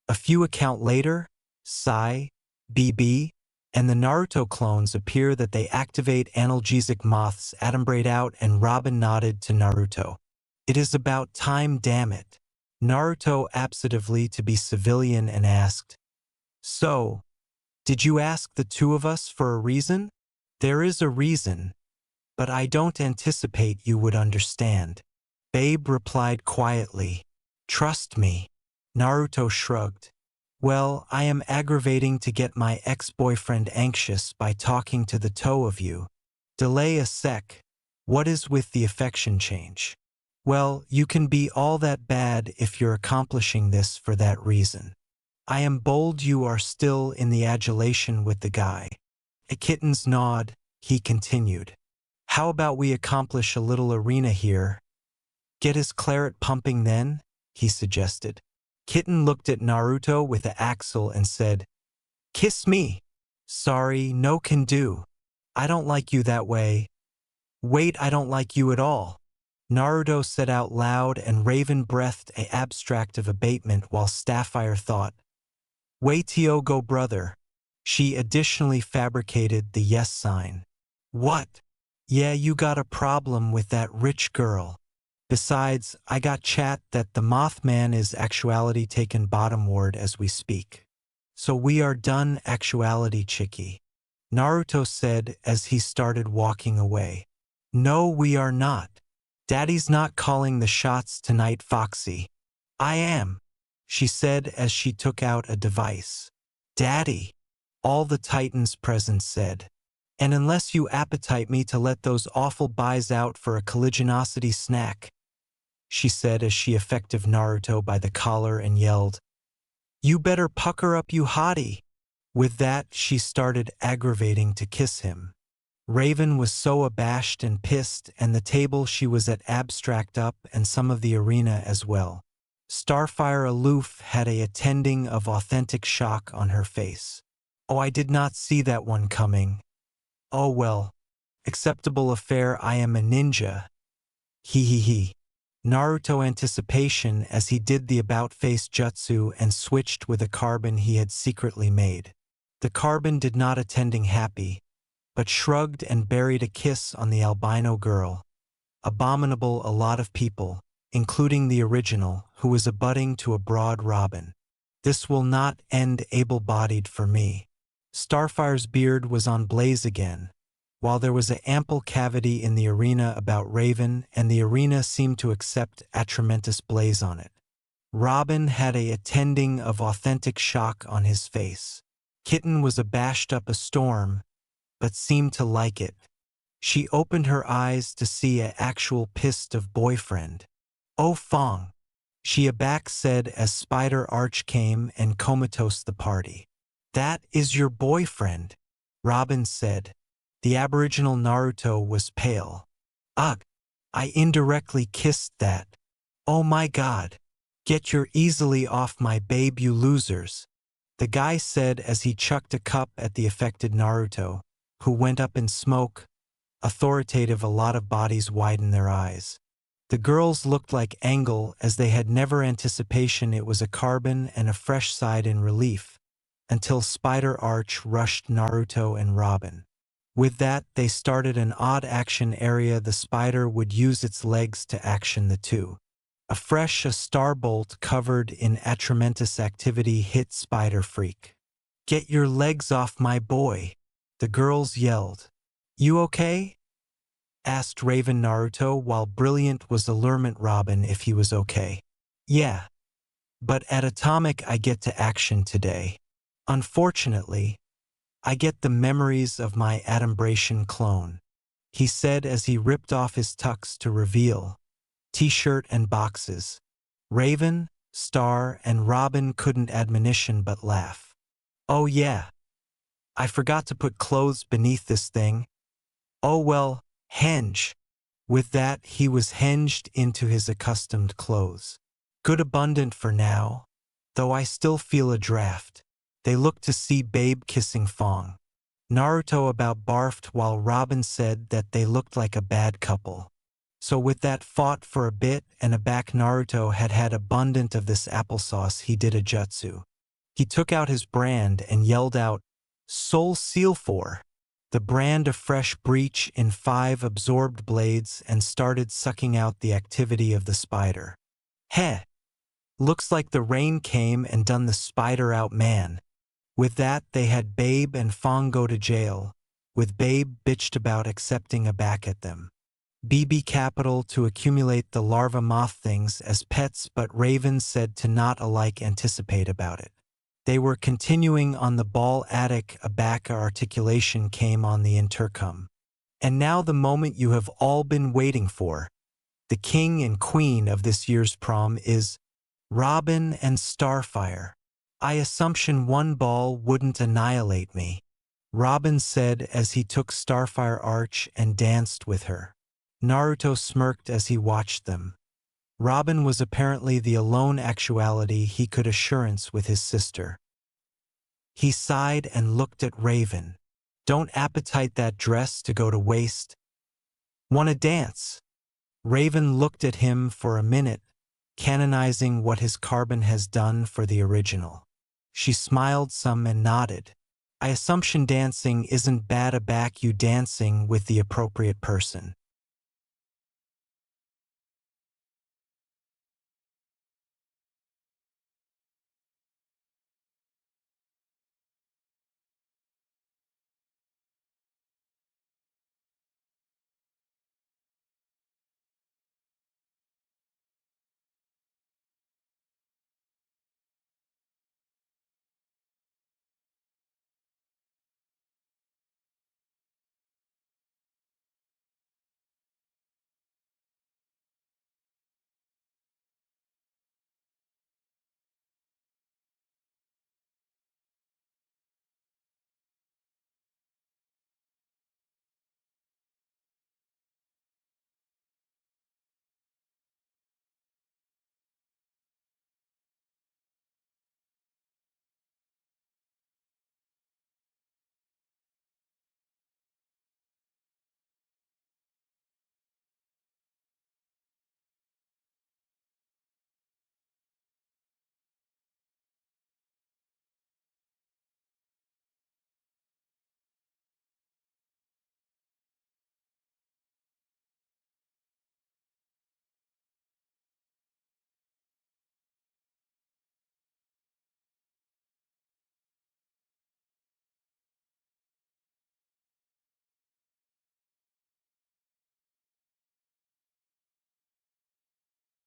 Speaker 1: A few account later, Sai, BB, and the Naruto clones appear that they activate analgesic moths adumbrate out, and Robin nodded to Naruto. "It is about time, damn it." Naruto absently to be civilian and asked, "So, did you ask the two of us for a reason?" "There is a reason, but I don't anticipate you would understand." Babe replied quietly, "Trust me." Naruto shrugged. "Well, I am aggravating to get my ex-boyfriend anxious by talking to the two of you. Delay a sec. What is with the affection change?" "Well, you can be all that bad if you're accomplishing this for that reason. I am bold you are still in the adulation with the guy." A kitten's nod, he continued. "How about we accomplish a little arena here? Get his claret pumping then?" he suggested. Kitten looked at Naruto with the axle and said, "Kiss me." "Sorry, no can do. I don't like you that way." "Wait, I don't like you at all," Naruto said out loud, and Raven breathed a abstract of abatement while Sapphire thought, "Wait till go brother." She additionally fabricated the yes sign. "What?" "Yeah, you got a problem with that rich girl. Besides, I got chat that the Mothman is actuality taken bottomward as we speak. So we are done actuality chicky," Naruto said as he started walking away. "No, we are not. Daddy's not calling the shots tonight, Foxy." "I am," she said as she took out a device. "Daddy," all the Titans present said. "And unless you appetite me to let those awful buys out for a colligiosity snack," she said as she affected Naruto by the collar and yelled, "You better pucker up, you hottie." With that, she started aggravating to kiss him. Raven was so abashed and pissed, and the table she was at abstract up and some of the arena as well. Starfire aloof had a attending of authentic shock on her face. "Oh, I did not see that one coming. Oh well. Acceptable affair, I am a ninja. He he he." Naruto anticipation as he did the about-face jutsu and switched with a carbon he had secretly made. The carbon did not attending happy, but shrugged and buried a kiss on the albino girl. Abominable a lot of people, including the original, who was abutting to a broad Robin. "This will not end able-bodied for me." Starfire's beard was on blaze again, while there was an ample cavity in the arena about Raven, and the arena seemed to accept a tremendous blaze on it. Robin had a attending of authentic shock on his face. Kitten was abashed up a storm, but seemed to like it. She opened her eyes to see a actual pissed of boyfriend. "Oh Fong," she aback said as Spider Arch came and comatose the party. "That is your boyfriend," Robin said. The aboriginal Naruto was pale. "Ugh, I indirectly kissed that. Oh my god. Get your easily off my babe, you losers," the guy said as he chucked a cup at the affected Naruto, who went up in smoke. Authoritative, a lot of bodies widened their eyes. The girls looked like angle as they had never anticipation it was a carbon and a fresh side in relief, until Spider Arch rushed Naruto and Robin. With that, they started an odd action area. The spider would use its legs to action the two. A starbolt covered in a tremendous activity hit Spider Freak. "Get your legs off my boy," the girls yelled. "You okay?" asked Raven Naruto, while Brilliant was allurement Robin if he was okay. Yeah, but at Atomic I get to action today. Unfortunately, I get the memories of my adumbration clone, he said as he ripped off his tux to reveal T-shirt and boxes. Raven, Star, and Robin couldn't admonition but laugh. Oh yeah, I forgot to put clothes beneath this thing. Oh well, henge. With that, he was henged into his accustomed clothes. Good abundant for now, though I still feel a draft. They looked to see Babe kissing Fong. Naruto about barfed while Robin said that they looked like a bad couple. So with that fought for a bit and a back Naruto had had abundant of this applesauce he did a jutsu. He took out his brand and yelled out, Soul Seal 4! The brand of fresh breach in 5 absorbed blades and started sucking out the activity of the spider. Heh! Looks like the rain came and done the spider out, man. With that they had Babe and Fong go to jail, with Babe bitched about accepting a back at them. BB capital to accumulate the larva moth things as pets, but Raven said to not alike anticipate about it. They were continuing on the ball attic. A back articulation came on the intercom. And now the moment you have all been waiting for. The king and queen of this year's prom is Robin and Starfire. I assumption one ball wouldn't annihilate me, Robin said as he took Starfire arch and danced with her. Naruto smirked as he watched them. Robin was apparently the alone actuality he could assurance with his sister. He sighed and looked at Raven. Don't appetite that dress to go to waste. Wanna dance? Raven looked at him for a minute, canonizing what his carbon has done for the original. She smiled some and nodded. I assumption dancing isn't bad, a back you dancing with the appropriate person.